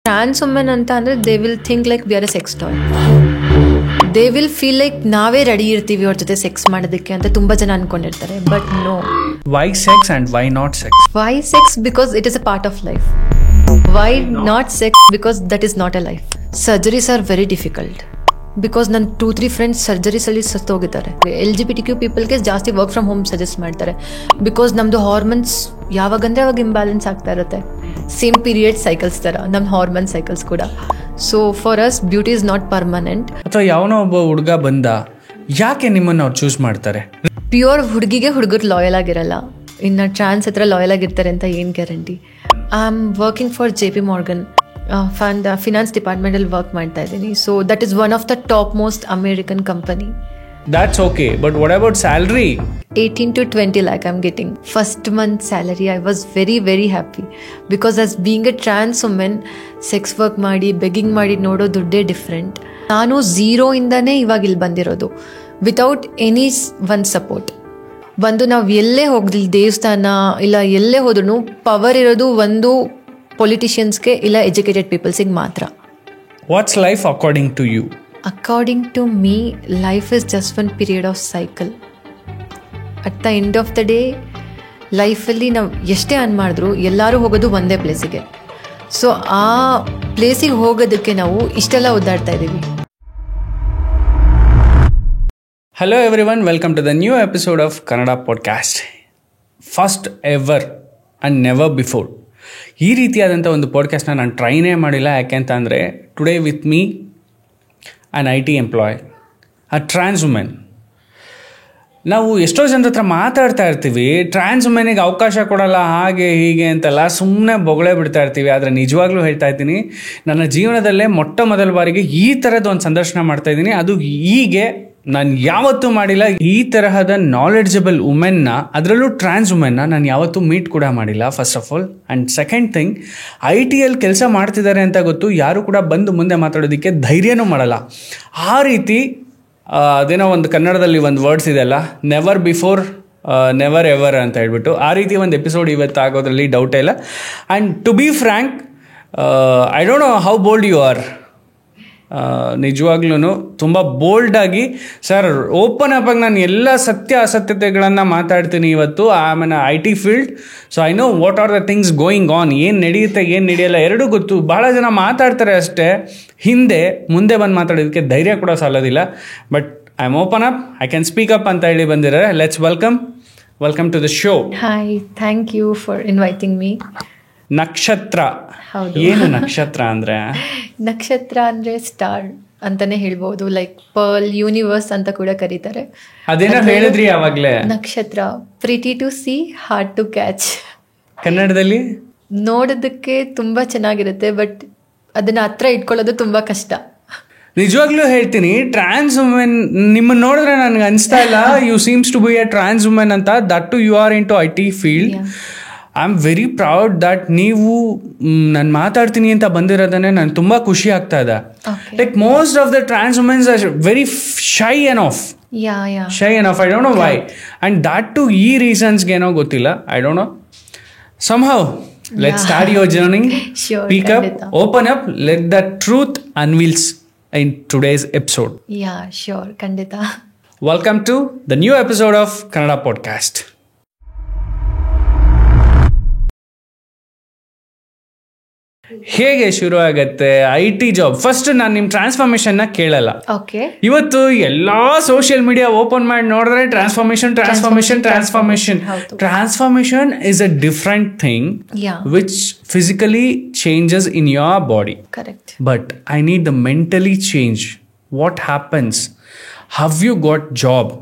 ಟ್ರಾನ್ಸ್ women ಅಂತ ಅಂದರೆ they will think like we are a sex toy. They will feel like ನಾವೇ ready ಇರ್ತೀವಿ ಅವ್ರ ಜೊತೆ ಸೆಕ್ಸ್ ಮಾಡೋದಕ್ಕೆ ಅಂತ ತುಂಬ ಜನ ಅನ್ಕೊಂಡಿರ್ತಾರೆ. But no. Why sex and why not sex? Why sex because it is a part of life. Why not sex because that is not a life. Surgeries are very difficult. Because ನನ್ನ 2-3 friends ಸರ್ಜರೀಸಲ್ಲಿ ಸತ್ತೋಗಿದ್ದಾರೆ. LGBTQ ಪೀಪಲ್ಗೆ ಜಾಸ್ತಿ work from home suggest ಮಾಡ್ತಾರೆ. Because ನಮ್ಮದು hormones ಯಾವಾಗಂದ್ರೆ ಅವಾಗ imbalance ಆಗ್ತಾ ಇರುತ್ತೆ. ಸೇಮ್ ಪೀರಿಯಡ್ ಸೈಕಲ್ಸ್ ಥರ ನಮ್ಮ ಹಾರ್ಮೋನ್ ಸೈಕಲ್ಸ್ ಕೂಡ. So for us beauty is not permanent. ಅಥವಾ ಯಾವನೋ ಒಬ್ಬ ಹುಡುಗ ಬಂದ, ಯಾಕೆ ನಿಮ್ಮನ್ನು ಅವ್ರು ಚೂಸ್ ಮಾಡ್ತಾರೆ? ಪ್ಯೂರ್ ಹುಡುಗಿಗೆ ಹುಡುಗರು ಲಾಯಲ್ ಆಗಿರಲ್ಲ. ಇನ್ನು ಟ್ರಾನ್ಸ್ ಹತ್ರ ಲಾಯಲ್ ಆಗಿರ್ತಾರೆ ಅಂತ ಏನು guarantee? I am working for JP Morgan. Finance ಡಿಪಾರ್ಟ್ಮೆಂಟಲ್ಲಿ ವರ್ಕ್ ಮಾಡ್ತಾ ಇದ್ದೀನಿ. So that is one of the topmost American company. That's okay, but what about salary? 18 to 20 lakh I'm getting. First month salary, I was very, very happy. Because as being a trans woman, sex work ಮಾಡಿ begging ಮಾಡಿ ನೋಡೋ ದುಡ್ಡೇ different. ನಾನು 0 ಇಂದಾನೇ ಇವಾಗ ಇಲ್ಲಿ ಬಂದಿರೋದು, without any one support. ಬಂದು ನಾವು ಎಲ್ಲೇ ಹೋಗ್ಲಿ, ದೇವಸ್ಥಾನ ಇಲ್ಲ ಎಲ್ಲೇ ಹೋದ್ರೂ ಪವರ್ ಇರೋದು ಒಂದು ಪೊಲಿಟಿಷಿಯನ್ಸ್ಗೆ ಇಲ್ಲ ಎಜುಕೇಟೆಡ್ ಪೀಪಲ್ಸಿಗೆ ಮಾತ್ರ. What's life according to you? According to me, life is just one period of cycle. At the end of the day, ಲೈಫಲ್ಲಿ ನಾವು ಎಷ್ಟೇ ಅನ್ ಮಾಡಿದ್ರು ಎಲ್ಲರೂ ಹೋಗೋದು ಒಂದೇ ಪ್ಲೇಸಿಗೆ. ಸೊ ಆ ಪ್ಲೇಸಿಗೆ ಹೋಗೋದಕ್ಕೆ ನಾವು ಇಷ್ಟೆಲ್ಲ ಒದ್ದಾಡ್ತಾ ಇದ್ದೀವಿ. Hello everyone, welcome to the new episode of Kannada Podcast. First ever and never before. ಈ ರೀತಿಯಾದಂಥ ಒಂದು ಪಾಡ್ಕಾಸ್ಟ್ನ ನಾನು ಟ್ರೈನೇ ಮಾಡಿಲ್ಲ. ಯಾಕೆಂತ ಅಂದರೆ today with me an IT employee, a trans woman. ನಾವು ಎಷ್ಟೋ ಜನರ ಹತ್ರ ಮಾತಾಡ್ತಾ ಇರ್ತೀವಿ, ಟ್ರಾನ್ಸ್ ವುಮೆನಿಗೆ ಅವಕಾಶ ಕೊಡಲ್ಲ ಹಾಗೆ ಹೀಗೆ ಅಂತೆಲ್ಲ ಸುಮ್ಮನೆ ಬೊಗಳೆ ಬಿಡ್ತಾ ಇರ್ತೀವಿ. ಆದರೆ ನಿಜವಾಗ್ಲೂ ಹೇಳ್ತಾ ಇದ್ದೀನಿ, ನನ್ನ ಜೀವನದಲ್ಲೇ ಮೊಟ್ಟ ಮೊದಲ ಬಾರಿಗೆ ಈ ಥರದ್ದು ಒಂದು ಸಂದರ್ಶನ ಮಾಡ್ತಾ ಇದ್ದೀನಿ. ಅದು ಹೀಗೆ ನಾನು ಯಾವತ್ತೂ ಮಾಡಿಲ್ಲ. ಈ ತರಹದ ನಾಲೆಡ್ಜಬಲ್ ವುಮೆನ್ನ, ಅದರಲ್ಲೂ ಟ್ರಾನ್ಸ್ ವುಮೆನ್ನ ನಾನು ಯಾವತ್ತೂ ಮೀಟ್ ಕೂಡ ಮಾಡಿಲ್ಲ, first of all. And second thing, IT-ಯಲ್ಲಿ ಕೆಲಸ ಮಾಡ್ತಿದ್ದಾರೆ ಅಂತ ಗೊತ್ತು, ಯಾರು ಕೂಡ ಬಂದು ಮುಂದೆ ಮಾತಾಡೋದಕ್ಕೆ ಧೈರ್ಯನೂ ಮಾಡಲ್ಲ. ಆ ರೀತಿ ಅದೇನೋ ಒಂದು ಕನ್ನಡದಲ್ಲಿ ಒಂದು ವರ್ಡ್ಸ್ ಇದೆಯಲ್ಲ, ನೆವರ್ ಬಿಫೋರ್ ನೆವರ್ ಎವರ್ ಅಂತ ಹೇಳ್ಬಿಟ್ಟು, ಆ ರೀತಿ ಒಂದು ಎಪಿಸೋಡ್ ಇವತ್ತು ಆಗೋದ್ರಲ್ಲಿ ಡೌಟೇ ಇಲ್ಲ. And to be frank, I don't know how bold you are. ನಿಜವಾಗ್ಲೂ ತುಂಬ ಬೋಲ್ಡಾಗಿ, ಸರ್ ಓಪನ್ ಅಪ್ ಆಗಿ ನಾನು ಎಲ್ಲ ಸತ್ಯ ಅಸತ್ಯತೆಗಳನ್ನು ಮಾತಾಡ್ತೀನಿ ಇವತ್ತು. I am an IT field, so I know what are the things going on. ಏನು ನಡೆಯುತ್ತೆ ಏನು ನಡೆಯಲ್ಲ ಎರಡೂ ಗೊತ್ತು. ಭಾಳ ಜನ ಮಾತಾಡ್ತಾರೆ ಅಷ್ಟೇ, ಹಿಂದೆ ಮುಂದೆ ಬಂದು ಮಾತಾಡೋದಕ್ಕೆ ಧೈರ್ಯ ಕೂಡ ಸಾಲೋದಿಲ್ಲ. But I am open up, I can speak up ಅಂತ ಹೇಳಿ ಬಂದಿದ್ದಾರೆ. Let's welcome to the show. Hi, thank you for inviting me. Nakshatra, ಏನು ನಕ್ಷತ್ರ ಅಂದರೆ? ನಕ್ಷತ್ರ ಅಂದರೆ ಸ್ಟಾರ್ ಅಂತಾನೆ ಹೇಳ್ಬೋದು. ಲೈಕ್ ಪರ್ಲ್, ಯೂನಿವರ್ಸ್ ಅಂತ ಕೂಡ ಕರೀತಾರೆ. ಅದೇನೋ ಹೇಳಿದ್ರಿ ಯಾವಾಗಲೇ. ನಕ್ಷತ್ರ, pretty to see, hard to catch. ಕನ್ನಡದಲ್ಲಿ ನೋಡೋದಕ್ಕೆ ತುಂಬ ಚೆನ್ನಾಗಿರುತ್ತೆ, ಬಟ್ ಅದನ್ನ ಹತ್ರ ಇಟ್ಕೊಳ್ಳೋದು ತುಂಬ ಕಷ್ಟ. ನಿಜವಾಗ್ಲೂ ಹೇಳ್ತೀನಿ, ಟ್ರಾನ್ಸ್ ವುಮೆನ್ ನಿಮ್ಮನ್ನು ನೋಡಿದ್ರೆ ನನಗೆ ಅನಿಸ್ತಾ ಇಲ್ಲ you seems to be a trans women ಅಂತ. That too you are into IT field. I am very proud that ನೀವು ನಾನು ಮಾತಾಡ್ತೀನಿ ಅಂತ ಬಂದಿರೋದನ್ನೇ ನಾನು ತುಂಬ ಖುಷಿ ಆಗ್ತಾ ಇದೆ. Like most of the trans womens are very shy enough. I don't know why. And that to ಈ ರೀಸನ್ಸ್ಗೆ ಏನೋ ಗೊತ್ತಿಲ್ಲ, I don't know. somehow let's start your journey. Speak up, open up, let the truth unveils in today's episode. Yeah, sure, ಖಂಡಿತ. Welcome to the new episode of Kannada Podcast. ಹೇಗೆ ಶುರು ಆಗತ್ತೆ IT job? First ನಾನು ನಿಮ್ಮ ಟ್ರಾನ್ಸ್ಫಾರ್ಮೇಶನ್ನ ಕೇಳಲ್ಲ. ಇವತ್ತು ಎಲ್ಲ social media open ಮಾಡಿ ನೋಡಿದ್ರೆ transformation is a different thing which physically changes in your body. But I need the mentally change. What happens? Have you got job?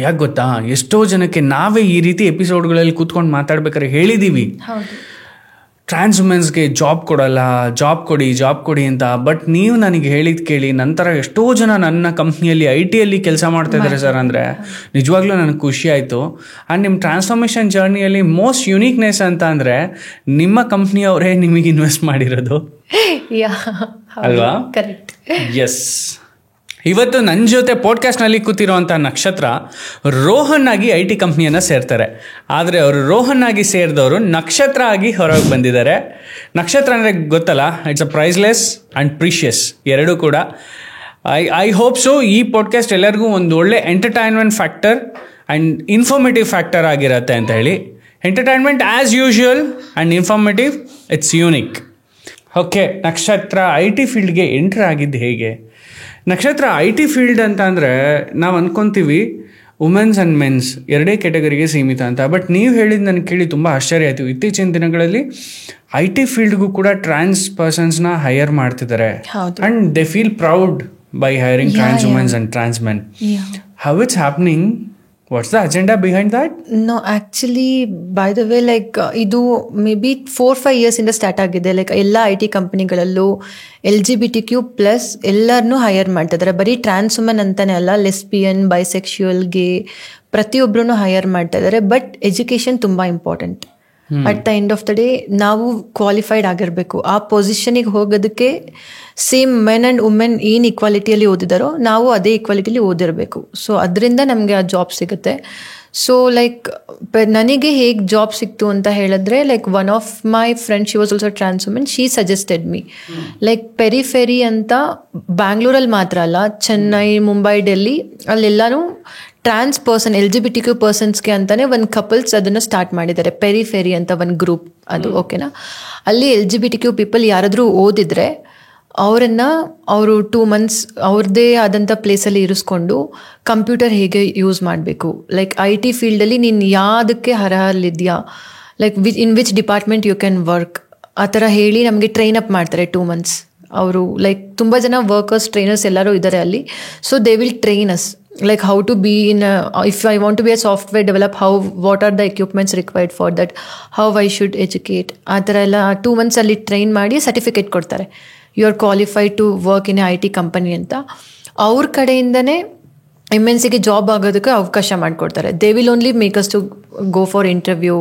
ಯಾಕೆ ಗೊತ್ತಾ, ಎಷ್ಟೋ ಜನಕ್ಕೆ ನಾವೇ ಈ ರೀತಿ ಎಪಿಸೋಡ್ಗಳಲ್ಲಿ ಕೂತ್ಕೊಂಡು ಮಾತಾಡ್ಬೇಕಾದ್ರೆ ಹೇಳಿದ್ದೀವಿ, ಟ್ರಾನ್ಸ್ ವುಮೆನ್ಸ್ಗೆ ಜಾಬ್ ಕೊಡಲ್ಲ, ಜಾಬ್ ಕೊಡಿ ಅಂತ. ಬಟ್ ನೀವು ನನಗೆ ಹೇಳಿದ್ದು ಕೇಳಿ ನಂತರ ಎಷ್ಟೋ ಜನ ನನ್ನ ಕಂಪ್ನಿಯಲ್ಲಿ IT-ಯಲ್ಲಿ ಕೆಲಸ ಮಾಡ್ತಾ ಇದ್ದಾರೆ ಸರ್. ಅಂದರೆ ನಿಜವಾಗ್ಲೂ ನನಗೆ ಖುಷಿ ಆಯಿತು. ಆ್ಯಂಡ್ ನಿಮ್ಮ ಟ್ರಾನ್ಸ್ಫಾರ್ಮೇಷನ್ ಜರ್ನಿಯಲ್ಲಿ ಮೋಸ್ಟ್ ಯುನೀಕ್ನೆಸ್ ಅಂತ ಅಂದರೆ ನಿಮ್ಮ ಕಂಪ್ನಿಯವರೇ ನಿಮಗೆ ಇನ್ವೆಸ್ಟ್ ಮಾಡಿರೋದು ಅಲ್ವಾ? ಕರೆಕ್ಟ್. ಎಸ್. ಇವತ್ತು ನನ್ನ ಜೊತೆ ಪಾಡ್ಕಾಸ್ಟ್ನಲ್ಲಿ ಕೂತಿರೋವಂಥ ನಕ್ಷತ್ರ ರೋಹನ್ ಆಗಿ IT ಕಂಪ್ನಿಯನ್ನು ಸೇರ್ತಾರೆ. ಆದರೆ ಅವರು ರೋಹನ್ ಆಗಿ ಸೇರಿದವರು ನಕ್ಷತ್ರ ಆಗಿ ಹೊರಗೆ ಬಂದಿದ್ದಾರೆ. ನಕ್ಷತ್ರ ಅಂದರೆ ಗೊತ್ತಲ್ಲ, it's a priceless and precious ಎರಡೂ ಕೂಡ. ಐ ಹೋಪ್ ಸೊ ಈ ಪಾಡ್ಕಾಸ್ಟ್ ಎಲ್ಲರಿಗೂ ಒಂದು ಒಳ್ಳೆ entertainment factor and informative factor ಆಗಿರುತ್ತೆ ಅಂತ ಹೇಳಿ. Entertainment as usual and informative, it's unique. Okay, ನಕ್ಷತ್ರ IT ಫೀಲ್ಡ್ಗೆ ಎಂಟ್ರ್ ಆಗಿದ್ದು ಹೇಗೆ? ನಕ್ಷತ್ರ IT ಫೀಲ್ಡ್ ಅಂತ ಅಂದರೆ ನಾವು ಅಂದ್ಕೊತೀವಿ ವುಮೆನ್ಸ್ ಆ್ಯಂಡ್ ಮೆನ್ಸ್ ಎರಡೇ ಕ್ಯಾಟಗರಿಗೆ ಸೀಮಿತ ಅಂತ. ಬಟ್ ನೀವು ಹೇಳಿದ್ದು ನನಗೆ ಕೇಳಿ ತುಂಬ ಆಶ್ಚರ್ಯ ಆಯಿತು. ಇತ್ತೀಚಿನ ದಿನಗಳಲ್ಲಿ IT ಫೀಲ್ಡ್ಗೂ ಕೂಡ ಟ್ರಾನ್ಸ್ ಪರ್ಸನ್ಸ್ನ ಹೈಯರ್ ಮಾಡ್ತಿದ್ದಾರೆ. And they feel proud by hiring trans women and trans men. How it's happening? What's the agenda behind that? No, actually, by the way, like idu maybe 4-5 years ಇಂದ ಸ್ಟಾರ್ಟ್ ಆಗಿದೆ. Like ಎಲ್ಲ IT ಕಂಪನಿಗಳಲ್ಲೂ LGBTQ+ ಎಲ್ಲರನ್ನೂ higher ಮಾಡ್ತಿದ್ದಾರೆ. ಬರೀ trans women ಅಂತಾನೆ ಅಲ್ಲ, lesbian, bisexual, ಗೇ ಪ್ರತಿಯೊಬ್ಬರೂ ಹೈಯರ್ ಮಾಡ್ತಾ ಇದ್ದಾರೆ. ಬಟ್ ಎಜುಕೇಷನ್ ತುಂಬ important. At the end of the day ನಾವು ಕ್ವಾಲಿಫೈಡ್ ಆಗಿರಬೇಕು. ಆ ಪೊಸಿಷನಿಗೆ ಹೋಗೋದಕ್ಕೆ ಸೇಮ್ ಮೆನ್ ಆ್ಯಂಡ್ ವುಮೆನ್ ಏನು ಈಕ್ವಾಲಿಟಿಯಲ್ಲಿ ಓದಿದಾರೋ ನಾವು ಅದೇ ಈಕ್ವಾಲಿಟಿಲಿ ಓದಿರಬೇಕು. ಸೊ ಅದರಿಂದ ನಮಗೆ ಆ ಜಾಬ್ ಸಿಗುತ್ತೆ. ಸೊ ಲೈಕ್ ನನಗೆ ಹೇಗೆ ಜಾಬ್ ಸಿಕ್ತು ಅಂತ ಹೇಳಿದ್ರೆ, like one of my friend, she was also trans women, she suggested me. Like periphery ಅಂತ ಬ್ಯಾಂಗ್ಳೂರಲ್ಲಿ ಮಾತ್ರ ಅಲ್ಲ, ಚೆನ್ನೈ, ಮುಂಬೈ, ಡೆಲ್ಲಿ ಅಲ್ಲೆಲ್ಲನೂ ಟ್ರಾನ್ಸ್ ಪರ್ಸನ್, LGBTQ ಪರ್ಸನ್ಸ್ಗೆ ಅಂತಾನೆ ಒಂದು ಕಪಲ್ಸ್ ಅದನ್ನು ಸ್ಟಾರ್ಟ್ ಮಾಡಿದ್ದಾರೆ. ಪೆರಿಫೆರಿ ಅಂತ ಒಂದು ಗ್ರೂಪ್ ಅದು, ಓಕೆನಾ. ಅಲ್ಲಿ LGBTQ ಪೀಪಲ್ ಯಾರಾದರೂ ಓದಿದ್ರೆ ಅವರು 2 months ಅವ್ರದ್ದೇ ಆದಂಥ ಪ್ಲೇಸಲ್ಲಿ ಇರಿಸ್ಕೊಂಡು ಕಂಪ್ಯೂಟರ್ ಹೇಗೆ ಯೂಸ್ ಮಾಡಬೇಕು, ಲೈಕ್ IT ಫೀಲ್ಡಲ್ಲಿ ನೀನು ಯಾವುದಕ್ಕೆ ಅರ್ಹಲಿದೆಯಾ, like in which department you can work, ಆ ಥರ ಹೇಳಿ ನಮಗೆ ಟ್ರೈನ್ ಅಪ್ ಮಾಡ್ತಾರೆ 2 months. ಅವರು ಲೈಕ್ ತುಂಬ ಜನ ವರ್ಕರ್ಸ್, ಟ್ರೈನರ್ಸ್ ಎಲ್ಲರೂ ಇದ್ದಾರೆ ಅಲ್ಲಿ. So they will train us like how to be in if I want to be a software developer, what are the equipments required for that, how I should educate, ಆ ಥರ ಎಲ್ಲ 2 months ಅಲ್ಲಿ train ಮಾಡಿ certificate ಕೊಡ್ತಾರೆ. You are qualified to work in IT company ಅಂತ. ಅವ್ರ ಕಡೆಯಿಂದನೇ MNCಗೆ ಜಾಬ್ ಆಗೋದಕ್ಕೆ ಅವಕಾಶ ಮಾಡಿಕೊಡ್ತಾರೆ. They will only make us to go for interview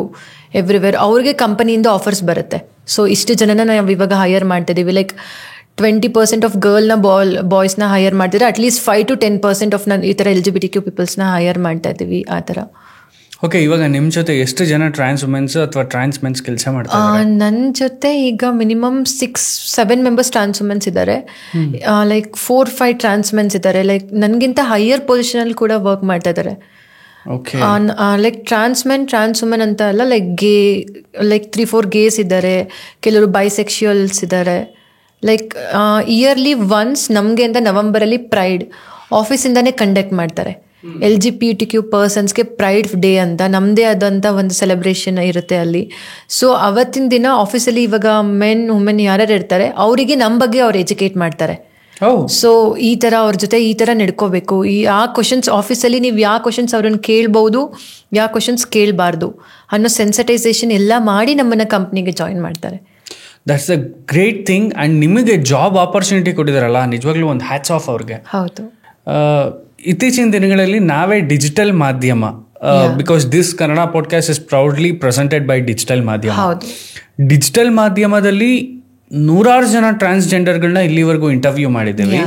everywhere. ಅವ್ರಿಗೆ ಕಂಪನಿಯಿಂದ ಆಫರ್ಸ್ ಬರುತ್ತೆ. ಸೊ ಇಷ್ಟು ಜನನ ನಾವು ಇವಾಗ ಹೈಯರ್ ಮಾಡ್ತಿದ್ದೀವಿ. ಲೈಕ್ 20% ಆಫ್ ಗರ್ಲ್ನ ಬಾಯ್ಸ್ನ ಹೈಯರ್ ಮಾಡ್ತಿದ್ರೆ, ಅಟ್ಲೀಸ್ಟ್ 5 to 10% ಆಫ್ ನಾನು ಈ ಥರ LGBTQ ಪೀಪಲ್ಸ್ನ ಹೈಯರ್ ಮಾಡ್ತಾ ಇದ್ದೀವಿ, ಆ ಥರ. ಓಕೆ, ಇವಾಗ ನಿಮ್ಮ ಜೊತೆ ಎಷ್ಟು ಜನ ಟ್ರಾನ್ಸ್ ವುಮೆನ್ಸ್ ಅಥವಾ ಟ್ರಾನ್ಸ್ ಮೆನ್ಸ್ ಕೆಲಸ ಮಾಡ್ತಾರೆ? ನನ್ನ ಜೊತೆ ಈಗ ಮಿನಿಮಮ್ 6-7 ಮೆಂಬರ್ಸ್ ಟ್ರಾನ್ಸ್ ವುಮೆನ್ಸ್ ಇದ್ದಾರೆ. ಲೈಕ್ 4-5 ಟ್ರಾನ್ಸ್ ಮೆನ್ಸ್ ಇದ್ದಾರೆ. ಲೈಕ್ ನನಗಿಂತ ಹೈಯರ್ ಪೊಸಿಷನಲ್ಲಿ ಕೂಡ ವರ್ಕ್ ಮಾಡ್ತಾ ಇದ್ದಾರೆ. ಲೈಕ್ ಟ್ರಾನ್ಸ್ ಮೆನ್, ಟ್ರಾನ್ಸ್ ವುಮೆನ್ ಅಂತ ಅಲ್ಲ, ಲೈಕ್ ಗೇ, ಲೈಕ್ 3-4 ಗೇಸ್ ಇದ್ದಾರೆ, ಕೆಲವರು ಬೈಸೆಕ್ಷುವಲ್ಸ್ ಇದ್ದಾರೆ. ಲೈಕ್ ಇಯರ್ಲಿ ಒನ್ಸ್ ನಮಗೆ ಅಂತ ನವಂಬರಲ್ಲಿ ಪ್ರೈಡ್ ಆಫೀಸಿಂದಾನೇ ಕಂಡಕ್ಟ್ ಮಾಡ್ತಾರೆ. LGBTQ ಪರ್ಸನ್ಸ್ಗೆ ಪ್ರೈಡ್ ಡೇ ಅಂತ ನಮ್ಮದೇ ಆದಂಥ ಒಂದು ಸೆಲೆಬ್ರೇಷನ್ ಇರುತ್ತೆ ಅಲ್ಲಿ. ಸೊ ಅವತ್ತಿನ ದಿನ ಆಫೀಸಲ್ಲಿ ಇವಾಗ ಮೆನ್ ವುಮೆನ್ ಯಾರ್ಯಾರು ಇರ್ತಾರೆ ಅವರಿಗೆ ನಮ್ಮ ಬಗ್ಗೆ ಅವ್ರು ಎಜುಕೇಟ್ ಮಾಡ್ತಾರೆ. ಸೊ ಈ ಥರ ಅವ್ರ ಜೊತೆ ಈ ಥರ ನಡ್ಕೋಬೇಕು, ಆ ಕ್ವಶನ್ಸ್ ಆಫೀಸಲ್ಲಿ ನೀವು ಯಾವ ಕ್ವಶನ್ಸ್ ಅವ್ರನ್ನ ಕೇಳ್ಬೋದು, ಯಾವ ಕ್ವಶನ್ಸ್ ಕೇಳಬಾರ್ದು ಅನ್ನೋ ಸೆನ್ಸಿಟೈಸೇಷನ್ ಎಲ್ಲ ಮಾಡಿ ನಮ್ಮನ್ನು ಕಂಪ್ನಿಗೆ ಜಾಯಿನ್ ಮಾಡ್ತಾರೆ. That's a great thing. And ನಿಮಗೆ ಜಾಬ್ ಆಪರ್ಚುನಿಟಿ ಕೊಟ್ಟಿದ್ದಾರಲ್ಲ, ನಿಜವಾಗ್ಲೂ ಒಂದು ಹ್ಯಾಟ್ಸ್ ಆಫ್ ಅವ್ರಿಗೆ. ಹೌದು. ಇತ್ತೀಚಿನ ದಿನಗಳಲ್ಲಿ ನಾವೇ digital Madhyama, because this Kannada podcast is proudly presented by digital Madhyama. Digital ಮಾಧ್ಯಮದಲ್ಲಿ 100 ಜನ ಟ್ರಾನ್ಸ್ಜೆಂಡರ್ಗಳನ್ನ ಇಲ್ಲಿವರೆಗೂ ಇಂಟರ್ವ್ಯೂ ಮಾಡಿದ್ದೇವೆ.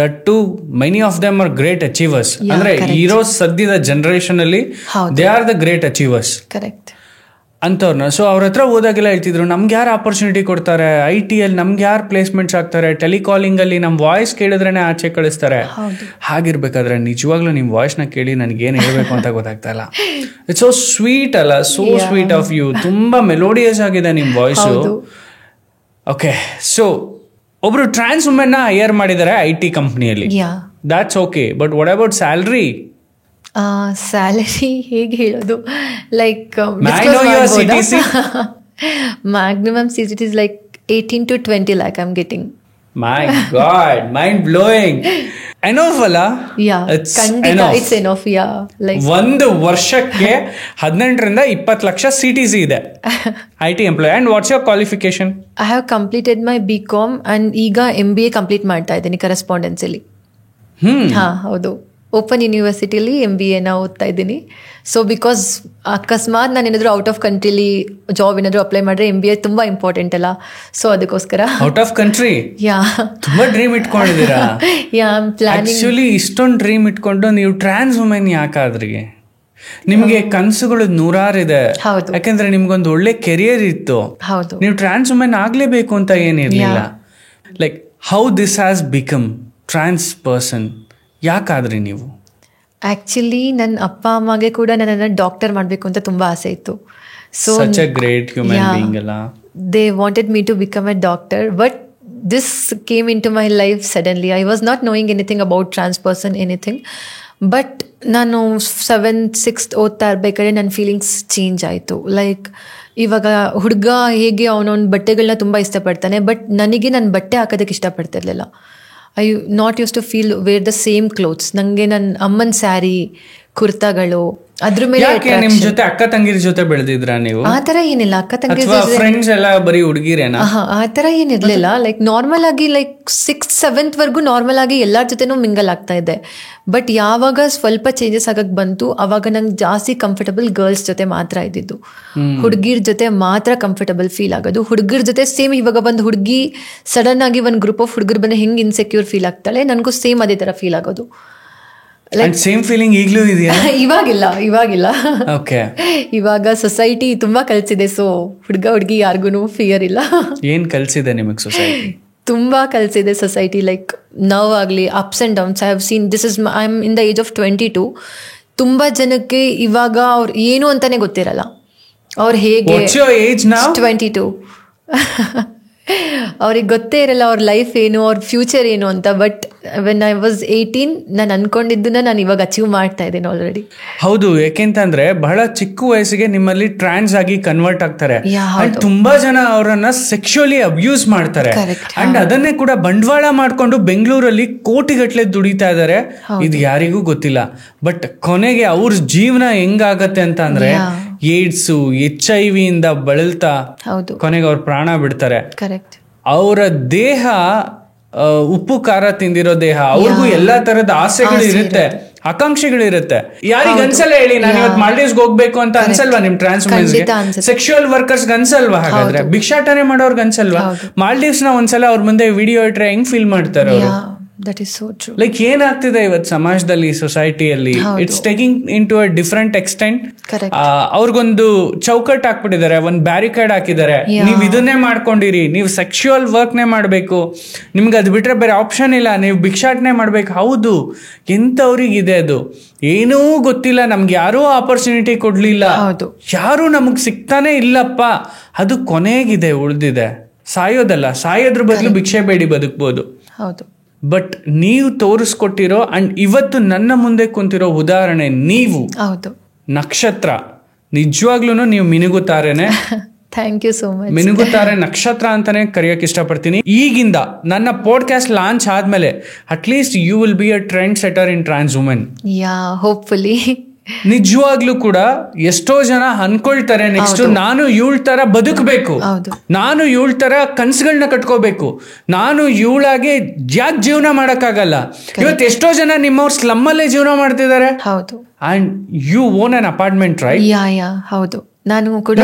That too many of them are great achievers. ಅಂದ್ರೆ ಇರೋ ಸದ್ಯದ ಜನರೇಷನ್ ಅಲ್ಲಿ they are the great achievers. Correct ಅಂಥವ್ರನ್ನ. ಸೊ ಅವ್ರ ಹತ್ರ ಹೋದಾಗೆಲ್ಲ ಹೇಳ್ತಿದ್ರು, ನಮ್ಗೆ ಯಾರು ಆಪರ್ಚುನಿಟಿ ಕೊಡ್ತಾರೆ, IT-ಯಲ್ಲಿ ನಮ್ಗೆ ಯಾರು ಪ್ಲೇಸ್ಮೆಂಟ್ಸ್ ಆಗ್ತಾರೆ, ಟೆಲಿಕಾಲಿಂಗಲ್ಲಿ ನಮ್ಮ ವಾಯ್ಸ್ ಕೇಳಿದ್ರೇ ಆಚೆ ಕಳಿಸ್ತಾರೆ. ಹಾಗಿರ್ಬೇಕಾದ್ರೆ ನಿಜವಾಗ್ಲೂ ನಿಮ್ಮ ವಾಯ್ಸ್ನ ಕೇಳಿ ನನಗೇನು ಹೇಳಬೇಕು ಅಂತ ಗೊತ್ತಾಗ್ತಾ ಇಲ್ಲ. ಇಟ್ಸ್ ಸೋ ಸ್ವೀಟ್ ಅಲ್ಲ, ಸೋ ಸ್ವೀಟ್ ಆಫ್ ಯು. ತುಂಬ ಮೆಲೋಡಿಯಸ್ ಆಗಿದೆ ನಿಮ್ಮ ವಾಯ್ಸು. ಓಕೆ, ಸೊ ಒಬ್ರು ಟ್ರಾನ್ಸ್ ವುಮೆನ್ನ ಹೈಯರ್ ಮಾಡಿದ್ದಾರೆ IT ಕಂಪ್ನಿಯಲ್ಲಿ, that's okay. But what about salary? Salary ಹೇಗೆ ಹೇಳೋದು, like maximum CTC is like 18 to 20 lakh I'm getting. My God, mind blowing. Enough ಅಲ್ಲ? It's enough, yeah. Like ಒಂದು ವರ್ಷಕ್ಕೆ 18-20 ಲಕ್ಷ CTC ಇದೆ IT employee. And what's your qualification? I have completed my BCom and ಈಗ MBA complete ಮಾಡ್ತಾ ಇದ್ದೀನಿ ಕರೆಸ್ಪಾಂಡೆನ್ಸಲ್ಲಿ. ಹೌದು. Open ಯೂನಿವರ್ಸಿಟಿಲಿ MBAನ ಓದ್ತಾ ಇದ್ದೀನಿ. ಸೊ ಬಿಕಾಸ್ ಅಕಸ್ಮಾತ್ ನಾನು ಏನಾದರೂ ಔಟ್ ಆಫ್ ಕಂಟ್ರಿಲಿ ಜಾಬ್ ಏನಾದರೂ ಅಪ್ಲೈ ಮಾಡಿದ್ರೆ MBA ತುಂಬ ಇಂಪಾರ್ಟೆಂಟ್ ಅಲ್ಲ. ಸೊ ಅದಕ್ಕೋಸ್ಕರ ಔಟ್ ಆಫ್ ಕಂಟ್ರಿ ಯಾ ತುಂಬಾ ಡ್ರೀಮ್ ಇಟ್ಕೊಂಡಿದ್ದೀರಾ. ಯಾ ಪ್ಲಾನಿಂಗ್. ಆಕ್ಚುಲಿ ಇಷ್ಟೊಂದು ಡ್ರೀಮ್ ಇಟ್ಕೊಂಡು ನೀವು ಟ್ರಾನ್ಸ್ ವುಮೆನ್ ಯಾಕಾದ್ರಿ? ನಿಮ್ಗೆ ಕನಸುಗಳು ನೂರಾರಿದೆ. ಯಾಕಂದ್ರೆ ನಿಮ್ಗೊಂದು ಒಳ್ಳೆ ಕೆರಿಯರ್ ಇತ್ತು. ಹೌದು. ನೀವು ಟ್ರಾನ್ಸ್ ವುಮೆನ್ ಆಗ್ಲೇಬೇಕು ಅಂತ ಏನಿರ್ಲಿಲ್ಲ. Like how this has become trans person, ಯಾಕಾದ್ರಿ ನೀವು? ಆ್ಯಕ್ಚುಲಿ ನನ್ನ ಅಪ್ಪ ಅಮ್ಮಗೆ ಕೂಡ ನನ್ನನ್ನು ಡಾಕ್ಟರ್ ಮಾಡಬೇಕು ಅಂತ ತುಂಬ ಆಸೆ ಇತ್ತು. So such a great human being ಅಲ್ಲ. They wanted me to become a doctor, but this came into my life suddenly. I was not knowing anything about trans person, anything. But ನಾನು 7th 6th ಓದ್ತಾ ಇರ್ಬೇಕಾದ್ರೆ ನನ್ನ feelings change ಆಯಿತು. Like ಇವಾಗ ಹುಡುಗ ಹೇಗೆ ಅವನವನ ಬಟ್ಟೆಗಳನ್ನ ತುಂಬ ಇಷ್ಟಪಡ್ತಾನೆ, ಬಟ್ ನನಗೆ ನನ್ನ ಬಟ್ಟೆ ಹಾಕೋದಕ್ಕೆ ಇಷ್ಟಪಡ್ತಿರ್ಲಿಲ್ಲ. I not use to feel wear the same clothes. ನನಗೆ ನನ್ನ ಅಮ್ಮನ ಸ್ಯಾರಿ, ಕುರ್ತಾಗಳು ಅದ್ರ ಮೇಲೆ. ನಿಮ್ ಜೊತೆ ಅಕ್ಕ ತಂಗಿರ ಜೊತೆ ಬೆಳೆದಿದ್ರ ನೀವು? ಆ ತರ ಏನಿಲ್ಲ. ಅಕ್ಕ ತಂಗಿ ಫ್ರೆಂಡ್ಸ್ ಎಲ್ಲ ಬರೀ ಹುಡುಗಿರೇನಾ? ಆ ತರ ಏನಿರ್ಲಿಲ್ಲ. ಲೈಕ್ ನಾರ್ಮಲ್ ಆಗಿ ಲೈಕ್ 6th 7th ವರ್ಗು ನಾರ್ಮಲ್ ಆಗಿ ಎಲ್ಲರ ಜೊತೆನೂ ಮಿಂಗಲ್ ಆಗ್ತಾ ಇದ್ದೆ. ಬಟ್ ಯಾವಾಗ ಸ್ವಲ್ಪ ಚೇಂಜಸ್ ಆಗಕ್ ಬಂತು ಅವಾಗ ನಂಗೆ ಜಾಸ್ತಿ ಕಂಫರ್ಟಬಲ್ ಗರ್ಲ್ಸ್ ಜೊತೆ ಮಾತ್ರ ಇದ್ದಿದ್ದು. ಹುಡುಗಿರ್ ಜೊತೆ ಮಾತ್ರ ಕಂಫರ್ಟಬಲ್ ಫೀಲ್ ಆಗೋದು. ಹುಡುಗರ ಜೊತೆ ಸೇಮ್ ಇವಾಗ ಬಂದು ಹುಡುಗಿ ಸಡನ್ ಆಗಿ ಒಂದು ಗ್ರೂಪ್ ಆಫ್ ಹುಡುಗರು ಬಂದು ಹೆಂಗ್ ಇನ್ಸೆಕ್ಯೂರ್ ಫೀಲ್ ಆಗ್ತಾಳೆ, ನನಗೂ ಸೇಮ್ ಅದೇ ತರ ಫೀಲ್ ಆಗೋದು. ಸೇಮ್ ಫೀಲಿಂಗ್ ಈಗಲೂ ಇದೆಯಾ? ಇವಾಗಿಲ್ಲ. ಓಕೆ. ಇವಾಗ ಸೊಸೈಟಿ ತುಂಬಾ ಕಲ್ಸಿದೆ. ಸೊ ಹುಡುಗಿ ಯಾರಿಗೂ ಫಿಯರ್ ಇಲ್ಲ. ಏನ್ ಕಲ್ಸಿದೆ ನಿಮಗೆ ಸೊಸೈಟಿ? ತುಂಬಾ ಕಲ್ಸಿದೆ ಸೊಸೈಟಿ. ಲೈಕ್ ನವ್ ಆಗಲಿ ups and downs I have seen. I am in the age of 22. ತುಂಬಾ ಜನಕ್ಕೆ ಇವಾಗ ಅವ್ರು ಏನು ಅಂತಾನೆ ಗೊತ್ತಿರಲ್ಲ. ಅವ್ರು ಹೇಗೆ 22 ಅವ್ರಿಗೆ ಗೊತ್ತೇ ಇರಲ್ಲ ಅವ್ರ ಲೈಫ್ ಏನು, ಅವ್ರ ಫ್ಯೂಚರ್ ಏನು ಅಂತ. ಬಟ್ ವೆನ್ ಐ ವಾಸ್ 18 ನಾನು ಅನ್ಕೊಂಡಿದ್ದನ್ನ ನಾನು ಇವಾಗ ಅಚೀವ್ ಮಾಡ್ತಾ ಇದ್ದೇನೆ ಆಲ್ರೆಡಿ. ಹೌದು, ಯಾಕೆಂತಂದ್ರೆ ಬಹಳ ಚಿಕ್ಕ ವಯಸ್ಸಿಗೆ ನಿಮ್ಮಲ್ಲಿ ಟ್ರಾನ್ಸ್ ಆಗಿ ಕನ್ವರ್ಟ್ ಆಗ್ತಾರೆ. ತುಂಬಾ ಜನ ಅವರನ್ನ ಸೆಕ್ಷುಯಲಿ ಅಬ್ಯೂಸ್ ಮಾಡ್ತಾರೆ. ಅಂಡ್ ಅದನ್ನೇ ಕೂಡ ಬಂಡವಾಳ ಮಾಡ್ಕೊಂಡು ಬೆಂಗಳೂರಲ್ಲಿ ಕೋಟಿಗಟ್ಲೆ ದುಡಿತಾ ಇದಾರೆ. ಇದು ಯಾರಿಗೂ ಗೊತ್ತಿಲ್ಲ. ಬಟ್ ಕೊನೆಗೆ ಅವ್ರ ಜೀವನ ಹೆಂಗಾಗತ್ತೆ ಅಂತ ಅಂದ್ರೆ ಏಡ್ಸ್, HIV ಇಂದ ಬಳಲ್ತಾ ಕೊನೆಗೆ ಅವ್ರ ಪ್ರಾಣ ಬಿಡ್ತಾರೆ. ಅವರ ದೇಹ ಉಪ್ಪು ಖಾರ ತಿಂದಿರೋ ದೇಹ. ಅವ್ರಿಗೂ ಎಲ್ಲಾ ತರದ ಆಸೆಗಳು ಇರುತ್ತೆ, ಆಕಾಂಕ್ಷೆಗಳು ಇರುತ್ತೆ. ಯಾರಿಗ ಅನ್ಸಲ್ಲ ಹೇಳಿ? ನಾನು ಇವತ್ತು ಮಾಲ್ಡೀವ್ಸ್ ಹೋಗ್ಬೇಕು ಅಂತ ಅನ್ಸಲ್ವಾ ನಿಮ್ ಟ್ರಾನ್ಸ್ ವುಮೆನ್ಸ್ಗೆ? Sexual workers ಅನ್ಸಲ್ವಾ? ಹಾಗಾದ್ರೆ ಭಿಕ್ಷಾಟನೆ ಮಾಡೋರ್ಗ್ ಅನ್ಸಲ್ವಾ? ಮಾಲ್ಡೀವ್ಸ್ ನ ಒಂದ್ಸಲ ಅವ್ರ ಮುಂದೆ ವಿಡಿಯೋ ಇಟ್ರೆ ಹೆಂಗ್ ಫೀಲ್ ಮಾಡ್ತಾರೆ ಅವರು? That is so true. Like ಏನಾಗ್ತಿದೆ ಇವತ್ತು ಸಮಾಜದಲ್ಲಿ, ಸೊಸೈಟಿಯಲ್ಲಿ? It's taking into a different extent. ಅವ್ರಿಗೊಂದು ಚೌಕಟ್ ಹಾಕ್ಬಿಟ್ಟಿದ್ದಾರೆ, ಒಂದು ಬ್ಯಾರಿಕೇಡ್ ಹಾಕಿದ್ದಾರೆ. ನೀವು ಇದನ್ನೇ ಮಾಡ್ಕೊಂಡಿರಿ, ನೀವು ಸೆಕ್ಷುವಲ್ ವರ್ಕ್ನೇ ಮಾಡಬೇಕು, ನಿಮ್ಗೆ ಅದು ಬಿಟ್ರೆ ಬೇರೆ ಆಪ್ಷನ್ ಇಲ್ಲ, ನೀವು ಭಿಕ್ಷಾಟನೆ ಮಾಡ್ಬೇಕು. ಹೌದು, ಎಂತವ್ರಿಗಿದೆ ಅದು? ಏನೂ ಗೊತ್ತಿಲ್ಲ, ನಮ್ಗೆ ಯಾರೂ ಆಪರ್ಚುನಿಟಿ ಕೊಡ್ಲಿಲ್ಲ, ಯಾರು ನಮಗ್ ಸಿಗ್ತಾನೆ ಇಲ್ಲಪ್ಪ. ಅದು ಕೊನೆಗಿದೆ, ಉಳ್ದಿದೆ. ಸಾಯೋದಲ್ಲ, ಸಾಯೋದ್ರ ಬದಲು ಭಿಕ್ಷೆ ಬೇಡಿ ಬದುಕ್ಬೋದು. ಹೌದು. ಬಟ್ ನೀವು ತೋರಿಸ್ಕೊಟ್ಟಿರೋ ಅಂಡ್ ಇವತ್ತು ನನ್ನ ಮುಂದೆ ಕುಂತಿರೋ ಉದಾಹರಣೆ ನೀವು. ಹೌದು, ನಕ್ಷತ್ರ. ನಿಜವಾಗ್ಲೂ ನೀವು ಮಿನುಗುತ್ತಾರೇನೆ. Thank you so much. ಮಿನುಗುತ್ತಾರೆ ನಕ್ಷತ್ರ ಅಂತಾನೆ ಕರೆಯೋಕೆ ಇಷ್ಟಪಡ್ತೀನಿ. ಈಗಿಂದ ನನ್ನ ಪಾಡ್ಕಾಸ್ಟ್ ಲಾಂಚ್ ಆದ್ಮೇಲೆ at least you will be a trendsetter in trans women. Yeah, hopefully. ನಿಜವಾಗ್ಲೂ ಕೂಡ ಎಷ್ಟೋ ಜನ ಅನ್ಕೊಳ್ತಾರೆ, ನೆಕ್ಸ್ಟ್ ನಾನು ಇವಳ ತರ ಬದುಕಬೇಕು, ನಾನು ಇವಳ ತರ ಕನ್ಸುಗಳನ್ನ ಕಟ್ಕೋಬೇಕು, ನಾನು ಇವಳಾಗೆ ಯಾಕೆ ಜೀವನ ಮಾಡಕ್ಕಾಗಲ್ಲ. ಇವತ್ತು ಎಷ್ಟೋ ಜನ ನಿಮ್ಮವ್ರ ಸ್ಲಮ್ ಅಲ್ಲೇ ಜೀವನ ಮಾಡ್ತಿದ್ದಾರೆ. ಹೌದು. And you own an apartment, right? Yeah, ಹೌದು. ನಾನು ಕೂಡ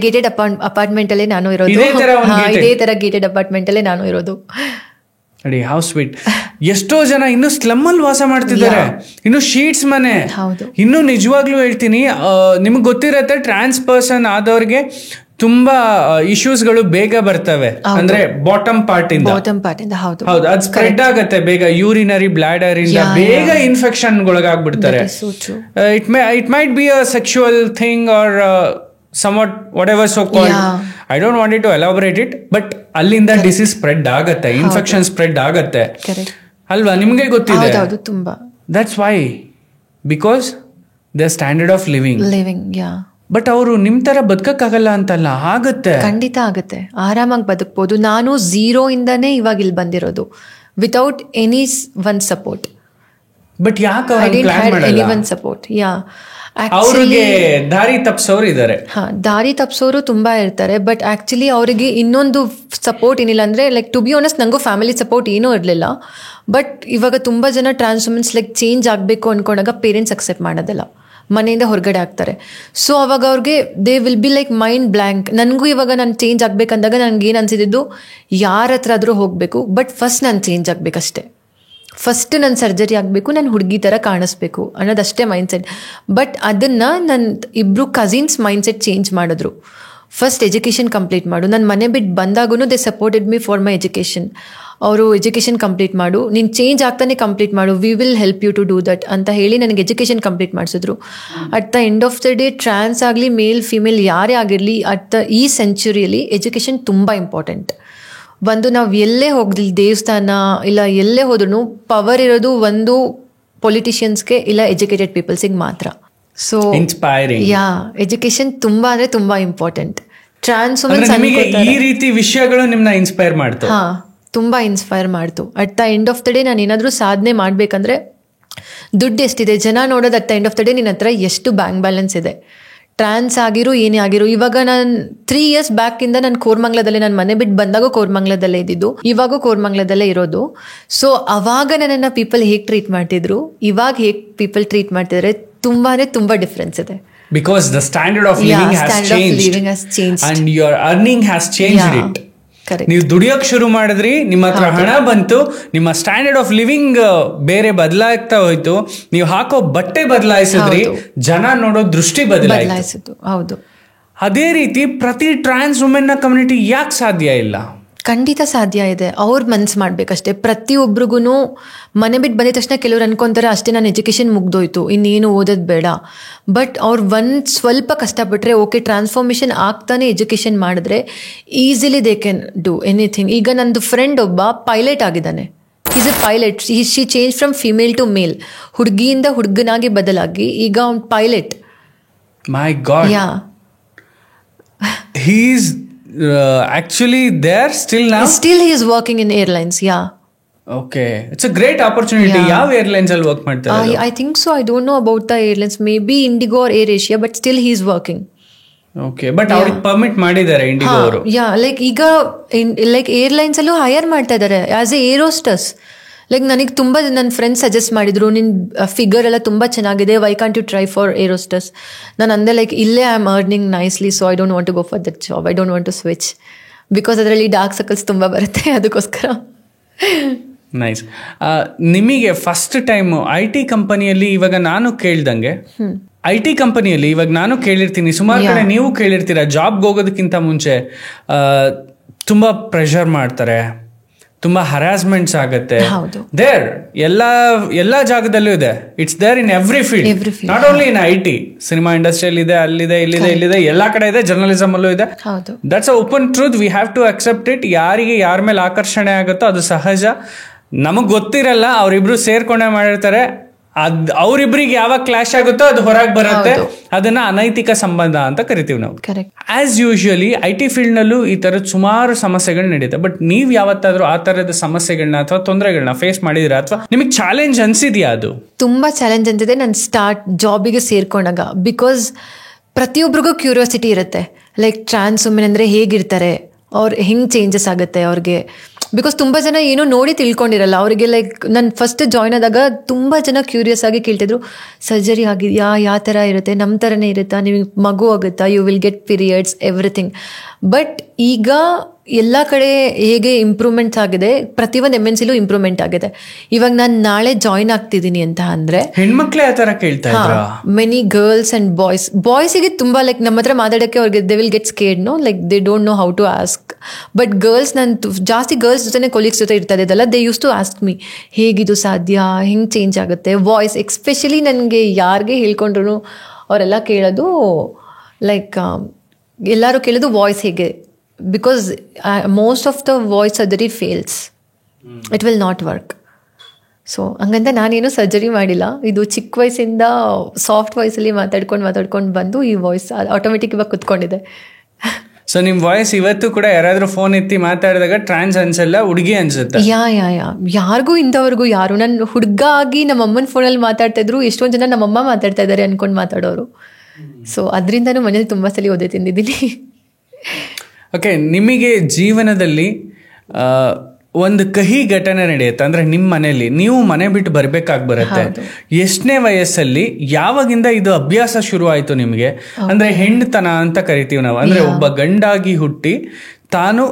ಗೇಟೆಡ್ ಅಪಾರ್ಟ್ಮೆಂಟ್ ಅಲ್ಲೇ ನಾನು ಇರೋದು. ಇದೇ ತರ ಗೇಟೆಡ್ ಅಪಾರ್ಟ್ಮೆಂಟ್ ಅಲ್ಲೇ ನಾನು ಇರೋದು. ನೋಡಿ, ಹೌ ಸ್ವೀಟ್. ಎಷ್ಟೋ ಜನ ಇನ್ನು ಸ್ಲಮ್ ಅಲ್ಲಿ ವಾಸ ಮಾಡ್ತಿದ್ದಾರೆ, ಇನ್ನು ಶೀಟ್ಸ್ ಮನೆ. ಇನ್ನು ನಿಜವಾಗ್ಲೂ ಹೇಳ್ತೀನಿ, ನಿಮ್ಗೆ ಗೊತ್ತಿರತ್ತೆ ಟ್ರಾನ್ಸ್ ಪರ್ಸನ್ ಆದವ್ರಿಗೆ ತುಂಬಾ ಇಶ್ಯೂಸ್ಗಳು ಬೇಗ ಬರ್ತವೆ. ಅಂದ್ರೆ ಬಾಟಮ್ ಪಾರ್ಟ್ ಇಂದ ಹೌದು, ಅದು ಸ್ಪ್ರೆಡ್ ಆಗತ್ತೆ ಬೇಗ. ಯೂರಿನರಿ ಬ್ಲಾಡರ್ ಇಂದ ಬೇಗ ಇನ್ಫೆಕ್ಷನ್ ಒಳಗಾಗ್ಬಿಡ್ತಾರೆ. It might be a sexual thing or somewhat whatever so called. I don't want it to elaborate it, but ಅಲ್ಲಿಂದ ಡಿಸೀಸ್ ಸ್ಪ್ರೆಡ್ ಆಗತ್ತೆ, ಇನ್ಫೆಕ್ಷನ್ ಸ್ಪ್ರೆಡ್ ಆಗತ್ತೆ ಅಲ್ವಾ? ನಿಮ್ಗೆ ಗೊತ್ತಿದೆ. ತುಂಬಾ. That's why, because the standard of living. But ಅವರು ನಿಮ್ ತರ ಬದುಕಕ್ಕಾಗಲ್ಲ ಅಂತಲ್ಲ, ಆಗತ್ತೆ, ಖಂಡಿತ ಆಗತ್ತೆ. ಆರಾಮಾಗಿ ಬದುಕ್ಬೋದು. ನಾನು 0 ಇಂದಾನೇ ಇವಾಗ ಇಲ್ಲಿ ಬಂದಿರೋದು, without any one support. But ಯಾಕೆ ಸಪೋರ್ಟ್? ಅವ್ರಿಗೆ ದಾರಿ ತಪ್ಸೋರು ಇದ್ದಾರೆ. ದಾರಿ ತಪ್ಸೋರು ತುಂಬಾ ಇರ್ತಾರೆ. ಬಟ್ ಆಕ್ಚುಲಿ ಅವರಿಗೆ ಇನ್ನೊಂದು ಸಪೋರ್ಟ್ ಏನಿಲ್ಲ ಅಂದ್ರೆ ಲೈಕ್ ಟು ಬಿ ಆನೆಸ್ಟ್ ನಂಗೂ ಫ್ಯಾಮಿಲಿ ಸಪೋರ್ಟ್ ಏನೂ ಇರಲಿಲ್ಲ. ಬಟ್ ಇವಾಗ ತುಂಬಾ ಜನ ಟ್ರಾನ್ಸ್ ವುಮೆನ್ಸ್ ಲೈಕ್ ಚೇಂಜ್ ಆಗಬೇಕು ಅನ್ಕೊಂಡಾಗ ಪೇರೆಂಟ್ಸ್ ಅಕ್ಸೆಪ್ಟ್ ಮಾಡೋದಿಲ್ಲ, ಮನೆಯಿಂದ ಹೊರಗಡೆ ಆಗ್ತಾರೆ. ಸೊ ಅವಾಗ ಅವ್ರಿಗೆ they will be like mind blank. ನನಗೂ ಇವಾಗ ನಾನು ಚೇಂಜ್ ಆಗ್ಬೇಕಂದಾಗ ನನಗೆ ಏನು ಅನ್ಸಿದ್ದು, ಯಾರ ಹತ್ರ ಆದರೂ ಹೋಗಬೇಕು, ಬಟ್ ಫಸ್ಟ್ ನಾನು ಚೇಂಜ್ ಆಗಬೇಕಷ್ಟೆ. ಫಸ್ಟ್ ನನ್ನ ಸರ್ಜರಿ ಆಗಬೇಕು, ನಾನು ಹುಡುಗಿ ಥರ ಕಾಣಿಸ್ಬೇಕು ಅನ್ನೋದಷ್ಟೇ ಮೈಂಡ್ಸೆಟ್. ಬಟ್ ಅದನ್ನು ನನ್ನ ಇಬ್ಬರು ಕಸಿನ್ಸ್ ಮೈಂಡ್ಸೆಟ್ ಚೇಂಜ್ ಮಾಡಿದ್ರು. ಫಸ್ಟ್ ಎಜುಕೇಷನ್ ಕಂಪ್ಲೀಟ್ ಮಾಡು. ನನ್ನ ಮನೆ ಬಿಟ್ಟು ಬಂದಾಗೂ they supported me for my education. ಅವರು ಎಜುಕೇಷನ್ ಕಂಪ್ಲೀಟ್ ಮಾಡು, ನೀನು ಚೇಂಜ್ ಆಗ್ತಾನೆ ಕಂಪ್ಲೀಟ್ ಮಾಡು, we will help you to do that ಅಂತ ಹೇಳಿ ನನಗೆ ಎಜುಕೇಷನ್ ಕಂಪ್ಲೀಟ್ ಮಾಡಿಸಿದ್ರು. At the end of the day trans ಆಗಲಿ ಮೇಲ್ ಫಿಮೇಲ್ ಯಾರೇ ಆಗಿರಲಿ ಈ ಸೆಂಚುರಿಯಲ್ಲಿ ಎಜುಕೇಷನ್ ತುಂಬ ಇಂಪಾರ್ಟೆಂಟ್. ನಾವು ಎಲ್ಲೇ ಹೋಗ್ಲಿ, ದೇವಸ್ಥಾನ ಇಲ್ಲ ಎಲ್ಲೇ ಹೋದ್ರೂ ಪವರ್ ಇರೋದು ಒಂದು ಪೊಲಿಟಿಷಿಯನ್ಸ್ಗೆ ಇಲ್ಲ ಎಜುಕೇಟೆಡ್ ಪೀಪಲ್ಸಿಗೆ ಮಾತ್ರ. So inspiring. ಎಜುಕೇಶನ್ ತುಂಬಾ ಅಂದ್ರೆ ತುಂಬಾ ಇಂಪಾರ್ಟೆಂಟ್. ಟ್ರಾನ್ಸ್ ಈ ರೀತಿ ವಿಷಯಗಳು ನಿಮ್ಮನ್ನ ಇನ್ಸ್ಪೈರ್ ಮಾಡ್ತು. ತುಂಬಾ ಇನ್ಸ್ಪೈರ್ ಮಾಡ್ತು. At the end of the day ನಾನು ಏನಾದರೂ ಸಾಧನೆ ಮಾಡ್ಬೇಕಂದ್ರೆ ದುಡ್ಡು ಎಷ್ಟಿದೆ ಜನ ನೋಡೋದು, at the end of the day ನಿನ್ನ ಹತ್ರ ಎಷ್ಟು ಬ್ಯಾಂಕ್ ಬ್ಯಾಲೆನ್ಸ್ ಇದೆ. ಟ್ರಾನ್ಸ್ ಆಗಿರು ಏನೇ ಆಗಿರು, ಇವಾಗ ನಾನು 3 years ಬ್ಯಾಕಿಂದ ನಾನು ಕೋರ್ಮಂಗ್ಲದಲ್ಲೇ, ನಾನು ಮನೆ ಬಿಟ್ಟು ಬಂದಾಗ ಕೋರ್ಮಂಗ್ಲದಲ್ಲೇ ಇದ್ದಿದ್ದು, ಇವಾಗೂ ಕೋರ್ಮಂಗ್ಲದಲ್ಲೇ ಇರೋದು. ಸೊ ಅವಾಗ ನನ್ನನ್ನು ಪೀಪಲ್ ಹೇಗೆ ಟ್ರೀಟ್ ಮಾಡ್ತಿದ್ರು, ಇವಾಗ ಹೇಗೆ ಪೀಪಲ್ ಟ್ರೀಟ್ ಮಾಡ್ತಿದ್ದಾರೆ, ತುಂಬಾ ಡಿಫ್ರೆನ್ಸ್ ಇದೆ. Because the standard of living has changed and your earning has changed it. ನೀವು ದುಡಿಯೋಕೆ ಶುರು ಮಾಡಿದ್ರಿ, ನಿಮ್ಮ ಹತ್ರ ಹಣ ಬಂತು, ನಿಮ್ಮ ಸ್ಟ್ಯಾಂಡರ್ಡ್ ಆಫ್ ಲಿವಿಂಗ್ ಬೇರೆ ಬದಲಾಗ್ತಾ ಹೋಯ್ತು, ನೀವು ಹಾಕೋ ಬಟ್ಟೆ ಬದಲಾಯಿಸಿದ್ರಿ, ಜನ ನೋಡೋ ದೃಷ್ಟಿ ಬದಲಾಯಿಸಿತು. ಹೌದು. ಅದೇ ರೀತಿ ಪ್ರತಿ ಟ್ರಾನ್ಸ್ ವುಮೆನ್ ನ ಕಮ್ಯುನಿಟಿ ಯಾಕೆ ಸಾಧ್ಯ ಇಲ್ಲ? ಖಂಡಿತ ಸಾಧ್ಯ ಇದೆ. ಅವ್ರು ಮನ್ಸು ಮಾಡ್ಬೇಕಷ್ಟೇ. ಪ್ರತಿಯೊಬ್ರಿಗೂ ಮನೆ ಬಿಟ್ಟು ಬಂದಿದ ತಕ್ಷಣ ಕೆಲವ್ರು ಅನ್ಕೊಂತಾರೆ ಅಷ್ಟೇ ನಾನು ಎಜುಕೇಷನ್ ಮುಗ್ದೋಯ್ತು, ಇನ್ನೇನು ಓದೋದು ಬೇಡ. ಬಟ್ ಅವ್ರು ಸ್ವಲ್ಪ ಕಷ್ಟಪಟ್ಟರೆ ಓಕೆ, ಟ್ರಾನ್ಸ್ಫಾರ್ಮೇಷನ್ ಆಗ್ತಾನೆ ಎಜುಕೇಷನ್ ಮಾಡಿದ್ರೆ easily they can do anything. ಈಗ ನಂದು ಫ್ರೆಂಡ್ ಒಬ್ಬ ಪೈಲಟ್ ಆಗಿದ್ದಾನೆ. Is a pilot. She change from female to male. ಹುಡುಗಿಯಿಂದ ಹುಡುಗನಾಗಿ ಬದಲಾಗಿ ಈಗ ಅವ್ನು pilot. My God. Yeah, he is actually there still now? Still he is working in airlines. Yeah. Okay, it's a great opportunity. ಯಾವ airlines ಅಲ್ಲಿ work ಮಾಡ್ತಾರೆ? I think so. I don't know about the airlines. Maybe Indigo or AirAsia, but still he is working. Okay, but ಅವ್ರಿಗೆ permit ಮಾಡಿದ್ದಾರೆ Indigo ಅವರು? Yeah, like ಈಗ like airlines ಅಲ್ಲೂ higher ಮಾಡ್ತಾ ಇದ್ದಾರೆ as A air hostess. Like ನನಗೆ ತುಂಬ ನನ್ನ ಫ್ರೆಂಡ್ಸ್ ಸಜೆಸ್ಟ್ ಮಾಡಿದ್ರು, ನಿನ್ನ ಫಿಗರ್ ಎಲ್ಲ ತುಂಬ ಚೆನ್ನಾಗಿದೆ, why can't you try for air hostess. ನಾನು ಅಂದೆ ಲೈಕ್ ಇಲ್ಲೇ I am earning nicely, so I don't want to go for that job, I don't want to switch, because ಅದರಲ್ಲಿ ಡಾರ್ಕ್ ಸರ್ಕಲ್ಸ್ ತುಂಬ ಬರುತ್ತೆ, ಅದಕ್ಕೋಸ್ಕರ. ನೈಸ್. ನಿಮಗೆ ಫಸ್ಟ್ ಟೈಮ್ IT ಕಂಪನಿಯಲ್ಲಿ, ಇವಾಗ ನಾನು ಕೇಳ್ದಂಗೆ IT ಕಂಪನಿಯಲ್ಲಿ ಇವಾಗ ನಾನು ಕೇಳಿರ್ತೀನಿ, ಸುಮಾರು ಕಡೆ ನೀವು ಕೇಳಿರ್ತೀರ, ಜಾಬ್ಗೆ ಹೋಗೋದಕ್ಕಿಂತ ಮುಂಚೆ ತುಂಬ ಪ್ರೆಷರ್ ಮಾಡ್ತಾರೆ, ತುಂಬಾ ಹರಾಸ್ಮೆಂಟ್ಸ್ ಆಗುತ್ತೆ. ದೇರ್ ಎಲ್ಲಾ ಜಾಗದಲ್ಲೂ ಇದೆ. It's there in every field, not only in IT. Cinema ಇಂಡಸ್ಟ್ರಿಯಲ್ಲಿ ಇದೆ, ಅಲ್ಲಿದೆ, ಇಲ್ಲಿದೆ, ಎಲ್ಲಾ ಕಡೆ ಇದೆ. ಜರ್ನಲಿಸಮ್ ಅಲ್ಲೂ ಇದೆ. That's a open truth. We have to accept it. ಯಾರಿಗೆ ಯಾರ ಮೇಲೆ ಆಕರ್ಷಣೆ ಆಗುತ್ತೋ ಅದು ಸಹಜ. ನಮಗ್ ಗೊತ್ತಿರಲ್ಲ, ಅವರಿಬ್ರು ಸೇರ್ಕೊಂಡೇ ಮಾಡಿರ್ತಾರೆ. ಅವ್ರಿಬ್ರಿಗೆ ಯಾವಾಗ ಕ್ಲಾಶ್ ಆಗುತ್ತೋ ಅದು ಹೊರಗೆ ಬರುತ್ತೆ. ಅದನ್ನ ಅನೈತಿಕ ಸಂಬಂಧ ಅಂತ ಕರಿತೀವಿ ನಾವು. ಆಸ್ ಯೂಶುವಲಿ IT ಫೀಲ್ಡ್ ನಲ್ಲೂ ಈ ತರದ ಸುಮಾರು ಸಮಸ್ಯೆಗಳು ನಡೀತೆ. ಬಟ್ ನೀವ್ ಯಾವತ್ತಾದ್ರೂ ಆ ತರದ ಸಮಸ್ಯೆಗಳನ್ನ ಅಥವಾ ತೊಂದರೆಗಳನ್ನ ಫೇಸ್ ಮಾಡಿದಿರಾ, ಅಥವಾ ನಿಮಗೆ ಚಾಲೆಂಜ್ ಅನ್ಸಿದ್ಯಾ? ಅದು ತುಂಬಾ ಚಾಲೆಂಜ್ ಅಂತಿದೆ ನಾನು ಜಾಬಿಗೆ ಸೇರ್ಕೊಂಡಾಗ. ಬಿಕಾಸ್ ಪ್ರತಿಯೊಬ್ಬರಿಗೂ ಕ್ಯೂರಿಯಾಸಿಟಿ ಇರುತ್ತೆ, ಲೈಕ್ ಟ್ರಾನ್ಸ್ ವುಮೆನ್ ಅಂದ್ರೆ ಹೇಗಿರ್ತಾರೆ, ಅವ್ರು ಹೆಂಗ್ ಚೇಂಜಸ್ ಆಗುತ್ತೆ ಅವ್ರಿಗೆ. ಬಿಕಾಸ್ ತುಂಬ ಜನ ಏನೋ ನೋಡಿ ತಿಳ್ಕೊಂಡಿರಲ್ಲ ಅವರಿಗೆ. ಲೈಕ್ ನಾನು ಫಸ್ಟ್ ಜಾಯ್ನ್ ಆದಾಗ ತುಂಬ ಜನ ಕ್ಯೂರಿಯಸ್ ಆಗಿ ಕೇಳ್ತಿದ್ರು, ಸರ್ಜರಿ ಆಗಿದೆಯಾ, ಯಾವ ಥರ ಇರುತ್ತೆ, ನಮ್ಮ ಥರನೇ ಇರುತ್ತಾ, ನಿಮಗೆ ಮಗು ಆಗುತ್ತಾ, you will get periods, everything. But ಈಗ ಎಲ್ಲ ಕಡೆ ಹೇಗೆ ಇಂಪ್ರೂವ್ಮೆಂಟ್ಸ್ ಆಗಿದೆ, ಪ್ರತಿಯೊಂದು MNCಲೂ ಇಂಪ್ರೂವ್ಮೆಂಟ್ ಆಗಿದೆ. ಇವಾಗ ನಾನು ನಾಳೆ ಜಾಯ್ನ್ ಆಗ್ತಿದ್ದೀನಿ ಅಂತ ಅಂದರೆ ಹೆಣ್ಮಕ್ಳೇ ಆ ಥರ ಕೇಳ್ತಾ ಇದ್ರು. ಮೆನಿ ಗರ್ಲ್ಸ್ ಆ್ಯಂಡ್ ಬಾಯ್ಸಿಗೆ ತುಂಬ ಲೈಕ್ ನಮ್ಮ ಹತ್ರ ಮಾತಾಡೋಕ್ಕೆ ಅವ್ರಿಗೆ they will get scared, no like they don't know how to ask. But girls, ನಾನು ಜಾಸ್ತಿ ಗರ್ಲ್ಸ್ ಜೊತೆ ಕೊಲೀಗ್ಸ್ ಜೊತೆ ಇರ್ತಾ ಇದ್ದಲ್ಲ, they use to ask me ಹೇಗಿದು ಸಾಧ್ಯ, ಹೆಂಗೆ ಚೇಂಜ್ ಆಗುತ್ತೆ ವಾಯ್ಸ್. ಎಸ್ಪೆಷಲಿ ನನಗೆ ಯಾರಿಗೆ ಹೇಳ್ಕೊಂಡ್ರು ಅವರೆಲ್ಲ ಕೇಳೋದು ಲೈಕ್ ಎಲ್ಲರೂ ಕೇಳೋದು ವಾಯ್ಸ್ ಹೇಗೆ. Because most of the voice surgery fails. It will not work. So ಹಂಗಂತ ನಾನೇನು ಸರ್ಜರಿ ಮಾಡಿಲ್ಲ. ಇದು ಚಿಕ್ಕ ವಯಸ್ಸಿಂದ ಸಾಫ್ಟ್ ವಾಯ್ಸಲ್ಲಿ ಮಾತಾಡ್ಕೊಂಡು ಬಂದು ಈ ವಾಯ್ಸ್ ಆಟೋಮೆಟಿಕ್ ಇವಾಗ ಕುತ್ಕೊಂಡಿದೆ. ಸೊ ನಿಮ್ ವಾಯ್ಸ್ ಇವತ್ತು ಕೂಡ ಯಾರಾದ್ರೂ ಫೋನ್ ಎತ್ತಿ ಮಾತಾಡಿದಾಗ ಟ್ರಾನ್ಸ್ ಅನ್ಸಲ್ಲ, ಹುಡುಗಿ ಅನ್ಸುತ್ತೆ. ಯಾ ಯಾರಿಗೂ ಇಂಥವ್ರಿಗೂ ಯಾರು ನನ್ನ ಹುಡುಗ ಆಗಿ ನಮ್ಮ ಅಮ್ಮನ ಫೋನಲ್ಲಿ ಮಾತಾಡ್ತಾ ಇದ್ರು, ಎಷ್ಟೊಂದು ಜನ ನಮ್ಮಮ್ಮ ಮಾತಾಡ್ತಾ ಇದ್ದಾರೆ ಅನ್ಕೊಂಡು ಮಾತಾಡೋರು. ಸೊ ಅದರಿಂದನೂ ಮನೇಲಿ ತುಂಬಾ ಸಲ ಓದೇ ತಿಂದಿದ್ದೀನಿ. ಓಕೆ, ನಿಮಗೆ ಜೀವನದಲ್ಲಿ ಒಂದು ಕಹಿ ಘಟನೆ ನಡೆಯುತ್ತೆ ಅಂದ್ರೆ ನಿಮ್ಮ ಮನೆಯಲ್ಲಿ ನೀವು ಮನೆ ಬಿಟ್ಟು ಬರ್ಬೇಕಾಗಿ ಬರುತ್ತೆ. ಎಷ್ಟನೇ ವಯಸ್ಸಲ್ಲಿ ಯಾವಾಗಿಂದ ಇದು ಅಭ್ಯಾಸ ಶುರು ಆಯ್ತು ನಿಮಗೆ? ಅಂದ್ರೆ ಹೆಣ್ಣುತನ ಅಂತ ಕರಿತೀವಿ ನಾವು, ಅಂದ್ರೆ ಒಬ್ಬ ಗಂಡಾಗಿ ಹುಟ್ಟಿ ತಾನು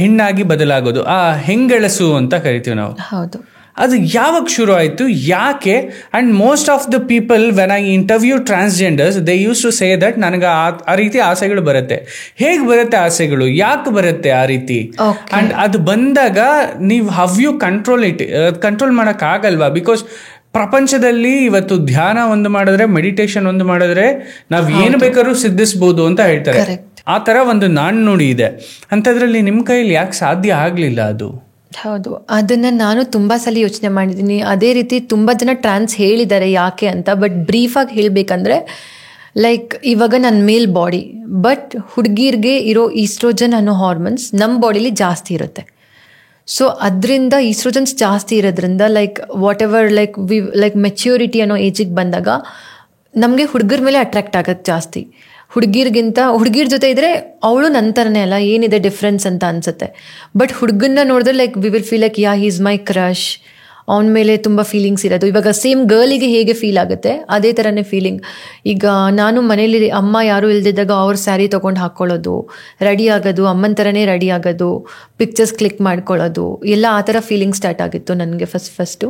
ಹೆಣ್ಣಾಗಿ ಬದಲಾಗೋದು, ಆ ಹೆಂಗಳಸು ಅಂತ ಕರಿತೀವಿ ನಾವು. ಹೌದು. ಅದು ಯಾವಾಗ ಶುರು ಆಯಿತು, ಯಾಕೆ? And most of the people when I interview transgenders they use to say that ನನಗೆ ಆ ರೀತಿ ಆಸೆಗಳು ಬರುತ್ತೆ. ಹೇಗೆ ಬರುತ್ತೆ ಆಸೆಗಳು, ಯಾಕೆ ಬರುತ್ತೆ ಆ ರೀತಿ? ಆ್ಯಂಡ್ ಅದು ಬಂದಾಗ ನೀವು ಹವ್ ಯು ಕಂಟ್ರೋಲ್ ಮಾಡೋಕ್ಕಾಗಲ್ವಾ? ಬಿಕಾಸ್ ಪ್ರಪಂಚದಲ್ಲಿ ಇವತ್ತು ಧ್ಯಾನ ಒಂದು ಮಾಡಿದ್ರೆ, ಮೆಡಿಟೇಷನ್ ಒಂದು ಮಾಡಿದ್ರೆ ನಾವು ಏನು ಬೇಕಾದ್ರೂ ಸಿದ್ಧಿಸ್ಬೋದು ಅಂತ ಹೇಳ್ತಾರೆ. ಆ ಥರ ಒಂದು ನಾಣ್ಣುಡಿ ಇದೆ. ಅಂಥದ್ರಲ್ಲಿ ನಿಮ್ಮ ಕೈಯಲ್ಲಿ ಯಾಕೆ ಸಾಧ್ಯ ಆಗಲಿಲ್ಲ ಅದು? ಹೌದು, ಅದನ್ನು ನಾನು ತುಂಬ ಸಲ ಯೋಚನೆ ಮಾಡಿದ್ದೀನಿ. ಅದೇ ರೀತಿ ತುಂಬ ಜನ ಟ್ರಾನ್ಸ್ ಹೇಳಿದ್ದಾರೆ ಯಾಕೆ ಅಂತ. ಬಟ್ ಬ್ರೀಫಾಗಿ ಹೇಳಬೇಕಂದ್ರೆ, ಲೈಕ್ ಇವಾಗ ನನ್ನ ಮೇಲ್ ಬಾಡಿ, ಬಟ್ ಹುಡುಗಿರ್ಗೆ ಇರೋ ಈಸ್ಟ್ರೋಜನ್ ಅನ್ನೋ ಹಾರ್ಮೋನ್ಸ್ ನಮ್ಮ ಬಾಡಿಲಿ ಜಾಸ್ತಿ ಇರುತ್ತೆ. ಸೊ ಅದರಿಂದ ಈಸ್ಟ್ರೋಜನ್ಸ್ ಜಾಸ್ತಿ ಇರೋದ್ರಿಂದ like what ever like maturity ಅನ್ನೋ ಏಜಿಗೆ ಬಂದಾಗ ನಮಗೆ ಹುಡುಗರ ಮೇಲೆ ಅಟ್ರಾಕ್ಟ್ ಆಗೋದು ಜಾಸ್ತಿ. ಹುಡುಗಿರ ಜೊತೆ ಇದ್ರೆ ಅವಳು ನಂತರನೇ ಅಲ್ಲ, ಏನಿದೆ ಡಿಫ್ರೆನ್ಸ್ ಅಂತ ಅನ್ಸುತ್ತೆ. ಬಟ್ ಹುಡುಗನ್ನ ನೋಡಿದ್ರೆ like we will feel like yeah he's my crush, ಅವನ ಮೇಲೆ ತುಂಬ ಫೀಲಿಂಗ್ಸ್ ಇರೋದು. ಇವಾಗ ಸೇಮ್ ಗರ್ಲಿಗೆ ಹೇಗೆ ಫೀಲ್ ಆಗುತ್ತೆ ಅದೇ ಥರನೇ ಫೀಲಿಂಗ್. ಈಗ ನಾನು ಮನೇಲಿ ಅಮ್ಮ ಯಾರೂ ಇಲ್ದಿದ್ದಾಗ ಅವ್ರ ಸ್ಯಾರಿ ತೊಗೊಂಡು ಹಾಕ್ಕೊಳ್ಳೋದು, ರೆಡಿ ಆಗೋದು, ಅಮ್ಮನ ಥರನೇ ರೆಡಿ ಆಗೋದು, ಪಿಕ್ಚರ್ಸ್ ಕ್ಲಿಕ್ ಮಾಡ್ಕೊಳ್ಳೋದು, ಎಲ್ಲ ಆ ಥರ ಫೀಲಿಂಗ್ ಸ್ಟಾರ್ಟ್ ಆಗಿತ್ತು ನನಗೆ ಫಸ್ಟು.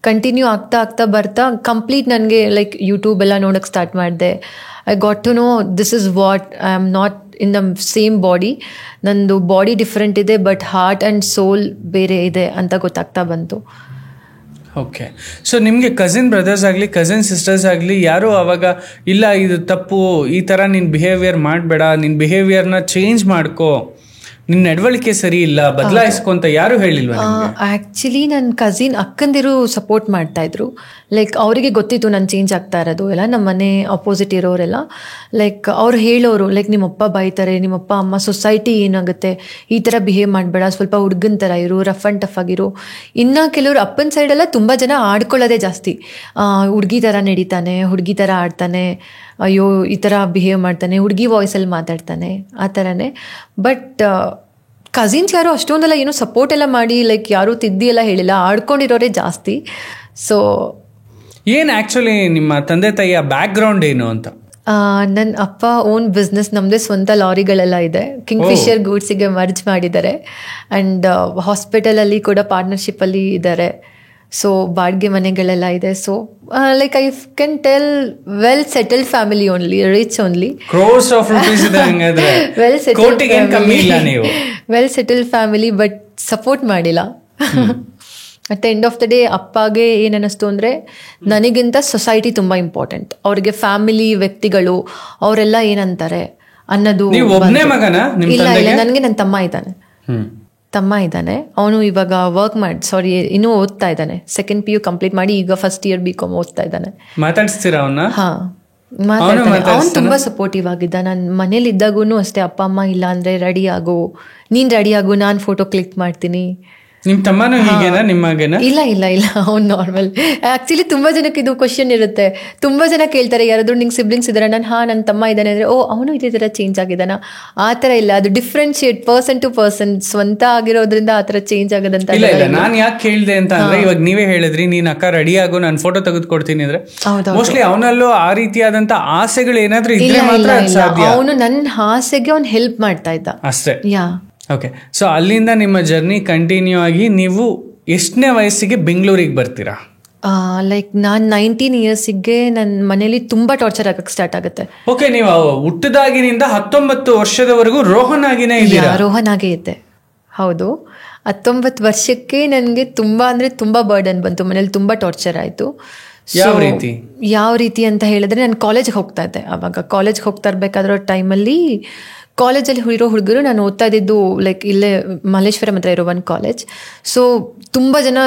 ಕಂಟಿನ್ಯೂ ಆಗ್ತಾ ಬರ್ತಾ ಕಂಪ್ಲೀಟ್ ನನಗೆ ಲೈಕ್ ಯೂಟ್ಯೂಬ್ ಎಲ್ಲ ನೋಡೋಕ್ಕೆ ಸ್ಟಾರ್ಟ್ ಮಾಡಿದೆ. I got to know this is what I am not in the same body, ನಂದು ಬಾಡಿ ಡಿಫ್ರೆಂಟ್ ಇದೆ ಬಟ್ ಹಾರ್ಟ್ ಆ್ಯಂಡ್ ಸೋಲ್ ಬೇರೆ ಇದೆ ಅಂತ ಗೊತ್ತಾಗ್ತಾ ಬಂತು. ಓಕೆ, ಸೊ ನಿಮಗೆ ಕಸಿನ್ ಬ್ರದರ್ಸ್ ಆಗಲಿ ಕಸಿನ್ ಸಿಸ್ಟರ್ಸ್ ಆಗಲಿ ಯಾರು ಅವಾಗ ಇಲ್ಲ ಇದು ತಪ್ಪು, ಈ ಥರ ನಿನ್ನ ಬಿಹೇವಿಯರ್ ಮಾಡಬೇಡ, ನಿನ್ನ ಬಿಹೇವಿಯರ್ನ ಚೇಂಜ್ ಮಾಡ್ಕೋ, ನಿನ್ನ ನಡವಳಿಕೆ ಸರಿ ಇಲ್ಲ, ಬದಲಾಯಿಸ್ಕೊಂತ ಯಾರು ಹೇಳಿಲ್ವಾ? ಆ್ಯಕ್ಚುಲಿ ನನ್ನ ಕಸಿನ್ ಅಕ್ಕಂದಿರು ಸಪೋರ್ಟ್ ಮಾಡ್ತಾಯಿದ್ರು. ಲೈಕ್ ಅವರಿಗೆ ಗೊತ್ತಿತ್ತು ನಾನು ಚೇಂಜ್ ಆಗ್ತಾ ಇರೋದು ಎಲ್ಲ. ನಮ್ಮ ಮನೆ ಅಪೋಸಿಟ್ ಇರೋರೆಲ್ಲ ಲೈಕ್ ಅವ್ರು ಹೇಳೋರು, ಲೈಕ್ ನಿಮ್ಮಪ್ಪ ಬೈತಾರೆ, ನಿಮ್ಮಪ್ಪ ಅಮ್ಮ ಸೊಸೈಟಿ ಏನಾಗುತ್ತೆ, ಈ ಥರ ಬಿಹೇವ್ ಮಾಡಬೇಡ, ಸ್ವಲ್ಪ ಹುಡುಗನ ಥರ ಇರು, ರಫ್ ಆ್ಯಂಡ್ ಟಫ್ ಆಗಿರು. ಇನ್ನು ಕೆಲವರು ಅಪ್ಪನ ಸೈಡೆಲ್ಲ ತುಂಬ ಜನ ಆಡ್ಕೊಳ್ಳೋದೇ ಜಾಸ್ತಿ. ಹುಡುಗಿ ಥರ ನಡೀತಾನೆ, ಹುಡುಗಿ ಥರ ಆಡ್ತಾನೆ, ಅಯ್ಯೋ ಈ ಥರ ಬಿಹೇವ್ ಮಾಡ್ತಾನೆ, ಹುಡುಗಿ ವಾಯ್ಸಲ್ಲಿ ಮಾತಾಡ್ತಾನೆ, ಆ ಥರನೇ. ಬಟ್ ಕಸಿನ್ಸ್ ಯಾರು ಅಷ್ಟೊಂದೆಲ್ಲ ಏನೋ ಸಪೋರ್ಟ್ ಎಲ್ಲ ಮಾಡಿ ಲೈಕ್ ಯಾರೂ ತಿದ್ದಿ ಎಲ್ಲ ಹೇಳಿಲ್ಲ, ಆಡ್ಕೊಂಡಿರೋರೇ ಜಾಸ್ತಿ. ಸೊ ಏನು ಆ್ಯಕ್ಚುಲಿ ನಿಮ್ಮ ತಂದೆ ತಾಯಿಯ ಬ್ಯಾಕ್ಗ್ರೌಂಡ್ ಏನು ಅಂತ? ನನ್ನ ಅಪ್ಪ ಓನ್ ಬಿಸ್ನೆಸ್, ನಮ್ಮದೇ ಸ್ವಂತ ಲಾರಿಗಳೆಲ್ಲ ಇದೆ. ಕಿಂಗ್ಫಿಶರ್ ಗೂಡ್ಸಿಗೆ ಮರ್ಜ್ ಮಾಡಿದ್ದಾರೆ. ಆ್ಯಂಡ್ ಹಾಸ್ಪಿಟಲಲ್ಲಿ ಕೂಡ ಪಾರ್ಟ್ನರ್ಶಿಪ್ಪಲ್ಲಿ ಇದ್ದಾರೆ. ಸೊ ಬಾಡಿಗೆ ಮನೆಗಳೆಲ್ಲ ಇದೆ. So like I can tell well settled family only, rich only. Well settled family, but support ಮಾಡಿಲ್ಲ. At the end of the day ಅಪ್ಪಗೆ ಏನು ಅನ್ನಿಸ್ತು ಅಂದರೆ, ನನಗಿಂತ ಸೊಸೈಟಿ ತುಂಬ ಇಂಪಾರ್ಟೆಂಟ್, ಅವ್ರಿಗೆ ಫ್ಯಾಮಿಲಿ ವ್ಯಕ್ತಿಗಳು ಅವರೆಲ್ಲ ಏನಂತಾರೆ ಅನ್ನೋದು. ಇಲ್ಲ ನನಗೆ ನನ್ನ ತಮ್ಮ ಇದ್ದಾನೆ. ಅವನು ಇವಾಗ ಇನ್ನೂ ಓದ್ತಾ ಇದ್ದಾನೆ. ಸೆಕೆಂಡ್ PU ಕಂಪ್ಲೀಟ್ ಮಾಡಿ ಈಗ ಫಸ್ಟ್ ಇಯರ್ BCom ಓದ್ತಾ ಇದ್ದಾನೆ. ಮಾತಾಡ್ಸ್ತೀರಾ ಅವನ್ನ? ಮಾತಾಡ್ತಾನೆ. ಅವನು ತುಂಬ ಸಪೋರ್ಟಿವ್ ಆಗಿದ್ದ. ನಾನು ಮನೇಲಿ ಇದ್ದಾಗೂ ಅಷ್ಟೇ, ಅಪ್ಪ ಅಮ್ಮ ಇಲ್ಲ ಅಂದರೆ ರೆಡಿ ಆಗು, ನಾನು ಫೋಟೋ ಕ್ಲಿಕ್ ಮಾಡ್ತೀನಿ. ನಿಮ್ಮ ತಮ್ಮನೂ ಹೀಗೇನಾ ನಿಮ್ಮಾಗೇನಾ? ಇಲ್ಲ ಅವ್ನು ನಾರ್ಮಲ್. ಆ್ಯಕ್ಚುಲಿ ತುಂಬ ಜನಕ್ಕೆ ಇದು ಕ್ವಶನ್ ಇರುತ್ತೆ. ತುಂಬ ಜನ ಕೇಳ್ತಾರೆ, ಯಾರಾದರೂ ನಿಂಗೆ ಸಿಬ್ಲಿಂಗ್ಸ್ ಇದ್ದಾರೆ? ನನ್ನ ತಮ್ಮ ಇದ್ದಾನೆ ಅಂದರೆ, ಓ ಅವನು ಇದೇ ಥರ ಚೇಂಜ್ ಆಗಿದ್ದಾನ? ಆ ಥರ ಇಲ್ಲ, ಅದು ಡಿಫ್ರೆನ್ಶಿಯೇಟ್ ಪರ್ಸನ್ ಟು ಪರ್ಸನ್, ಸ್ವಂತ ಆಗಿರೋದ್ರಿಂದ ಆ ಥರ ಚೇಂಜ್ ಆಗೋದಂತ ಇಲ್ಲ. ನಾನು ಯಾಕೆ ಕೇಳಿದೆ ಅಂತ ಅಂದ್ರೆ, ಇವಾಗ ನೀವೇ ಹೇಳಿದ್ರಿ ನೀನು ಅಕ್ಕ ರೆಡಿ ಆಗು ನಾನು ಫೋಟೋ ತೆಗೆದುಕೊಡ್ತೀನಿ ಅಂದ್ರೆ, ಮೋಸ್ಟ್ಲಿ ಅವನಲ್ಲೂ ಆ ರೀತಿಯಾದಂತ ಆಸೆಗಳು ಏನಾದ್ರೂ ಇದ್ರೆ ಮಾತ್ರ ಸಾಧ್ಯ. ಅವನು ನನ್ನ ಆಸೆಗೆ ಅವ್ನು ಹೆಲ್ಪ್ ಮಾಡ್ತಾ ಇದ್ದ ಅಷ್ಟೇ. ಓಕೆ, ಸೊ ಅಲ್ಲಿಂದ ನಿಮ್ಮ ಜರ್ನಿ ಕಂಟಿನ್ಯೂ ಆಗಿ ನೀವು ಎಷ್ಟನೇ ವಯಸ್ಸಿಗೆ ಬೆಂಗಳೂರಿಗೆ ಬರ್ತೀರಾ? ಲೈಕ್ ನಾನು 19 ಇಯರ್ಸಿಗೆ ನನ್ನ ಮನೇಲಿ ತುಂಬ ಟಾರ್ಚರ್ ಆಗಕ್ಕೆ ಸ್ಟಾರ್ಟ್ ಆಗುತ್ತೆ. ಓಕೆ, ನೀವು ಹುಟ್ಟಿದಾಗಿನಿಂದ 19 ವರ್ಷದವರೆಗೂ ರೋಹನ್ ಆಗಿನೇ ಇದ್ದೀರಾ? ರೋಹನ್ ಆಗೇ ಇದ್ದೆ, ಹೌದು. 19 ವರ್ಷಕ್ಕೆ ನನಗೆ ತುಂಬ ಬರ್ಡನ್ ಬಂತು, ಮನೇಲಿ ತುಂಬ ಟಾರ್ಚರ್ ಆಯಿತು. ಯಾವ ರೀತಿ ಅಂತ ಹೇಳಿದ್ರೆ, ನಾನು ಕಾಲೇಜ್ಗೆ ಹೋಗ್ತಾ ಇದ್ದೆ. ಆವಾಗ ಕಾಲೇಜ್ಗೆ ಹೋಗ್ತಾ ಇರಬೇಕಾದ್ರೋ ಟೈಮಲ್ಲಿ ಕಾಲೇಜಲ್ಲಿ ಇರೋ ಹುಡುಗರು, ನಾನು ಓದ್ತಾ ಇದ್ದಿದ್ದು ಲೈಕ್ ಇಲ್ಲೇ ಮಲ್ಲೇಶ್ವರಂ ಹತ್ರ ಇರೋ ಒಂದು ಕಾಲೇಜ್. ಸೊ ತುಂಬ ಜನ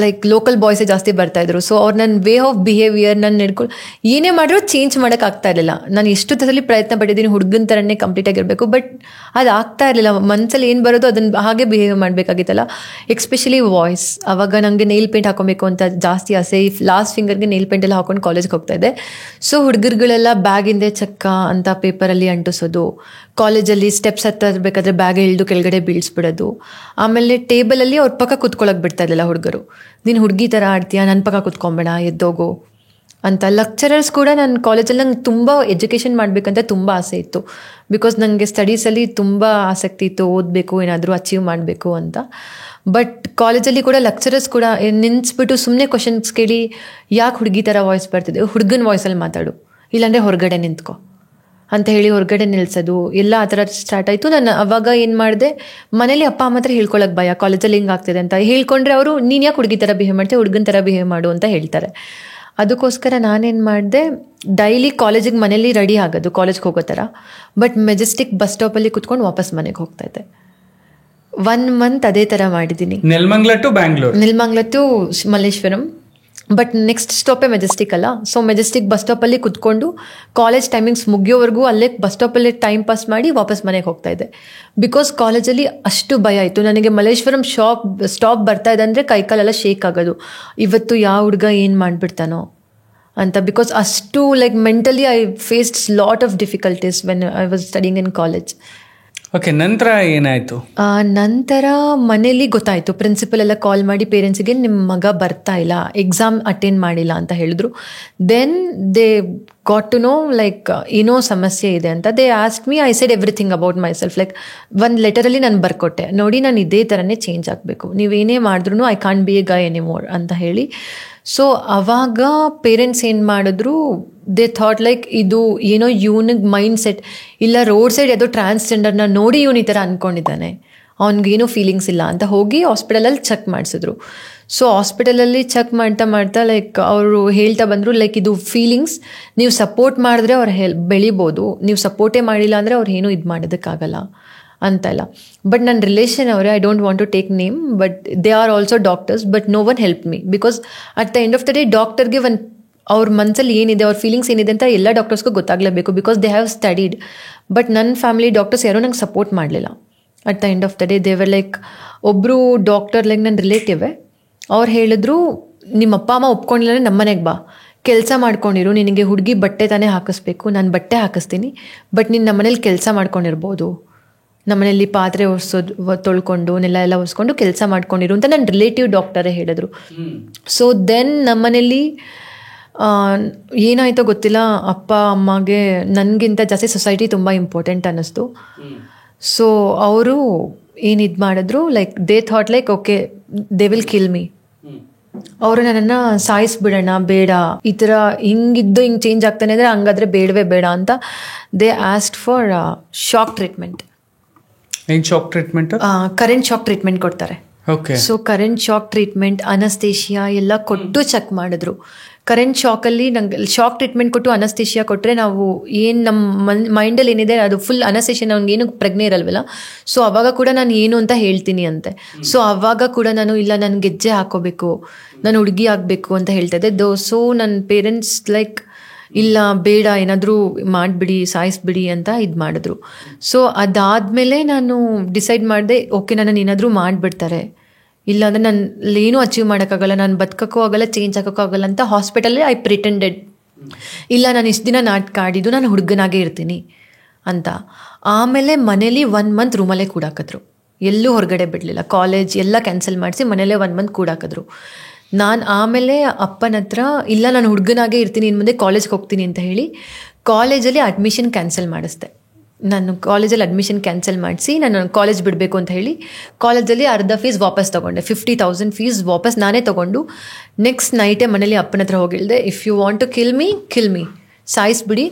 ಲೈಕ್ ಲೋಕಲ್ ಬಾಯ್ಸೇ ಜಾಸ್ತಿ ಬರ್ತಾಯಿದ್ರು. ಸೊ ಅವ್ರು ನನ್ನ ವೇ ಆಫ್ ಬಿಹೇವಿಯರ್, ನನ್ನ ನಡ್ಕೊಂಡು ಏನೇ ಮಾಡಿದ್ರು ಚೇಂಜ್ ಮಾಡೋಕ್ಕಾಗ್ತಾ ಇರಲಿಲ್ಲ. ನಾನು ಎಷ್ಟು ಸಲ ಪ್ರಯತ್ನ ಪಟ್ಟಿದ್ದೀನಿ ಹುಡುಗನ ಥರನೇ ಕಂಪ್ಲೀಟಾಗಿರಬೇಕು, ಬಟ್ ಅದು ಆಗ್ತಾ ಇರಲಿಲ್ಲ. ಮನಸ್ಸಲ್ಲಿ ಏನು ಬರೋದು ಅದನ್ನು ಹಾಗೆ ಬಿಹೇವ್ ಮಾಡಬೇಕಾಗಿತ್ತಲ್ಲ. Especially voice. ಆವಾಗ ನನಗೆ ನೇಲ್ ಪೇಂಟ್ ಹಾಕೊಬೇಕು ಅಂತ ಜಾಸ್ತಿ ಆಸೆ. ಲಾಸ್ಟ್ ಫಿಂಗರ್ಗೆ ನೇಲ್ ಪೇಂಟ್ ಎಲ್ಲ ಹಾಕೊಂಡು ಕಾಲೇಜ್ಗೆ ಹೋಗ್ತಾ ಇದ್ದೆ. ಸೊ ಹುಡುಗರುಗಳೆಲ್ಲ ಬ್ಯಾಗಿಂದೆ ಚಕ್ಕ ಅಂತ ಪೇಪರಲ್ಲಿ ಅಂಟಿಸೋದು, ಕಾಲೇಜಲ್ಲಿ ಸ್ಟೆಪ್ಸ್ ಹತ್ತಬೇಕಾದ್ರೆ ಬ್ಯಾಗ್ ಇಳಿದು ಕೆಳಗಡೆ ಬೀಳಿಸ್ಬಿಡೋದು. ಆಮೇಲೆ ಟೇಬಲಲ್ಲಿ ಅವ್ರ ಪಕ್ಕ ಕೂತ್ಕೊಳ್ಳೋಕೆ ಬಿಡ್ತಾ ಇರಲಿಲ್ಲ ಹುಡುಗರು. ನೀನು ಹುಡುಗಿ ಥರ ಆಡ್ತೀಯಾ, ನನ್ನ ಪಕ್ಕ ಕೂತ್ಕೊಂಬೇಡ, ಎದ್ದೋಗು ಅಂತ. ಲೆಕ್ಚರರ್ಸ್ ಕೂಡ ನನ್ನ ಕಾಲೇಜಲ್ಲಿ ನಂಗೆ ತುಂಬ ಎಜುಕೇಷನ್ ಮಾಡಬೇಕಂತ ತುಂಬ ಆಸೆ ಇತ್ತು. ಬಿಕಾಸ್ ನನಗೆ ಸ್ಟಡೀಸಲ್ಲಿ ತುಂಬ ಆಸಕ್ತಿ ಇತ್ತು, ಓದಬೇಕು, ಏನಾದರೂ ಅಚೀವ್ ಮಾಡಬೇಕು ಅಂತ. ಬಟ್ ಕಾಲೇಜಲ್ಲಿ ಕೂಡ ಲೆಕ್ಚರರ್ಸ್ ಕೂಡ ನಿನ್ಸ್ಬಿಟ್ಟು ಸುಮ್ಮನೆ ಕ್ವಶನ್ಸ್ ಕೇಳಿ, ಯಾಕೆ ಹುಡುಗಿ ಥರ ವಾಯ್ಸ್ ಬರ್ತಿದೆ, ಹುಡುಗನ ವಾಯ್ಸಲ್ಲಿ ಮಾತಾಡು, ಇಲ್ಲಾಂದರೆ ಹೊರಗಡೆ ನಿಂತ್ಕೊ ಅಂತ ಹೇಳಿ ಹೊರಗಡೆ ನಿಲ್ಸೋದು ಎಲ್ಲ ಆ ಥರ ಸ್ಟಾರ್ಟ್ ಆಯಿತು. ನಾನು ಅವಾಗ ಏನು ಮಾಡಿದೆ, ಮನೇಲಿ ಅಪ್ಪ ಅಮ್ಮ ಹತ್ರ ಹೇಳ್ಕೊಳಕ್ಕೆ ಭಯ, ಕಾಲೇಜಲ್ಲಿ ಹಿಂಗೆ ಆಗ್ತಿದೆ ಅಂತ ಹೇಳ್ಕೊಂಡ್ರೆ ಅವರು ನೀನು ಯಾಕೆ ಹುಡುಗಿ ಥರ ಬಿಹೇವ್ ಮಾಡ್ತೀಯ, ಹುಡುಗನ ಥರ ಬಿಹೇವ್ ಮಾಡು ಅಂತ ಹೇಳ್ತಾರೆ. ಅದಕ್ಕೋಸ್ಕರ ನಾನೇನು ಮಾಡಿದೆ, ಡೈಲಿ ಕಾಲೇಜಿಗೆ ಮನೇಲಿ ರೆಡಿ ಆಗೋದು ಕಾಲೇಜ್ಗೆ ಹೋಗೋ ಥರ, ಬಟ್ ಮೆಜೆಸ್ಟಿಕ್ ಬಸ್ ಸ್ಟಾಪಲ್ಲಿ ಕುತ್ಕೊಂಡು ವಾಪಸ್ ಮನೆಗೆ ಹೋಗ್ತಾಯಿದ್ದೆ. 1 ಮಂತ್ ಅದೇ ಥರ ಮಾಡಿದ್ದೀನಿ. Nelamangala to Bangalore, Nelamangala to Malleshwaram. But next ಸ್ಟಾಪೇ ಮೆಜೆಸ್ಟಿಕ್ ಅಲ್ಲ. ಸೊ ಮೆಜೆಸ್ಟಿಕ್ ಬಸ್ ಸ್ಟಾಪಲ್ಲಿ ಕುತ್ಕೊಂಡು ಕಾಲೇಜ್ ಟೈಮಿಂಗ್ಸ್ ಮುಗಿಯೋವರೆಗೂ ಅಲ್ಲೇ ಬಸ್ ಸ್ಟಾಪಲ್ಲಿ ಟೈಮ್ ಪಾಸ್ ಮಾಡಿ ವಾಪಸ್ ಮನೆಗೆ ಹೋಗ್ತಾ ಇದ್ದೆ. ಬಿಕಾಸ್ ಕಾಲೇಜಲ್ಲಿ ಅಷ್ಟು ಭಯ ಇತ್ತು ನನಗೆ. ಮಲ್ಲೇಶ್ವರಂ ಸ್ಟಾಪ್ ಬರ್ತಾ ಇದೆ ಅಂದರೆ ಕೈಕಾಲೆಲ್ಲ ಶೇಕ್ ಆಗೋದು, ಇವತ್ತು ಯಾವ ಹುಡುಗ ಏನು ಮಾಡಿಬಿಡ್ತಾನೋ ಅಂತ. ಬಿಕಾಸ್ ಅಷ್ಟು like mentally I faced lot of difficulties when I was studying in college. Okay, ನಂತರ ಏನಾಯಿತು? ನಂತರ ಮನೇಲಿ ಗೊತ್ತಾಯಿತು. ಪ್ರಿನ್ಸಿಪಲ್ ಎಲ್ಲ ಕಾಲ್ ಮಾಡಿ ಪೇರೆಂಟ್ಸಿಗೆ ನಿಮ್ಮ ಮಗ ಬರ್ತಾ ಇಲ್ಲ, ಎಕ್ಸಾಮ್ ಅಟೆಂಡ್ ಮಾಡಿಲ್ಲ ಅಂತ ಹೇಳಿದ್ರು. Then they got to know like ಏನೋ ಸಮಸ್ಯೆ ಇದೆ ಅಂತ. They ask me, I said everything about myself. Like ಒಂದು ಲೆಟರಲ್ಲಿ ನಾನು ಬರ್ಕೊಟ್ಟೆ, ನೋಡಿ ನಾನು ಇದೇ ಥರನೇ ಚೇಂಜ್ ಆಗಬೇಕು, ನೀವೇನೇ ಮಾಡಿದ್ರು I can't be A Guy anymore ಅಂತ ಹೇಳಿ. ಸೊ ಅವಾಗ ಪೇರೆಂಟ್ಸ್ ಏನು ಮಾಡಿದ್ರು, ದೇ ಥಾಟ್ ಲೈಕ್ ಇದು ಏನೋ ಇವನಿಗೆ ಮೈಂಡ್ ಸೆಟ್ ಇಲ್ಲ, ರೋಡ್ ಸೈಡ್ ಯಾವುದೋ ಟ್ರಾನ್ಸ್ಜೆಂಡರ್ನ ನೋಡಿ ಇವನು ಈ ಥರ ಅಂದ್ಕೊಂಡಿದ್ದಾನೆ, ಅವ್ನಿಗೇನೂ ಫೀಲಿಂಗ್ಸ್ ಇಲ್ಲ ಅಂತ ಹೋಗಿ ಹಾಸ್ಪಿಟಲಲ್ಲಿ ಚೆಕ್ ಮಾಡಿಸಿದ್ರು. ಸೊ ಹಾಸ್ಪಿಟಲಲ್ಲಿ ಚೆಕ್ ಮಾಡ್ತಾ ಲೈಕ್ ಅವರು ಹೇಳ್ತಾ ಬಂದರು, ಲೈಕ್ ಇದು ಫೀಲಿಂಗ್ಸ್, ನೀವು ಸಪೋರ್ಟ್ ಮಾಡಿದ್ರೆ ಅವ್ರು ಬೆಳಿಬೋದು, ನೀವು ಸಪೋರ್ಟೇ ಮಾಡಿಲ್ಲ ಅಂದರೆ ಅವ್ರು ಏನೂ ಇದು ಮಾಡೋದಕ್ಕಾಗಲ್ಲ ಅಂತ ಇಲ್ಲ. ಬಟ್ ನನ್ನ ರಿಲೇಷನ್ ಅವರೇ, I don't want to take name, but they are also doctors, but no one help me. Because at the end of the day ಡಾಕ್ಟರ್ಗೆ ಅವ್ರ ಮನಸ್ಸಲ್ಲಿ ಏನಿದೆ, ಅವ್ರ ಫೀಲಿಂಗ್ಸ್ ಏನಿದೆ ಅಂತ ಎಲ್ಲ ಡಾಕ್ಟರ್ಸ್ಗೂ ಗೊತ್ತಾಗಲೇಬೇಕು, because they have studied. But ನನ್ನ ಫ್ಯಾಮಿಲಿ ಡಾಕ್ಟರ್ಸ್ ಯಾರೂ ನಂಗೆ ಸಪೋರ್ಟ್ ಮಾಡಲಿಲ್ಲ. At the end of the day ದೇವರ್ ಲೈಕ್, ಒಬ್ಬರು ಡಾಕ್ಟರ್ ಲೈಕ್ ನನ್ನ ರಿಲೇಟಿವೇ, ಅವ್ರು ಹೇಳಿದ್ರು, ನಿಮ್ಮ ಅಪ್ಪ ಅಮ್ಮ ಒಪ್ಕೊಂಡಿಲ್ಲ ನಮ್ಮ ಮನೆಗೆ ಬಾ, ಕೆಲಸ ಮಾಡ್ಕೊಂಡಿರು, ನಿನಗೆ ಹುಡುಗಿ ಬಟ್ಟೆ ತಾನೇ ಹಾಕಿಸ್ಬೇಕು, ನಾನು ಬಟ್ಟೆ ಹಾಕಿಸ್ತೀನಿ, ಬಟ್ ನೀನು ನಮ್ಮ ಮನೇಲಿ ಕೆಲಸ ಮಾಡ್ಕೊಂಡಿರ್ಬೋದು, ನಮ್ಮನೇಲಿ ಪಾತ್ರೆ ತೊಳ್ಕೊಂಡು ನೆಲ್ಲ ಒರೆಸ್ಕೊಂಡು ಕೆಲಸ ಮಾಡ್ಕೊಂಡಿರು ಅಂತ ನನ್ನ ರಿಲೇಟಿವ್ ಡಾಕ್ಟರೇ ಹೇಳಿದ್ರು. ಸೊ ದೆನ್ ನಮ್ಮನೇಲಿ ಏನಾಯ್ತೋ ಗೊತ್ತಿಲ್ಲ, ಅಪ್ಪ ಅಮ್ಮಗೆ ನನಗಿಂತ ಜಾಸ್ತಿ ಸೊಸೈಟಿ ತುಂಬ ಇಂಪಾರ್ಟೆಂಟ್ ಅನ್ನಿಸ್ತು. ಸೊ ಅವರು ಏನಿದು ಮಾಡಿದ್ರು, like they thought like okay they will kill me. ಅವರು ನನ್ನನ್ನು ಸಾಯಿಸ್ಬಿಡೋಣ, ಬೇಡ, ಈ ಥರ ಹಿಂಗಿದ್ದು ಹಿಂಗೆ ಚೇಂಜ್ ಆಗ್ತಾನೆ ಅಂದರೆ ಹಂಗಾದ್ರೆ ಬೇಡವೇ ಬೇಡ ಅಂತ they asked for shock treatment. Shock treatment, current shock treatment ಕೊಡ್ತಾರೆ. So current shock treatment, anaesthesia ಎಲ್ಲ ಕೊಟ್ಟು ಚೆಕ್ ಮಾಡಿದ್ರು. ಕರೆಂಟ್ ಶಾಕಲ್ಲಿ ನಂಗೆ ಶಾಕ್ ಟ್ರೀಟ್ಮೆಂಟ್ ಕೊಟ್ಟು ಅನಸ್ತೇಷಿಯಾ ಕೊಟ್ಟರೆ ನಾವು ಏನು ನಮ್ಮ ಮೈಂಡಲ್ಲಿ ಏನಿದೆ ಅದು ಫುಲ್ ಅನಸ್ತೇಷಿಯಾ, ನನಗೇನು ಪ್ರಜ್ಞೆ ಇರಲ್ವಲ್ಲ. ಸೊ ಅವಾಗ ಕೂಡ ನಾನು ಏನು ಅಂತ ಹೇಳ್ತೀನಿ ಅಂತೆ. ಸೊ ಅವಾಗ ಕೂಡ ನಾನು ಇಲ್ಲ, ನಾನು ಗೆಜ್ಜೆ ಹಾಕೋಬೇಕು, ನಾನು ಹುಡುಗಿ ಆಗಬೇಕು ಅಂತ ಹೇಳ್ತಾ ಇದ್ದೆ. ಸೊ ನನ್ನ ಪೇರೆಂಟ್ಸ್ ಲೈಕ್ ಇಲ್ಲ ಬೇಡ, ಏನಾದರೂ ಮಾಡಿಬಿಡಿ, ಸಾಯಿಸ್ಬಿಡಿ ಅಂತ ಇದು ಮಾಡಿದ್ರು. ಸೊ ಅದಾದಮೇಲೆ ನಾನು ಡಿಸೈಡ್ ಮಾಡಿದೆ, ಓಕೆ ನನ್ನನ್ನು ಏನಾದರೂ ಮಾಡಿಬಿಡ್ತಾರೆ, ಇಲ್ಲಾಂದರೆ ನಾನು ಏನೂ ಅಚೀವ್ ಮಾಡೋಕ್ಕಾಗಲ್ಲ, ನಾನು ಬದುಕೋಕ್ಕೂ ಆಗಲ್ಲ, ಚೇಂಜ್ ಆಗೋಕ್ಕೂ ಆಗಲ್ಲ ಅಂತ ಹಾಸ್ಪಿಟಲಲ್ಲಿ ಐ ಪ್ರಿಟೆಂಡೆಡ್, ಇಲ್ಲ ನಾನು ಇಷ್ಟು ದಿನ ನಾಟಕ ಆಡಿದ್ದು ನಾನು ಹುಡುಗನಾಗೇ ಇರ್ತೀನಿ ಅಂತ. ಆಮೇಲೆ ಮನೇಲಿ 1 ಮಂತ್ ರೂಮಲ್ಲೇ ಕೂಡಾಕಿದ್ರು, ಎಲ್ಲೂ ಹೊರಗಡೆ ಬಿಡಲಿಲ್ಲ, ಕಾಲೇಜ್ ಎಲ್ಲ ಕ್ಯಾನ್ಸಲ್ ಮಾಡಿಸಿ ಮನೇಲೇ 1 ಮಂತ್ ಕೂಡಾಕಿದ್ರು. ನಾನು ಆಮೇಲೆ ಅಪ್ಪನ ಹತ್ರ ಇಲ್ಲ ನಾನು ಹುಡುಗನಾಗೇ ಇರ್ತೀನಿ, ಇನ್ನು ಮುಂದೆ ಕಾಲೇಜ್ಗೆ ಹೋಗ್ತೀನಿ ಅಂತ ಹೇಳಿ ಕಾಲೇಜಲ್ಲಿ ಅಡ್ಮಿಷನ್ ಕ್ಯಾನ್ಸಲ್ ಮಾಡಿಸ್ದೆ. ನಾನು ಕಾಲೇಜಲ್ಲಿ ಅಡ್ಮಿಷನ್ ಕ್ಯಾನ್ಸಲ್ ಮಾಡಿಸಿ ನಾನು ಕಾಲೇಜ್ ಬಿಡಬೇಕು ಅಂತ ಹೇಳಿ ಕಾಲೇಜಲ್ಲಿ ಅರ್ಧ ಫೀಸ್ ವಾಪಸ್ ತೊಗೊಂಡೆ. 50,000 ಫೀಸ್ ವಾಪಸ್ ನಾನೇ ತೊಗೊಂಡು ನೆಕ್ಸ್ಟ್ ನೈಟೇ ಮನೇಲಿ ಅಪ್ಪನ ಹತ್ರ ಹೋಗಿಳ್ದೆ, if you want to kill me, ಸಾಯಿಸ್ಬಿಡಿ,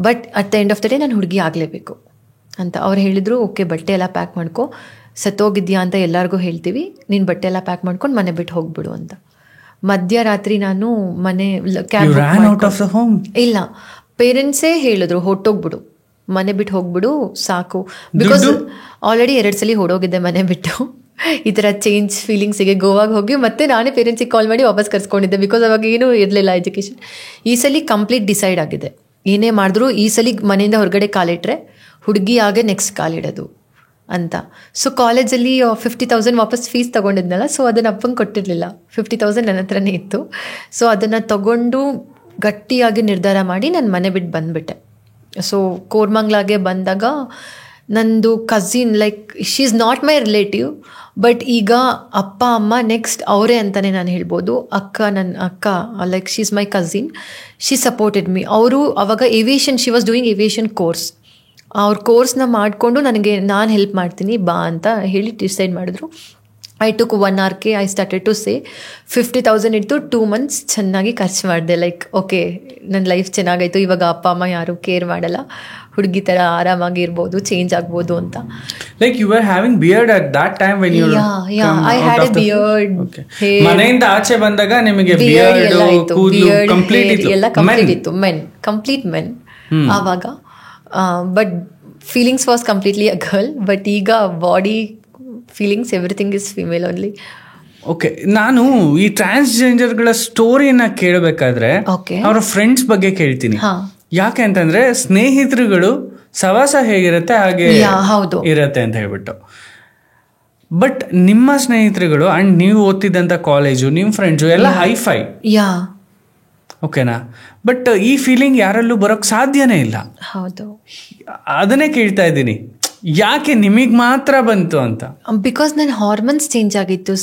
but at the end of the day ನಾನು ಹುಡುಗಿ ಆಗಲೇಬೇಕು ಅಂತ. ಅವ್ರು ಹೇಳಿದರು, ಓಕೆ ಬಟ್ಟೆ ಎಲ್ಲ ಪ್ಯಾಕ್ ಮಾಡ್ಕೊ, ಸತ್ತೋಗಿದ್ಯಾ ಅಂತ ಎಲ್ಲರಿಗೂ ಹೇಳ್ತೀವಿ, ನೀನು ಬಟ್ಟೆ ಎಲ್ಲ ಪ್ಯಾಕ್ ಮಾಡ್ಕೊಂಡು ಮನೆ ಬಿಟ್ಟು ಹೋಗ್ಬಿಡು ಅಂತ. ಮಧ್ಯರಾತ್ರಿ ನಾನು ಮನೆ ಕ್ಯಾಬ್ ಇಲ್ಲ, ಪೇರೆಂಟ್ಸೇ ಹೇಳಿದ್ರು ಹೊಟ್ಟೋಗ್ಬಿಡು, ಮನೆ ಬಿಟ್ಟು ಹೋಗ್ಬಿಡು ಸಾಕು. ಬಿಕಾಸ್ ಆಲ್ರೆಡಿ 2 ಸಲ ಹೊಡೋಗಿದ್ದೆ ಮನೆ ಬಿಟ್ಟು. ಈ ಥರ ಚೇಂಜ್ ಫೀಲಿಂಗ್ಸಿಗೆ ಗೋವಾಗೆ ಹೋಗಿ ಮತ್ತೆ ನಾನೇ ಪೇರೆಂಟ್ಸಿಗೆ ಕಾಲ್ ಮಾಡಿ ವಾಪಸ್ ಕರ್ಸ್ಕೊಂಡಿದ್ದೆ. ಬಿಕಾಸ್ ಅವಾಗ ಏನೂ ಇರಲಿಲ್ಲ ಎಜುಕೇಷನ್. ಈ ಸಲ ಕಂಪ್ಲೀಟ್ ಡಿಸೈಡ್ ಆಗಿದೆ, ಏನೇ ಮಾಡಿದ್ರು ಈ ಸಲ ಮನೆಯಿಂದ ಹೊರಗಡೆ ಕಾಲಿಟ್ರೆ ಹುಡುಗಿ ಆಗೇ ನೆಕ್ಸ್ಟ್ ಕಾಲಿಡೋದು ಅಂತ. ಸೊ ಕಾಲೇಜಲ್ಲಿ 50,000 ವಾಪಸ್ ಫೀಸ್ ತೊಗೊಂಡಿದ್ನಲ್ಲ, ಸೊ ಅದನ್ನು ಅಪ್ಪಂಗೆ ಕೊಟ್ಟಿರಲಿಲ್ಲ. 50,000 ನನ್ನ ಹತ್ರನೇ ಇತ್ತು. ಸೊ ಅದನ್ನು ತೊಗೊಂಡು ಗಟ್ಟಿಯಾಗಿ ನಿರ್ಧಾರ ಮಾಡಿ ನಾನು ಮನೆ ಬಿಟ್ಟು ಬಂದುಬಿಟ್ಟೆ. ಸೊ ಕೋರ್ಮಂಗ್ಲಾಗೆ ಬಂದಾಗ ನಂದು cousin, like she is not my relative, but ಈಗ ಅಪ್ಪ ಅಮ್ಮ ನೆಕ್ಸ್ಟ್ ಅವರೇ ಅಂತಲೇ ನಾನು ಹೇಳ್ಬೋದು. ನನ್ನ ಅಕ್ಕ, like she is my cousin, she supported me. ಅವರು ಅವಾಗ aviation, she was doing aviation course. ಅವ್ರ ಕೋರ್ಸ್ನ ಮಾಡಿಕೊಂಡು ನನಗೆ ನಾನು ಹೆಲ್ಪ್ ಮಾಡ್ತೀನಿ ಬಾ ಅಂತ ಹೇಳಿ ಡಿಸೈಡ್ ಮಾಡಿದ್ರು. I took 1 hour I started to say 50,000 ಇತ್ತು. 2 months ಚೆನ್ನಾಗಿ ಖರ್ಚು ಮಾಡಿದೆ. ಲೈಕ್ ಓಕೆ, ನನ್ನ ಲೈಫ್ ಚೆನ್ನಾಗಾಯಿತು, ಇವಾಗ ಅಪ್ಪ ಅಮ್ಮ ಯಾರು ಕೇರ್ ಮಾಡಲ್ಲ, ಹುಡುಗಿ ಥರ ಆರಾಮಾಗಿ ಇರ್ಬೋದು, ಚೇಂಜ್ ಆಗ್ಬೋದು ಅಂತ. Like you are having beard at that time when you I had a beard. ಮನೆಯಿಂದ ಆಚೆ ಬಂದಾಗ ನಿಮಗೆ ಬಿಯರ್ಡ್, ಕೂದಲು ಕಂಪ್ಲೀಟ್ ಇತ್ತು, ಎಲ್ಲ ಕಂಪ್ಲೀಟ್ ಇತ್ತು, ಕಂಪ್ಲೀಟ್ ಮೆನ್ ಆವಾಗ. But feelings was completely a girl. But ಈಗ body feelings everything is female only. Okay, ನಾನು ಈ ಟ್ರಾನ್ಸ್ಜೆಂಡರ್ಗಳ ಸ್ಟೋರಿನ ಕೇಳಬೇಕಾದ್ರೆ ಅವರ ಫ್ರೆಂಡ್ಸ್ ಬಗ್ಗೆ ಕೇಳ್ತೀನಿ. ಯಾಕೆ ಅಂತಂದ್ರೆ ಸ್ನೇಹಿತರುಗಳು ಸವಾಸ ಹೇಗಿರುತ್ತೆ ಹಾಗೆ ಇರತ್ತೆ ಅಂತ ಹೇಳ್ಬಿಟ್ಟು. ಬಟ್ ನಿಮ್ಮ ಸ್ನೇಹಿತರುಗಳು ಅಂಡ್ ನೀವು ಓದ್ತಿದ್ದಂಥ ಕಾಲೇಜು, ನಿಮ್ಮ ಫ್ರೆಂಡ್ಸು ಎಲ್ಲ ಹೈಫೈ, ಓಕೆನಾ? ಬಟ್ ಈ ಫೀಲಿಂಗ್ ಯಾರಲ್ಲೂ ಬರೋಕ್ ಸಾಧ್ಯನೇ ಇಲ್ಲ. ಹೌದು, ಅದನ್ನೇ ಕೇಳ್ತಾ ಇದ್ದೀನಿ, ಯಾಕೆ ನಿಮಗ್ ಮಾತ್ರ ಬಂತು ಅಂತ? ಬಿಕಾಸ್ ನನ್ನ ಹಾರ್ಮೋನ್ಸ್ ಚೇಂಜ್ ಆಗಿತ್ತು.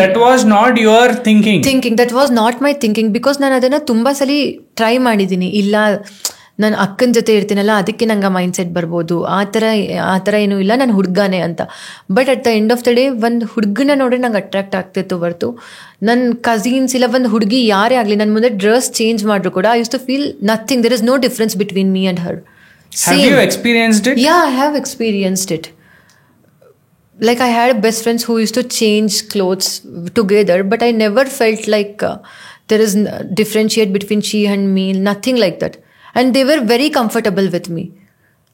That was not your thinking, that was not my thinking. Because ನಾನು ಅದನ್ನು ತುಂಬ ಸಲ ಟ್ರೈ ಮಾಡಿದ್ದೀನಿ. ಇಲ್ಲ, ನಾನು ಅಕ್ಕನ ಜೊತೆ ಇರ್ತೀನಲ್ಲ, ಅದಕ್ಕೆ ನಂಗೆ ಮೈಂಡ್ ಸೆಟ್ ಬರ್ಬೋದು, ಆ ಥರ ಏನೂ ಇಲ್ಲ, ನಾನು ಹುಡುಗನೇ ಅಂತ. But at the end of the day ಒಂದು ಹುಡುಗನ ನೋಡಿ ನಂಗೆ ಅಟ್ರಾಕ್ಟ್ ಆಗ್ತಿತ್ತು ಹೊರತು ನನ್ನ ಕಸಿನ್ಸ್ ಇಲ್ಲ ಒಂದು ಹುಡುಗಿ ಯಾರೇ ಆಗಲಿ ನನ್ನ ಮುಂದೆ ಡ್ರೆಸ್ ಚೇಂಜ್ ಮಾಡಿದ್ರು ಕೂಡ I use to feel nothing. There is no difference between me and her. Have you experienced it? Yeah, I have experienced it. Like I had best friends who used to change clothes together, but I never felt like there is differentiate between she and me, nothing like that. And they were very comfortable with me.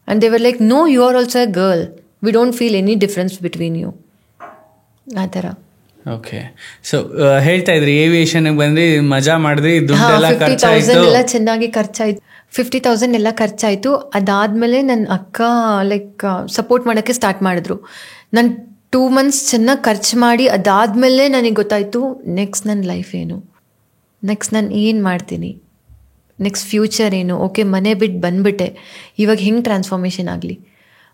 And they were like, no, you are also a girl. We don't feel any difference between you. Adara. Okay, so ಹೇಳ್ತಾ ಇದ್ರಿ ಏವಿಯೇಷನ್ಗೆ ಬಂದ್ರಿ, ಮಜಾ ಮಾಡಿದ್ರಿ, ದುಡ್ಡೆಲ್ಲ ಖರ್ಚಾಯಿತು, 50,000 ಎಲ್ಲ ಚೆನ್ನಾಗಿ ಖರ್ಚಾಯಿತು. 50,000 ಎಲ್ಲ ಖರ್ಚಾಯಿತು. ಅದಾದಮೇಲೆ ನನ್ನ ಅಕ್ಕ ಲೈಕ್ ಸಪೋರ್ಟ್ ಮಾಡೋಕ್ಕೆ ಸ್ಟಾರ್ಟ್ ಮಾಡಿದ್ರು. ನಾನು 2 months ಚೆನ್ನಾಗಿ ಖರ್ಚು ಮಾಡಿ ಅದಾದಮೇಲೆ ನನಗೆ ಗೊತ್ತಾಯಿತು ನೆಕ್ಸ್ಟ್ ನನ್ನ ಲೈಫ್ ಏನು, ನೆಕ್ಸ್ಟ್ ನಾನು ಏನು ಮಾಡ್ತೀನಿ, ನೆಕ್ಸ್ಟ್ ಫ್ಯೂಚರ್ ಏನು. ಓಕೆ, ಮನೆ ಬಿಟ್ಟು ಬಂದುಬಿಟ್ಟೆ, ಇವಾಗ ಹೆಂಗೆ ಟ್ರಾನ್ಸ್ಫಾರ್ಮೇಷನ್ ಆಗಲಿ.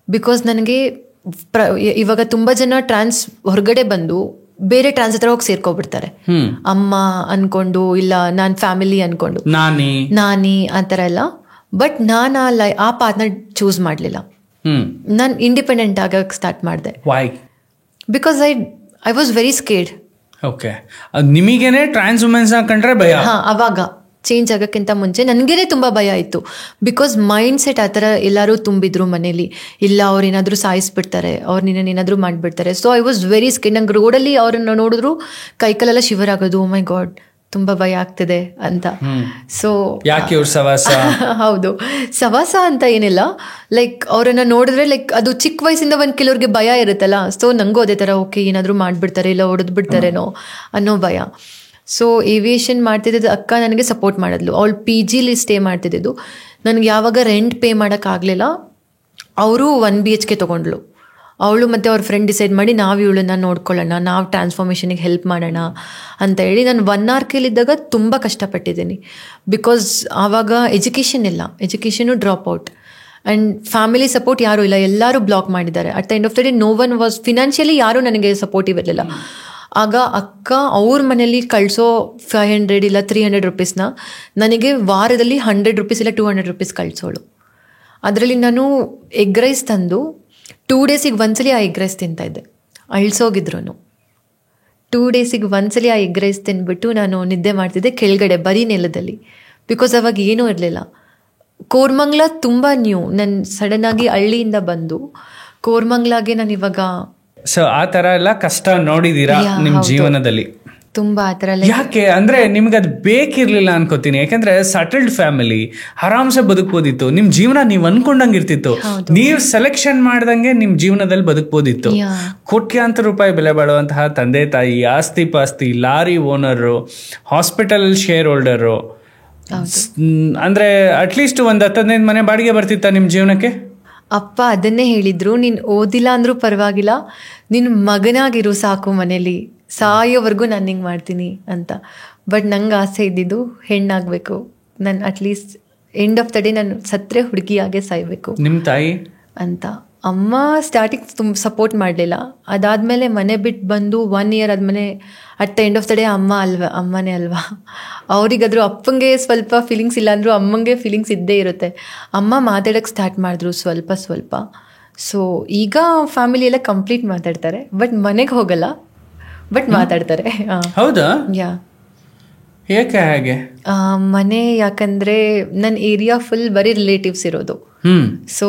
ಬಿಕಾಸ್ ನನಗೆ ಇವಾಗ ತುಂಬ ಜನ ಹೊರಗಡೆ ಬಂದು ಬೇರೆ ಟ್ರಾನ್ಸ್ ಹತ್ರ ಹೋಗಿ ಸೇರ್ಕೊಬಿಡ್ತಾರೆ, ಅಮ್ಮ ಅನ್ಕೊಂಡು, ಇಲ್ಲ ನಾನು ಫ್ಯಾಮಿಲಿ ಅನ್ಕೊಂಡು, ನಾನಿ ಆ ಥರ ಎಲ್ಲ. ಬಟ್ ನಾನು ಆ ಪಾತ್ನ ಚೂಸ್ ಮಾಡಲಿಲ್ಲ. ನಾನು ಇಂಡಿಪೆಂಡೆಂಟ್ ಆಗಕ್ಕೆ ಸ್ಟಾರ್ಟ್ ಮಾಡಿದೆ. Because I was very scared. Okay, ನಿಮಗೇನೆ ಟ್ರಾನ್ಸ್ ವುಮೆನ್ಸ್ ಕಂಡ್ರೆ ಭಯ. ಅವಾಗ ಚೇಂಜ್ ಆಗೋಕ್ಕಿಂತ ಮುಂಚೆ ನನಗೇ ತುಂಬ ಭಯ ಇತ್ತು. ಬಿಕಾಸ್ ಮೈಂಡ್ ಸೆಟ್ ಆ ಥರ ಎಲ್ಲರೂ ತುಂಬಿದ್ರು ಮನೇಲಿ. ಇಲ್ಲ, ಅವ್ರು ಏನಾದರೂ ಸಾಯಿಸ್ಬಿಡ್ತಾರೆ, ಅವ್ರು ನಿನ್ನೇನಾದರೂ ಮಾಡಿಬಿಡ್ತಾರೆ. So I was very scared. ನಂಗೆ ರೋಡಲ್ಲಿ ಅವ್ರನ್ನ ನೋಡಿದ್ರು ಕೈಕಲೆಲ್ಲ ಶಿವರ್ ಆಗೋದು, ಓ ಮೈ ಗಾಡ್ ತುಂಬ ಭಯ ಆಗ್ತಿದೆ ಅಂತ. ಸೊ ಯಾಕೆ ಸವಾಸ? ಹೌದು, ಸವಾಸ ಅಂತ ಏನಿಲ್ಲ, ಲೈಕ್ ಅವರನ್ನ ನೋಡಿದ್ರೆ ಲೈಕ್ ಅದು ಚಿಕ್ಕ ವಯಸ್ಸಿಂದ ಒಂದು ಕೆಲವ್ರಿಗೆ ಭಯ ಇರುತ್ತಲ್ಲ. ಸೊ ನನಗೂ ಅದೇ ಥರ, ಓಕೆ ಏನಾದರೂ ಮಾಡಿಬಿಡ್ತಾರೆ, ಇಲ್ಲ ಹೊಡೆದು ಬಿಡ್ತಾರೇನೋ ಅನ್ನೋ ಭಯ. ಸೊ ಏವಿಯೇಷನ್ ಮಾಡ್ತಿದ್ದು ಅಕ್ಕ ನನಗೆ ಸಪೋರ್ಟ್ ಮಾಡಿದ್ಲು. ಅವಳು PGಲಿ ಸ್ಟೇ ಮಾಡ್ತಿದ್ದು. ನನಗೆ ಯಾವಾಗ ರೆಂಟ್ ಪೇ ಮಾಡೋಕ್ಕಾಗಲಿಲ್ಲ, ಅವರು 1 BHK ತೊಗೊಂಡ್ಳು. ಅವಳು ಮತ್ತು ಅವ್ರ ಫ್ರೆಂಡ್ ಡಿಸೈಡ್ ಮಾಡಿ ನಾವು ಇವಳನ್ನ ನೋಡ್ಕೊಳ್ಳೋಣ, ನಾವು ಟ್ರಾನ್ಸ್ಫಾರ್ಮೇಷನಿಗೆ ಹೆಲ್ಪ್ ಮಾಡೋಣ ಅಂತ ಹೇಳಿ. ನಾನು 1 RKಲಿದ್ದಾಗ ತುಂಬ ಕಷ್ಟಪಟ್ಟಿದ್ದೀನಿ. ಬಿಕಾಸ್ ಆವಾಗ ಎಜುಕೇಷನ್ ಇಲ್ಲ, education drop out and family support ಯಾರೂ ಇಲ್ಲ, ಎಲ್ಲರೂ ಬ್ಲಾಕ್ ಮಾಡಿದ್ದಾರೆ. At the end of the day no one was financially, ಯಾರೂ ನನಗೆ ಸಪೋರ್ಟಿವ್ ಇರಲಿಲ್ಲ. ಆಗ ಅಕ್ಕ ಅವ್ರ ಮನೇಲಿ ಕಳಿಸೋ 500 ಇಲ್ಲ 300 ರೂಪೀಸ್ನ ನನಗೆ ವಾರದಲ್ಲಿ 100 ರೂಪೀಸ್ ಇಲ್ಲ 200 ರೂಪೀಸ್ ಕಳಿಸೋಳು. ಅದರಲ್ಲಿ ನಾನು ಎಗ್ ರೈಸ್ ತಂದು 2 ಡೇಸಿಗೆ ಒಂದ್ಸಲಿ ಆ ಎಗ್ ರೈಸ್ ತಿಂತಾಯಿದ್ದೆ, ಅಳ್ಸೋಗಿದ್ರು. 2 ಡೇಸಿಗೆ ಒಂದ್ಸಲಿ ಆ ಎಗ್ ರೈಸ್ ತಿಂದ್ಬಿಟ್ಟು ನಾನು ನಿದ್ದೆ ಮಾಡ್ತಿದ್ದೆ ಕೆಳಗಡೆ ಬರೀ ನೆಲದಲ್ಲಿ. ಬಿಕಾಸ್ ಅವಾಗ ಏನೂ ಇರಲಿಲ್ಲ. ಕೋರ್ಮಂಗ್ಲ ತುಂಬ ನ್ಯೂ. ನಾನು ಸಡನ್ನಾಗಿ ಹಳ್ಳಿಯಿಂದ ಬಂದು ಕೋರ್ಮಂಗ್ಲಾಗೆ ನಾನು ಇವಾಗ. ಸೊ ಆ ಥರ ಎಲ್ಲ ಕಷ್ಟ ನೋಡಿದ್ದೀರಾ ನಿಮ್ಮ ಜೀವನದಲ್ಲಿ ತುಂಬಾ ಆತರ ಯಾಕೆ ಅಂದ್ರೆ ನಿಮ್ಗೆ ಅದು ಬೇಕಿರ್ಲಿಲ್ಲ ಅನ್ಕೋತೀನಿ. ಯಾಕಂದ್ರೆ ಸೆಟಲ್ಡ್ ಫ್ಯಾಮಿಲಿ, ಆರಾಮ್ಸೆ ಬದುಕ್ಬೋದಿತ್ತು, ನಿಮ್ ಜೀವನ ನೀವ್ ಅನ್ಕೊಂಡಂಗೆ ಇರ್ತಿತ್ತು, ನೀವ್ ಸೆಲೆಕ್ಷನ್ ಮಾಡ್ದಂಗೆ ನಿಮ್ ಜೀವನದಲ್ಲಿ ಬದುಕ್ಬೋದಿತ್ತು. ಕೋಟ್ಯಾಂತರ ರೂಪಾಯಿ ಬೆಲೆ ಬಾಳುವಂತಹ ತಂದೆ ತಾಯಿ, ಆಸ್ತಿ ಪಾಸ್ತಿ, lorry owner, hospital share holder, ಅಂದ್ರೆ ಅಟ್ಲೀಸ್ಟ್ ಒಂದ್ 10-15 ಮನೆ ಬಾಡಿಗೆ ಬರ್ತಿತ್ತ ನಿಮ್ ಜೀವನಕ್ಕೆ? ಅಪ್ಪ ಅದನ್ನೇ ಹೇಳಿದ್ರು, ನೀನ್ ಓದಿಲ್ಲ ಅಂದ್ರೂ ಪರವಾಗಿಲ್ಲ, ನಿನ್ ಮಗನಾಗಿರು ಸಾಕು, ಮನೇಲಿ ಸಾಯೋವರೆಗೂ ನಾನು ಹಿಂಗೆ ಮಾಡ್ತೀನಿ ಅಂತ. ಬಟ್ ನಂಗೆ ಆಸೆ ಇದ್ದಿದ್ದು ಹೆಣ್ಣಾಗಬೇಕು. ನಾನು at least end of the day ನಾನು ಸತ್ತರೆ ಹುಡುಗಿಯಾಗೆ ಸಾಯ್ಬೇಕು. ನಿಮ್ಮ ತಾಯಿ ಅಂತ. ಅಮ್ಮ ಸ್ಟಾರ್ಟಿಂಗ್ ಸಪೋರ್ಟ್ ಮಾಡಲಿಲ್ಲ. ಅದಾದಮೇಲೆ ಮನೆ ಬಿಟ್ಟು ಬಂದು 1 year ಆದಮೇಲೆ at the end of the day ಅಮ್ಮನೇ ಅಲ್ವಾ, ಅವರಿಗಾದ್ರೂ ಅಪ್ಪಂಗೆ ಸ್ವಲ್ಪ ಫೀಲಿಂಗ್ಸ್ ಇಲ್ಲ ಅಂದರೂ ಅಮ್ಮಂಗೆ ಫೀಲಿಂಗ್ಸ್ ಇದ್ದೇ ಇರುತ್ತೆ. ಅಮ್ಮ ಮಾತಾಡೋಕ್ಕೆ ಸ್ಟಾರ್ಟ್ ಮಾಡಿದ್ರು ಸ್ವಲ್ಪ. ಸೊ ಈಗ ಫ್ಯಾಮಿಲಿ ಎಲ್ಲ ಕಂಪ್ಲೀಟ್ ಮಾತಾಡ್ತಾರೆ, ಬಟ್ ಮನೆಗೆ ಹೋಗಲ್ಲ, ಬಟ್ ಮಾತಾಡ್ತಾರೆ. ಹೌದಾ? ಯಾ. ಏಕೆ ಹಾಗೆ? ಮನೆ ಯಾಕಂದ್ರೆ ನನ್ನ ಏರಿಯಾ ಫುಲ್ ಬರೀ ರಿಲೇಟಿವ್ಸ್ ಇರೋದು. ಸೊ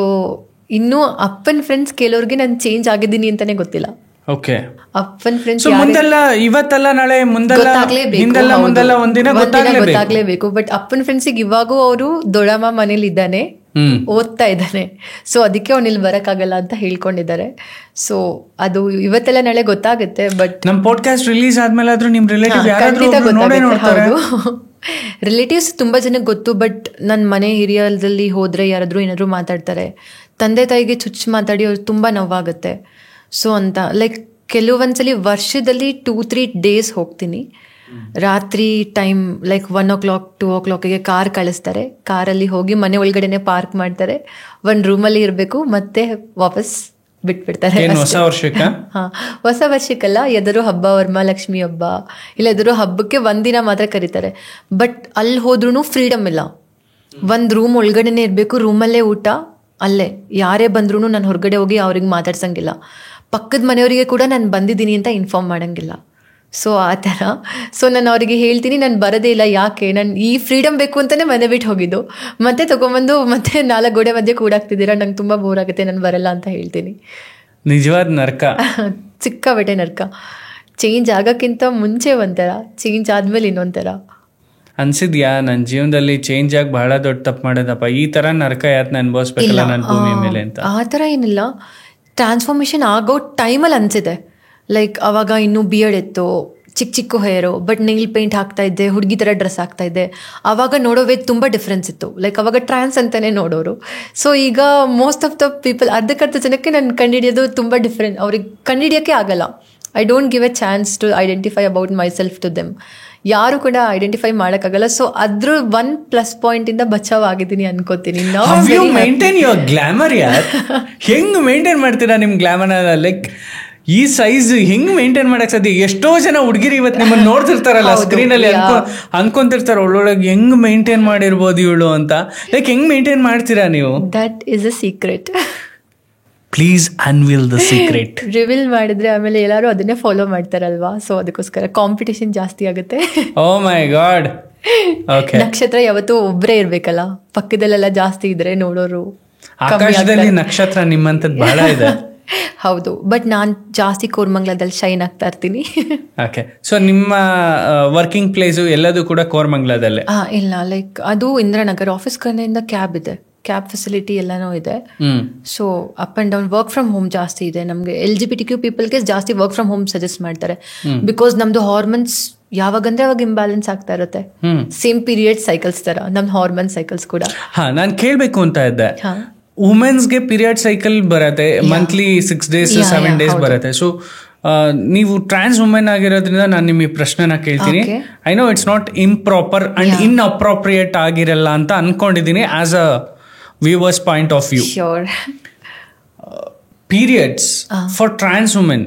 ಇನ್ನು ಅಪ್ಪನ ಫ್ರೆಂಡ್ಸ್ ಕೇಳೋರ್ಗೆ ನಾನು ಚೇಂಜ್ ಆಗಿದ್ದೀನಿ ಅಂತಾನೆ ಗೊತ್ತಿಲ್ಲ. ಓಕೆ. ಅಪ್ಪನ ಫ್ರೆಂಡ್ಸ್ ಮುಂದೆಲ್ಲ, ಇವತ್ತಲ್ಲ ನಾಳೆ, ಮುಂದೆಲ್ಲ ಒಂದಿನ ಗೊತ್ತಾಗ್ಲೇಬೇಕು. ಬಟ್ ಅಪ್ಪನ ಫ್ರೆಂಡ್ಸಿಗೆ ಇವಾಗೂ ಅವರು ದೊಡ್ಡಮ್ಮ ಮನೇಲಿ ಇದ್ದಾನೆ, ಓದ್ತಾ ಇದ್ದಾನೆ. ಸೊ ಅದಕ್ಕೆ ಅವ್ನು ಇಲ್ಲಿ ಬರಕ್ಕಾಗಲ್ಲ ಅಂತ ಹೇಳ್ಕೊಂಡಿದ್ದಾರೆ. ಸೊ ಅದು ಇವತ್ತೆಲ್ಲ ನಾಳೆ ಗೊತ್ತಾಗುತ್ತೆ. ಬಟ್ ನಮ್ಮ ಪಾಡ್ಕಾಸ್ಟ್ ರಿಲೀಸ್ ಆದ್ಮೇಲೆ ಆದ್ರೂ ನಿಮ್ ರಿಲೇಟಿವ್ಸ್ ತುಂಬಾ ಜನಕ್ಕೆ ಗೊತ್ತು. ಬಟ್ ನನ್ನ ಮನೆ ಹಿರಿಯದಲ್ಲಿ ಹೋದ್ರೆ ಯಾರಾದ್ರೂ ಏನಾದ್ರು ಮಾತಾಡ್ತಾರೆ, ತಂದೆ ತಾಯಿಗೆ ಚುಚ್ಚು ಮಾತಾಡಿ ಅವ್ರು ತುಂಬಾ ನೋವಾಗುತ್ತೆ. ಸೊ ಅಂತ ಲೈಕ್ ಕೆಲವೊಂದ್ಸಲಿ ವರ್ಷದಲ್ಲಿ 2-3 days ಹೋಗ್ತೀನಿ. ರಾತ್ರಿ ಟೈಮ್ ಲೈಕ್ 1 o'clock 2 o'clockಗೆ ಕಾರ್ ಕಳಿಸ್ತಾರೆ. ಕಾರಲ್ಲಿ ಹೋಗಿ ಮನೆ ಒಳಗಡೆನೆ ಪಾರ್ಕ್ ಮಾಡ್ತಾರೆ, 1 ರೂಮಲ್ಲಿ ಇರಬೇಕು, ಮತ್ತೆ ವಾಪಸ್ ಬಿಟ್ಬಿಡ್ತಾರೆ. ಹೊಸ ವರ್ಷಕ್ಕಲ್ಲ, ಎದರು ಹಬ್ಬ, ವರಮಹಾಲಕ್ಷ್ಮಿ ಹಬ್ಬ ಇಲ್ಲ ಎದರು ಹಬ್ಬಕ್ಕೆ 1 ದಿನ ಮಾತ್ರ ಕರೀತಾರೆ. ಬಟ್ ಅಲ್ಲಿ ಹೋದ್ರೂ ಫ್ರೀಡಮ್ ಇಲ್ಲ. 1 ರೂಮ್ ಒಳಗಡೆನೆ ಇರಬೇಕು, ರೂಮಲ್ಲೇ ಊಟ, ಅಲ್ಲೇ ಯಾರೇ ಬಂದ್ರೂ ನಾನು ಹೊರಗಡೆ ಹೋಗಿ ಅವ್ರಿಗೆ ಮಾತಾಡ್ಸಂಗಿಲ್ಲ. ಪಕ್ಕದ ಮನೆಯವರಿಗೆ ಕೂಡ ನಾನು ಬಂದಿದ್ದೀನಿ ಅಂತ ಇನ್ಫಾರ್ಮ್ ಮಾಡೋಂಗಿಲ್ಲ. ಸೊ ಆ ಥರ. ಸೊ ನಾನು ಅವರಿಗೆ ಹೇಳ್ತೀನಿ ನಾನು ಬರೋದೇ ಇಲ್ಲ, ಯಾಕೆ, ನಾನು ಈ ಫ್ರೀಡಮ್ ಬೇಕು ಅಂತಲೇ ಮನೆ ಬಿಟ್ಟು ಹೋಗಿದ್ದು, ಮತ್ತೆ ತೊಗೊಂಬಂದು ಮತ್ತೆ 4 ಗೋಡೆ ಮಧ್ಯೆ ಕೂಡಾಕ್ತಿದ್ದೀರಾ, ನಂಗೆ ತುಂಬ ಬೋರ್ ಆಗುತ್ತೆ, ನಾನು ಬರಲ್ಲ ಅಂತ ಹೇಳ್ತೀನಿ. ನಿಜವಾದ ನರ್ಕ, ಸಿಕ್ಕಾಬಟ್ಟೆ ನರ್ಕ. ಚೇಂಜ್ ಆಗೋಕ್ಕಿಂತ ಮುಂಚೆ ಒಂಥರ, ಚೇಂಜ್ ಆದಮೇಲೆ ಇನ್ನೊಂಥರ ಅನ್ಸಿದ್ಯಾ ನನ್ನ ಜೀವನದಲ್ಲಿ ಚೇಂಜ್ ಆಗಿ ಬಹಳ ದೊಡ್ಡ ತಪ್ಪು ಮಾಡೋದಪ್ಪ, ಈ ಥರ ನರ್ಕ ಯಾತನ ಅನುಭವಿಸ್ಬೇಕಲ್ಲ ನನ್ನ ಭೂಮಿ ಮೇಲೆ ಅಂತ? ಆ ಥರ ಏನಿಲ್ಲ. ಟ್ರಾನ್ಸ್ಫಾರ್ಮೇಷನ್ ಆಗೋ ಟೈಮಲ್ಲಿ ಅನಿಸಿದೆ. ಲೈಕ್ ಅವಾಗ ಇನ್ನೂ ಬಿಯರ್ಡ್ ಇತ್ತು, ಚಿಕ್ಕ ಹೇರು, ಬಟ್ ನೈಲ್ ಪೇಂಟ್ ಹಾಕ್ತಾ ಇದ್ದೆ, ಹುಡುಗಿ ಥರ ಡ್ರೆಸ್ ಹಾಕ್ತಾ ಇದ್ದೆ. ಆವಾಗ ನೋಡೋ ವೇ ತುಂಬ ಡಿಫ್ರೆನ್ಸ್ ಇತ್ತು. ಲೈಕ್ ಅವಾಗ ಟ್ರಾನ್ಸ್ ಅಂತಲೇ ನೋಡೋರು. ಸೊ ಈಗ ಮೋಸ್ಟ್ ಆಫ್ ದ ಪೀಪಲ್, ಅರ್ಧಕ್ಕರ್ಧ ಜನಕ್ಕೆ ನಾನು ಕಂಡುಹಿಡಿಯೋದು ತುಂಬ ಡಿಫ್ರೆಂಟ್. ಅವ್ರಿಗೆ ಕಂಡುಹಿಡಿಯೋಕ್ಕೆ ಆಗಲ್ಲ. I don't give a chance to identify about myself to them. ಯಾರು ಕೂಡ ಐಡೆಂಟಿಫೈ ಮಾಡೋಕ್ಕಾಗಲ್ಲ. ಸೊ ಅದ್ರ 1 ಪ್ಲಸ್ ಪಾಯಿಂಟ್ ಇಂದ ಬಚಾವ್ ಆಗಿದ್ದೀನಿ ಅನ್ಕೋತೀನಿ. ಮೇಂಟೈನ್ ಯುವರ್ ಗ್ಲಾಮರ್ ಯಾರ್, ಹೆಂಗ್ ಮೇಂಟೈನ್ ಮಾಡ್ತೀರಾ ನಿಮ್ ಗ್ಲಾಮರ್? ಲೈಕ್ ಈ ಸೈಜ್ ಹೆಂಗ್ ಮೇಂಟೈನ್ ಮಾಡಕ್ ಸಾಧ್ಯ? ಎಷ್ಟೋ ಜನ ಹುಡುಗಿರು ಇವತ್ತು ನಿಮ್ಮನ್ನ ನೋಡ್ತಿರ್ತಾರಲ್ಲ ಸ್ಕ್ರೀನ್ ಅಲ್ಲಿ, ಅನ್ಕೊಂತಿರ್ತಾರ ಒಳ್ಳೊಳಗೆ ಹೆಂಗ್ ಮೇಂಟೈನ್ ಮಾಡಿರ್ಬೋದು ಇವಳು ಅಂತ. ಲೈಕ್ ಹೆಂಗ್ ಮೇಂಟೈನ್ ಮಾಡ್ತೀರಾ ನೀವು? That is a secret. Please anvil the secret. Reveal ಮಾಡಿದ್ರೆ ಆಮೇಲೆ ಎಲ್ಲರೂ ಅದನ್ನೇ ಫಾಲೋ ಮಾಡ್ತಾರಲ್ವಾ, ಸೊ ಅದಕ್ಕೋಸ್ಕರ ಕಾಂಪಿಟೇಷನ್ ಜಾಸ್ತಿ ಆಗುತ್ತೆ. ಓ ಮೈ ಗಾಡ್. ನಕ್ಷತ್ರ ಯಾವತ್ತೂ ಒಬ್ಬರೇ ಇರ್ಬೇಕಲ್ಲ, ಪಕ್ಕದಲ್ಲೆಲ್ಲ ಜಾಸ್ತಿ ಇದ್ರೆ ನೋಡೋರು. ಆಕಾಶದಲ್ಲಿ ನಕ್ಷತ್ರ ನಿಮ್ಮಂತದ್ದು ಬಹಳ ಇದೆ. ಹೌದು, ಬಟ್ ನಾನು ಜಾಸ್ತಿ ಕೋರಮಂಗಲದಲ್ಲಿ ಶೈನ್ ಆಗ್ತಾ ಇರ್ತೀನಿ. ಓಕೆ. ಸೊ ನಿಮ್ಮ ವರ್ಕಿಂಗ್ ಪ್ಲೇಸು ಎಲ್ಲದೂ ಕೂಡ ಕೋರಮಂಗಲದಲ್ಲೇ? ಇಲ್ಲ, ಲೈಕ್ ಅದು ಇಂದ್ರನಗರ್. ಆಫೀಸ್ ಕಡೆಯಿಂದ ಕ್ಯಾಬ್ ಇದೆ, ಕ್ಯಾಬ್ ಫೆಸಿಲಿಟಿ ಎಲ್ಲನೂ ಇದೆ. So up and down work from home ಜಾಸ್ತಿ ಇದೆ. ನಮಗೆ LGBTQ ಪೀಪಲ್ಗೆ ಜಾಸ್ತಿ ವರ್ಕ್ ಫ್ರಮ್ ಹೋಮ್ ಸಜೆಸ್ಟ್ ಮಾಡ್ತಾರೆ. ಬಿಕಾಸ್ ನಮ್ದು ಹಾರ್ಮೋನ್ಸ್ ಯಾವಾಗಂದ್ರೆ ಅವಾಗ ಇಂಬ್ಯಾಲೆನ್ಸ್ ಆಗ್ತಾ ಇರುತ್ತೆ. ಸೇಮ್ ಪೀರಿಯಡ್ ಸೈಕಲ್ಸ್ ತರ ನಮ್ಮ ಹಾರ್ಮೋನ್ ಸೈಕಲ್ಸ್ ಕೂಡ. ನಾನು ಕೇಳಬೇಕು ಅಂತ ಇದ್ದೆ, ವುಮೆನ್ಸ್ಗೆ ಪೀರಿಯಡ್ ಸೈಕಲ್ ಬರುತ್ತೆ, ಮಂತ್ಲಿ 6 days 7 days ಬರುತ್ತೆ. ಸೊ ನೀವು ಟ್ರಾನ್ಸ್ ವುಮೆನ್ ಆಗಿರೋದ್ರಿಂದ ನಾನು ನಿಮಗೆ ಪ್ರಶ್ನೆನ ಕೇಳ್ತೀನಿ. I know it's not improper and inappropriate ಆಗಿರಲ್ಲ ಅಂತ ಅನ್ಕೊಂಡಿದ್ದೀನಿ as a viewers point of view. Periods for trans women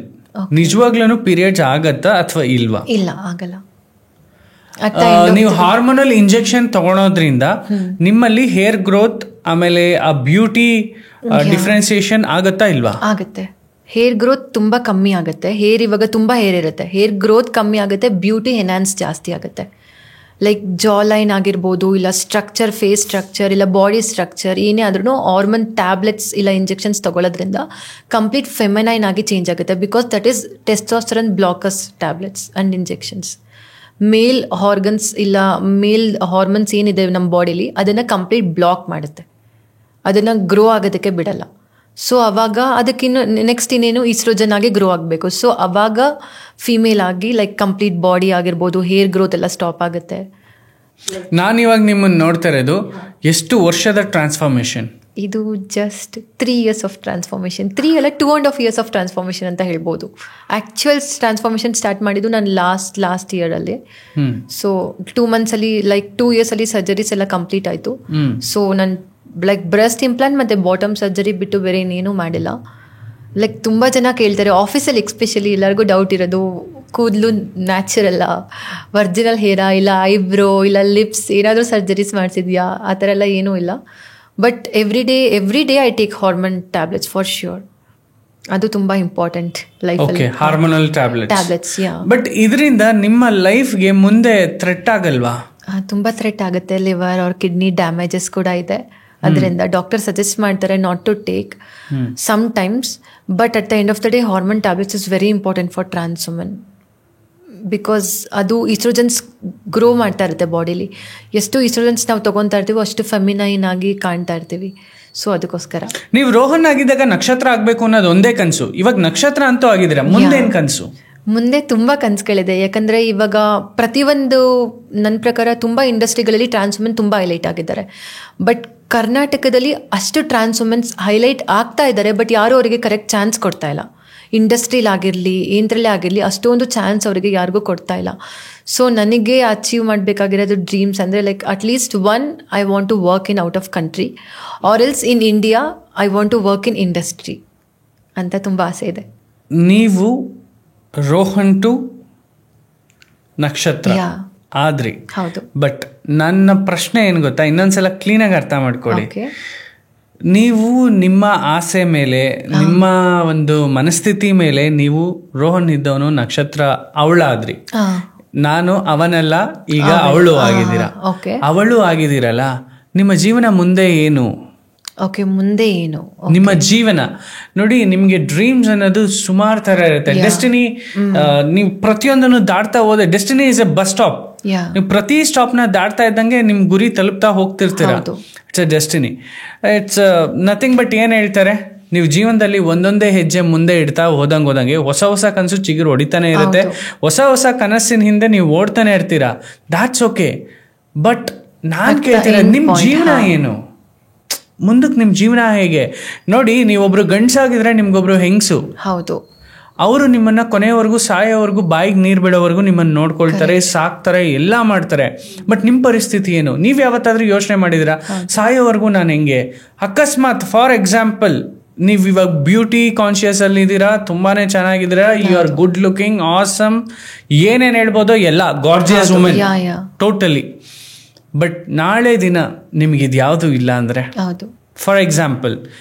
ನಿಜವಾಗ್ಲೂ ಪೀರಿಯಡ್ಸ್ ಆಗತ್ತಾ ಅಥವಾ ಇಲ್ವಾ? ಇಲ್ಲ, ಆಗಲ್ಲ. ನೀವು ಹಾರ್ಮೋನಲ್ ಇಂಜೆಕ್ಷನ್ ತಗೊಳೋದ್ರಿಂದ ನಿಮ್ಮಲ್ಲಿ ಹೇರ್ ಗ್ರೋತ್ ಆಮೇಲೆ ಆ ಬ್ಯೂಟಿ ಡಿಫ್ರೆನ್ಸಿಯೇಷನ್ ಆಗತ್ತಾ ಇಲ್ವಾ? ಆಗುತ್ತೆ. ಹೇರ್ ಗ್ರೋತ್ ತುಂಬಾ ಕಮ್ಮಿ ಆಗುತ್ತೆ. ಹೇರ್ ಇವಾಗ ತುಂಬಾ ಹೇರ್ ಇರುತ್ತೆ, ಹೇರ್ ಗ್ರೋತ್ ಕಮ್ಮಿ ಆಗುತ್ತೆ, ಬ್ಯೂಟಿ ಎನ್ಹಾನ್ಸ್ ಜಾಸ್ತಿ ಆಗುತ್ತೆ. ಲೈಕ್ ಜಾ ಲೈನ್ ಆಗಿರ್ಬೋದು, ಇಲ್ಲ ಸ್ಟ್ರಕ್ಚರ್, ಫೇಸ್ ಸ್ಟ್ರಕ್ಚರ್, ಇಲ್ಲ ಬಾಡಿ ಸ್ಟ್ರಕ್ಚರ್, ಏನೇ ಆದ್ರೂ ಹಾರ್ಮೋನ್ ಟ್ಯಾಬ್ಲೆಟ್ಸ್ ಇಲ್ಲ ಇಂಜೆಕ್ಷನ್ಸ್ ತಗೊಳ್ಳೋದ್ರಿಂದ ಕಂಪ್ಲೀಟ್ ಫೆಮಿನೈನ್ ಆಗಿ ಚೇಂಜ್ ಆಗುತ್ತೆ. Because that is testosterone blockers tablets and injections. Male organs ಇಲ್ಲ ಮೇಲ್ ಹಾರ್ಮೋನ್ಸ್ ಏನಿದೆ ನಮ್ಮ ಬಾಡಿಲಿ ಅದನ್ನು ಕಂಪ್ಲೀಟ್ ಬ್ಲಾಕ್ ಮಾಡುತ್ತೆ, ಅದನ್ನು ಗ್ರೋ ಆಗೋದಕ್ಕೆ ಬಿಡಲ್ಲ. ಸೊ ಅವಾಗ ಅದಕ್ಕಿನ್ನು ನೆಕ್ಸ್ಟ್ ಇನ್ನೇನು ಈಸ್ಟ್ರೋಜನ್ ಆಗಿ ಗ್ರೋ ಆಗಬೇಕು. ಸೊ ಅವಾಗ ಫೀಮೇಲ್ ಆಗಿ ಲೈಕ್ ಕಂಪ್ಲೀಟ್ ಬಾಡಿ ಆಗಿರ್ಬೋದು, ಹೇರ್ ಗ್ರೋತ್ ಎಲ್ಲ ಸ್ಟಾಪ್ ಆಗುತ್ತೆ. ನಾನಿವಾಗ ನಿಮ್ಮನ್ನು ನೋಡ್ತಾ ಇರೋದು ಎಷ್ಟು ವರ್ಷದ ಟ್ರಾನ್ಸ್ಫಾರ್ಮೇಷನ್? ಇದು ಜಸ್ಟ್ 3 years ಆಫ್ ಟ್ರಾನ್ಸ್ಫಾರ್ಮೇಷನ್, 3 ಅಲ್ಲ 2.5 years ಆಫ್ ಟ್ರಾನ್ಸ್ಫಾರ್ಮೇಷನ್ ಅಂತ ಹೇಳ್ಬೋದು. ಆ್ಯಕ್ಚುಯಲ್ ಟ್ರಾನ್ಸ್ಫಾರ್ಮೇಷನ್ ಸ್ಟಾರ್ಟ್ ಮಾಡಿದ್ದು ನಾನು ಲಾಸ್ಟ್ ಇಯರಲ್ಲಿ. ಸೊ 2 months ಅಲ್ಲಿ ಲೈಕ್ 2 years ಅಲ್ಲಿ ಸರ್ಜರೀಸ್ ಎಲ್ಲ ಕಂಪ್ಲೀಟ್ ಆಯಿತು. ಸೊ ನಾನು ಲೈಕ್ ಬ್ರೆಸ್ಟ್ ಇಂಪ್ಲಾಂಟ್ ಮತ್ತು ಬಾಟಮ್ ಸರ್ಜರಿ ಬಿಟ್ಟು ಬೇರೆ ಇನ್ನೇನೂ ಮಾಡಿಲ್ಲ. ಲೈಕ್ ತುಂಬ ಜನ ಕೇಳ್ತಾರೆ ಆಫೀಸಲ್ಲಿ, ಎಕ್ಸ್ಪೆಷಲಿ ಎಲ್ಲರಿಗೂ ಡೌಟ್ ಇರೋದು ಕೂದಲು ನ್ಯಾಚುರಲ್ಲ, ಒರಿಜಿನಲ್ ಹೇರಾ, ಇಲ್ಲ ಐಬ್ರೋ, ಇಲ್ಲ ಲಿಪ್ಸ್, ಏನಾದರೂ ಸರ್ಜರೀಸ್ ಮಾಡಿಸಿದ್ಯಾ? ಆ ಥರ ಎಲ್ಲ ಏನೂ ಇಲ್ಲ. But every day I take hormone tablets for sure. ಅದು ತುಂಬ ಇಂಪಾರ್ಟೆಂಟ್ ಲೈಫಲ್ಲಿ, ಹಾರ್ಮೋನಲ್ ಟ್ಯಾಬ್ಲೆಟ್ಸ್. ಬಟ್ ಇದರಿಂದ ನಿಮ್ಮ ಲೈಫ್ಗೆ ಮುಂದೆ ಥ್ರೆಟ್ ಆಗಲ್ವಾ? ತುಂಬ ಥ್ರೆಟ್ ಆಗುತ್ತೆ. ಲಿವರ್ ಆರ್ ಕಿಡ್ನಿ ಡ್ಯಾಮೇಜಸ್ ಕೂಡ ಇದೆ. ಅದರಿಂದ ಡಾಕ್ಟರ್ ಸಜೆಸ್ಟ್ ಮಾಡ್ತಾರೆ not to take some times. But at the end of the day hormone tablets is very important for trans women. Because ಅದು ಈಸ್ಟ್ರೋಜನ್ಸ್ ಗ್ರೋ ಮಾಡ್ತಾ ಇರುತ್ತೆ ಬಾಡಿಲಿ. ಎಷ್ಟು ಈಸ್ಟ್ರೋಜನ್ಸ್ ನಾವು ತೊಗೊತಾ ಇರ್ತೀವೋ ಅಷ್ಟು ಫೆಮಿನೈನ್ ಆಗಿ ಕಾಣ್ತಾ ಇರ್ತೀವಿ. ಸೊ ಅದಕ್ಕೋಸ್ಕರ ನೀವು ರೋಹನ್ ಆಗಿದ್ದಾಗ ನಕ್ಷತ್ರ ಆಗಬೇಕು ಅನ್ನೋದು ಒಂದೇ ಕನಸು, ಇವಾಗ ನಕ್ಷತ್ರ ಅಂತೂ ಆಗಿದ್ರೆ ಮುಂದೇನು ಕನಸು? ಮುಂದೆ ತುಂಬ ಕನಸುಗಳಿದೆ. ಯಾಕಂದರೆ ಇವಾಗ ಪ್ರತಿಯೊಂದು ನನ್ನ ಪ್ರಕಾರ ತುಂಬ ಇಂಡಸ್ಟ್ರಿಗಳಲ್ಲಿ ಟ್ರಾನ್ಸ್ ವುಮೆನ್ ತುಂಬ ಹೈಲೈಟ್ ಆಗಿದ್ದಾರೆ. ಬಟ್ ಕರ್ನಾಟಕದಲ್ಲಿ ಅಷ್ಟು ಟ್ರಾನ್ಸ್ ವುಮೆನ್ಸ್ ಹೈಲೈಟ್ ಆಗ್ತಾ ಇದ್ದಾರೆ, ಬಟ್ ಯಾರೂ ಅವರಿಗೆ ಕರೆಕ್ಟ್ ಚಾನ್ಸ್ ಕೊಡ್ತಾ ಇಲ್ಲ. ಇಂಡಸ್ಟ್ರಿಲಾಗಿರಲಿ ಏನರಲ್ಲೇ ಆಗಿರಲಿ ಅಷ್ಟೊಂದು ಚಾನ್ಸ್ ಅವರಿಗೆ ಯಾರಿಗೂ ಕೊಡ್ತಾ ಇಲ್ಲ. ಸೊ ನನಗೆ ಅಚೀವ್ ಮಾಡಬೇಕಾಗಿರೋದು ಡ್ರೀಮ್ಸ್ ಅಂದರೆ like at least I want to work in out of country or else in India I want to work in industry ಅಂತ ತುಂಬ ಆಸೆ ಇದೆ. ನೀವು ರೋಹನ್ ಟು ನಕ್ಷತ್ರ ಆದ್ರಿ. ಹೌದು. ಬಟ್ ನನ್ನ ಪ್ರಶ್ನೆ ಏನು ಗೊತ್ತಾ, ಇನ್ನೊಂದ್ಸಲ ಕ್ಲೀನಾಗಿ ಅರ್ಥ ಮಾಡ್ಕೊಳ್ಳಿ. ನೀವು ನಿಮ್ಮ ಆಸೆ ಮೇಲೆ, ನಿಮ್ಮ ಒಂದು ಮನಸ್ಥಿತಿ ಮೇಲೆ ನೀವು ರೋಹನ್ ಇದ್ದವನು ನಕ್ಷತ್ರ ಅವಳಾದ್ರಿ, ನಾನು ಅವನೆಲ್ಲ ಈಗ ಅವಳು ಆಗಿದ್ದೀರಾ. ಅವಳು ಆಗಿದ್ದೀರಲ್ಲ, ನಿಮ್ಮ ಜೀವನ ಮುಂದೆ ಏನು? ಓಕೆ, ಮುಂದೆ ಏನು ನಿಮ್ಮ ಜೀವನ ನೋಡಿ. ನಿಮ್ಗೆ ಡ್ರೀಮ್ಸ್ ಅನ್ನೋದು ಸುಮಾರು ತರ ಇರುತ್ತೆ. ಡೆಸ್ಟಿನಿ ನೀವು ಪ್ರತಿಯೊಂದನ್ನು ದಾಟ್ತಾ ಹೋದ್ರೆ, destiny is a bus stop. ನೀವು ಪ್ರತಿ ಸ್ಟಾಪ್ ನ ದಾಟ್ತಾ ಇದ್ದಂಗೆ ನಿಮ್ ಗುರಿ ತಲುಪ್ತಾ ಹೋಗ್ತಿರ್ತೀರ. It's a destiny. It's nothing but ಏನ್ ಹೇಳ್ತಾರೆ, ನೀವು ಜೀವನದಲ್ಲಿ ಒಂದೊಂದೇ ಹೆಜ್ಜೆ ಮುಂದೆ ಇಡ್ತಾ ಹೋದಂಗೆ ಹೊಸ ಕನಸು ಚಿಗುರು ಹೊಡಿತಾನೆ ಇರುತ್ತೆ. ಹೊಸ ಕನಸಿನ ಹಿಂದೆ ನೀವು ಓಡ್ತಾನೆ ಇರ್ತೀರಾ. That's okay. ಬಟ್ ನಾನ್ ಕೇಳ್ತೀರ, ನಿಮ್ ಜೀವನ ಏನು? ಮುಂದಕ್ಕೆ ನಿಮ್ಮ ಜೀವನ ಹೇಗೆ? ನೋಡಿ, ನೀವೊಬ್ರು ಗಂಡಸಾಗಿದ್ರೆ ನಿಮ್ಗೊಬ್ರು ಹೆಂಗಸು. ಹೌದು. ಅವರು ನಿಮ್ಮನ್ನ ಕೊನೆಯವರೆಗೂ, ಸಾಯೋವರೆಗೂ, ಬಾಯಿಗೆ ನೀರು ಬಿಡೋವರೆಗೂ ನಿಮ್ಮನ್ನು ನೋಡ್ಕೊಳ್ತಾರೆ, ಸಾಕ್ತಾರೆ, ಎಲ್ಲ ಮಾಡ್ತಾರೆ. ಬಟ್ ನಿಮ್ಮ ಪರಿಸ್ಥಿತಿ ಏನು? ನೀವು ಯಾವತ್ತಾದ್ರೂ ಯೋಚನೆ ಮಾಡಿದಿರಾ ಸಾಯೋವರೆಗೂ ನಾನು ಹೆಂಗೆ? ಅಕಸ್ಮಾತ್ ಫಾರ್ ಎಕ್ಸಾಂಪಲ್ ನೀವು ಇವಾಗ ಬ್ಯೂಟಿ ಕಾನ್ಶಿಯಸ್ ಅಲ್ಲಿ ಇದ್ದೀರಾ, ತುಂಬಾನೇ ಚೆನ್ನಾಗಿದ್ದೀರಾ, you are good looking, awesome, ಏನೇನು ಹೇಳ್ಬೋದೋ ಎಲ್ಲ, ಗಾರ್ಜಿಯಸ್ ವುಮೆನ್ ಟೋಟಲಿ. ಬಟ್ ನಾಳೆ ದಿನ ನಿಮ್ಗೆ ಇದು ಯಾವುದು ಇಲ್ಲ ಅಂದ್ರೆ, for example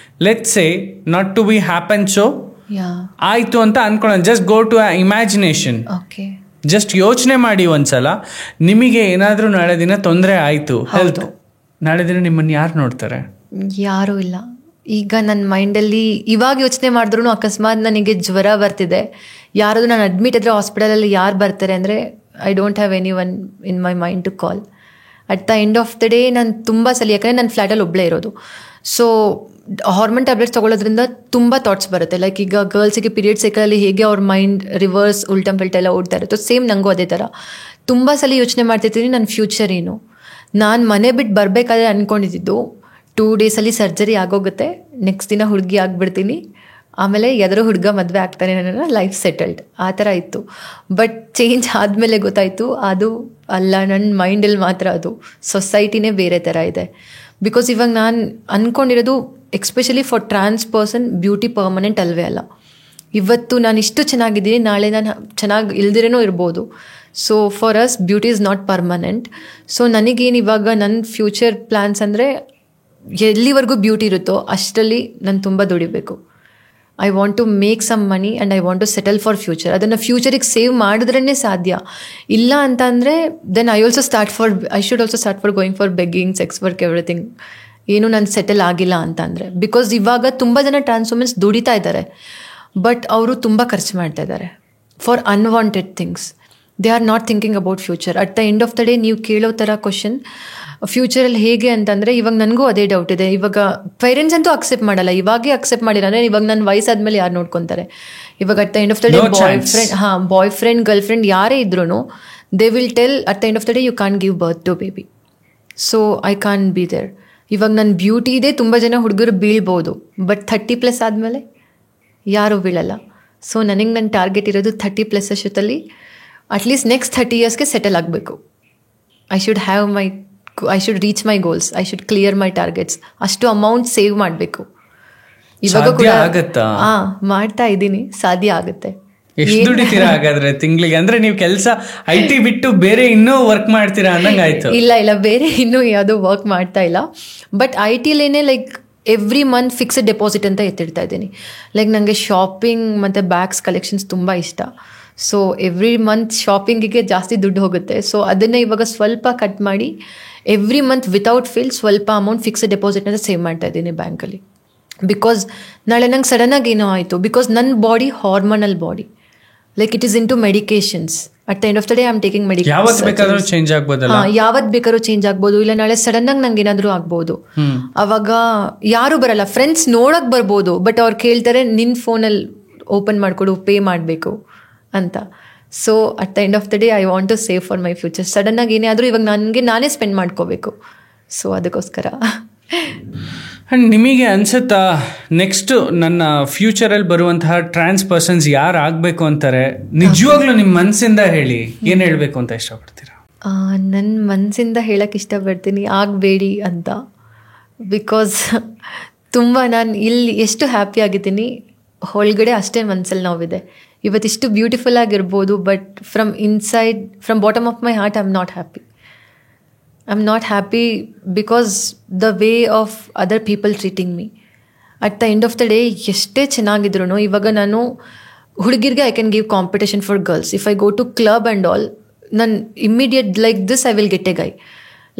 let's say not to be happen show ಆಯ್ತು ಅಂತ ಅನ್ಕೊಳ್ಳೋಣ. Just go to imagination. Just ಯೋಚನೆ ಮಾಡಿ ಒಂದ್ಸಲ, ನಿಮಗೆ ಏನಾದ್ರೂ ನಾಳೆ ದಿನ ತೊಂದರೆ ಆಯ್ತು, ಹೆಲ್ತ್, ನಾಳೆ ದಿನ ನಿಮ್ಮನ್ನು ಯಾರು ನೋಡ್ತಾರೆ? ಯಾರೂ ಇಲ್ಲ. ಈಗ ನನ್ನ ಮೈಂಡಲ್ಲಿ ಇವಾಗ ಯೋಚನೆ ಮಾಡಿದ್ರು ಅಕಸ್ಮಾತ್ ನನಗೆ ಜ್ವರ ಬರ್ತಿದೆ, ಯಾರಾದ್ರೂ ನಾನು ಅಡ್ಮಿಟ್ ಇದ್ರೆ ಹಾಸ್ಪಿಟಲಲ್ಲಿ ಯಾರು ಬರ್ತಾರೆ ಅಂದರೆ I don't have any one in my mind to call. At the end of the day ನಾನು ತುಂಬ ಸಲ, ಯಾಕಂದರೆ ನಾನು ಫ್ಲ್ಯಾಟಲ್ಲಿ ಒಬ್ಬಳೇ ಇರೋದು, ಸೊ ಹಾರ್ಮೋನ್ ಟ್ಯಾಬ್ಲೆಟ್ಸ್ ತೊಗೊಳ್ಳೋದ್ರಿಂದ ತುಂಬ ಥಾಟ್ಸ್ ಬರುತ್ತೆ. ಲೈಕ್ ಈಗ ಗರ್ಲ್ಸಿಗೆ ಪೀರಿಯಡ್ ಸೈಕಲಲ್ಲಿ ಹೇಗೆ ಅವ್ರ ಮೈಂಡ್ ರಿವರ್ಸ್ ಉಲ್ಟಂ ಪಲ್ಟ ಎಲ್ಲ ಓಡ್ತಾ ಇರುತ್ತೋ ಸೇಮ್ ನನಗೂ ಅದೇ ಥರ ತುಂಬ ಸಲ ಯೋಚನೆ ಮಾಡ್ತಿರ್ತೀನಿ ನನ್ನ ಫ್ಯೂಚರ್ ಏನು. ನಾನು ಮನೆ ಬಿಟ್ಟು ಬರಬೇಕಾದ್ರೆ ಅಂದ್ಕೊಂಡಿದ್ದು 2 days ಸರ್ಜರಿ ಆಗೋಗುತ್ತೆ, ನೆಕ್ಸ್ಟ್ ದಿನ ಹುಡುಗಿ ಆಗಿಬಿಡ್ತೀನಿ, ಆಮೇಲೆ ಯಾವ್ದಾರು ಹುಡುಗ ಮದುವೆ ಆಗ್ತಾನೆ, ನನ್ನ ಲೈಫ್ ಸೆಟಲ್ಡ್, ಆ ಥರ ಇತ್ತು. ಬಟ್ ಚೇಂಜ್ ಆದಮೇಲೆ ಗೊತ್ತಾಯಿತು ಅದು ಅಲ್ಲ, ನನ್ನ ಮೈಂಡಲ್ಲಿ ಮಾತ್ರ ಅದು ಸೊಸೈಟಿನೇ ಬೇರೆ ಥರ ಇದೆ. ಬಿಕಾಸ್ ಇವಾಗ ನಾನು ಅಂದ್ಕೊಂಡಿರೋದು especially for trans person beauty permanent always ಅಲ್ಲ. ಇವತ್ತು ನಾನು ಇಷ್ಟು ಚೆನ್ನಾಗಿದ್ದೀನಿ, ನಾಳೆ ನಾನು ಚೆನ್ನಾಗಿ ಇಲ್ದಿರೇನೋ ಇರ್ಬೋದು. So for us beauty is not permanent. So ನನಗೇನು ಇವಾಗ ನನ್ನ ಫ್ಯೂಚರ್ ಪ್ಲ್ಯಾನ್ಸ್ ಅಂದರೆ ಎಲ್ಲಿವರೆಗೂ ಬ್ಯೂಟಿ ಇರುತ್ತೋ ಅಷ್ಟರಲ್ಲಿ ನಾನು ತುಂಬ ದುಡಿಬೇಕು. I want to make some money and I want to settle for future. ಅದನ್ನು ಫ್ಯೂಚರಿಗೆ ಸೇವ್ ಮಾಡಿದ್ರೇ ಸಾಧ್ಯ. ಇಲ್ಲ ಅಂತ ಅಂದರೆ then I should also start for going for begging, sex work, everything. ಏನು ನಾನು ಸೆಟಲ್ ಆಗಿಲ್ಲ ಅಂತ ಅಂದರೆ, ಬಿಕಾಸ್ ಇವಾಗ ತುಂಬ ಜನ ಟ್ರಾನ್ಸ್ ವುಮೆನ್ಸ್ ದುಡಿತಾ ಇದ್ದಾರೆ, ಬಟ್ ಅವರು ತುಂಬ ಖರ್ಚು ಮಾಡ್ತಾ ಇದ್ದಾರೆ for unwanted things. They are not thinking about future. At the end of the day ನೀವು ಕೇಳೋ ಥರ ಕ್ವಶನ್ ಫ್ಯೂಚರಲ್ಲಿ ಹೇಗೆ ಅಂತಂದರೆ, ಇವಾಗ ನನಗೂ ಅದೇ ಡೌಟ್ ಇದೆ. ಇವಾಗ ಪೇರೆಂಟ್ಸ್ ಅಂತೂ ಅಕ್ಸೆಪ್ಟ್ ಮಾಡಲ್ಲ, ಇವಾಗೇ ಅಕ್ಸೆಪ್ಟ್ ಮಾಡಿಲ್ಲ ಅಂದರೆ ಇವಾಗ ನನ್ನ ವಯಸ್ಸಾದ್ಮೇಲೆ ಯಾರು ನೋಡ್ಕೊತಾರೆ? ಇವಾಗ at the end of the day boyfriend girlfriend ಯಾರೇ ಇದ್ರೂ they will tell at the end of the day you can't give birth to baby. So I can't be there. ಇವಾಗ ನನ್ನ ಬ್ಯೂಟಿ ಇದೆ, ತುಂಬ ಜನ ಹುಡುಗರು ಬೀಳ್ಬೋದು, but 30+ ಆದಮೇಲೆ ಯಾರೂ ಬೀಳಲ್ಲ. ಸೊ ನನಗೆ ನನ್ನ ಟಾರ್ಗೆಟ್ ಇರೋದು 30+ ಅಷ್ಟೊತ್ತಲ್ಲಿ ಅಟ್ಲೀಸ್ಟ್ ನೆಕ್ಸ್ಟ್ 30 ಇಯರ್ಸ್ಗೆ ಸೆಟಲ್ ಆಗಬೇಕು. I should reach my goals, I should clear my targets. ಅಷ್ಟು ಅಮೌಂಟ್ ಸೇವ್ ಮಾಡಬೇಕು. ಇವಾಗ ಕೂಡ ಮಾಡ್ತಾ ಇದ್ದೀನಿ, ಸಾಧ್ಯ ಆಗುತ್ತೆ. ಎಷ್ಟು ದುಡಿತೀರಾ ಹಾಗಾದ್ರೆ ತಿಂಗಳಿಗೆ? ಅಂದ್ರೆ ನೀವು ಕೆಲಸ IT ಬಿಟ್ಟು ಬೇರೆ ಇನ್ನೂ ವರ್ಕ್ ಮಾಡ್ತೀರಾ ಅಂದಂಗೆ ಆಯ್ತು. ಇಲ್ಲ, ಬೇರೆ ಇನ್ನೂ ಯಾವುದೋ ವರ್ಕ್ ಮಾಡ್ತಾ ಇಲ್ಲ. But IT like every month fixed deposit ಅಂತ ಎತ್ತಿಡ್ತಾ ಇದ್ದೀನಿ. ಲೈಕ್ ನನಗೆ ಶಾಪಿಂಗ್ ಮತ್ತು ಬ್ಯಾಗ್ಸ್ ಕಲೆಕ್ಷನ್ಸ್ ತುಂಬ ಇಷ್ಟ. ಸೊ ಎವ್ರಿ ಮಂತ್ ಶಾಪಿಂಗಿಗೆ ಜಾಸ್ತಿ ದುಡ್ಡು ಹೋಗುತ್ತೆ. ಸೊ ಅದನ್ನು ಇವಾಗ ಸ್ವಲ್ಪ ಕಟ್ ಮಾಡಿ ಎವ್ರಿ ಮಂತ್ ವಿತೌಟ್ ಫೇಲ್ ಸ್ವಲ್ಪ ಅಮೌಂಟ್ ಫಿಕ್ಸ್ಡ್ ಡೆಪಾಸಿಟ್ ಅಂತ ಸೇವ್ ಮಾಡ್ತಾ ಇದ್ದೀನಿ ಬ್ಯಾಂಕಲ್ಲಿ. ಬಿಕಾಸ್ ನಾಳೆ ನಂಗೆ ಸಡನ್ನಾಗಿ ಏನೋ ಆಯಿತು, ಬಿಕಾಸ್ ನನ್ನ body hormonal body, like it is into medications. At the end of the day I am taking medication. ಯಾವತ್ತು ಬೇಕಾದ್ರೂ ಚೇಂಜ್ ಆಗ್ಬೋದು, ಇಲ್ಲ ನಾಳೆ ಸಡನ್ನಾಗಿ ನಂಗೆ ಏನಾದರೂ ಆಗ್ಬೋದು. ಅವಾಗ ಯಾರು ಬರಲ್ಲ, ಫ್ರೆಂಡ್ಸ್ ನೋಡಕ್ ಬರ್ಬೋದು, ಬಟ್ ಅವ್ರು ಕೇಳ್ತಾರೆ ನಿನ್ನ ಫೋನಲ್ಲಿ ಓಪನ್ ಮಾಡಿಕೊಡು, ಪೇ ಮಾಡಬೇಕು ಅಂತ. So at the end of the day I want to save for my future. ಸಡನ್ನಾಗಿ ಏನೇ ಆದರೂ ಇವಾಗ ನಾನೇ ಸ್ಪೆಂಡ್ ಮಾಡ್ಕೋಬೇಕು. ಸೊ ಅದಕ್ಕೋಸ್ಕರ. ಆ್ಯಂಡ್ ನಿಮಗೆ ಅನ್ಸುತ್ತಾ ನೆಕ್ಸ್ಟ್ ನನ್ನ ಫ್ಯೂಚರಲ್ಲಿ ಬರುವಂತಹ ಟ್ರಾನ್ಸ್ ಪರ್ಸನ್ಸ್ ಯಾರು ಆಗಬೇಕು ಅಂತಾರೆ? ನಿಜವಾಗ್ಲೂ ನಿಮ್ಮ ಮನಸ್ಸಿಂದ ಹೇಳಿ, ಏನು ಹೇಳಬೇಕು ಅಂತ ಇಷ್ಟಪಡ್ತೀರಾ? ನನ್ನ ಮನಸ್ಸಿಂದ ಹೇಳಕ್ಕೆ ಇಷ್ಟಪಡ್ತೀನಿ, ಆಗಬೇಡಿ ಅಂತ. ಬಿಕಾಸ್ ತುಂಬ ನಾನು ಇಲ್ಲಿ ಎಷ್ಟು ಹ್ಯಾಪಿ ಆಗಿದ್ದೀನಿ, ಒಳಗಡೆ ಅಷ್ಟೇ ಮನಸ್ಸಲ್ಲಿ ನೋವಿದೆ. ಇವತ್ತಿಷ್ಟು ಬ್ಯೂಟಿಫುಲ್ ಆಗಿರ್ಬೋದು, but from bottom of my heart I am not happy. I'm not happy because the way of other people treating me. At the end of the day, ಎಷ್ಟೇ ಚೆನ್ನಾಗಿದ್ರು ಇವಾಗ ನಾನು ಹುಡುಗಿರಿಗೆ I can give competition for girls. If I go to club and all, ನಾನು immediate like this I will get a guy.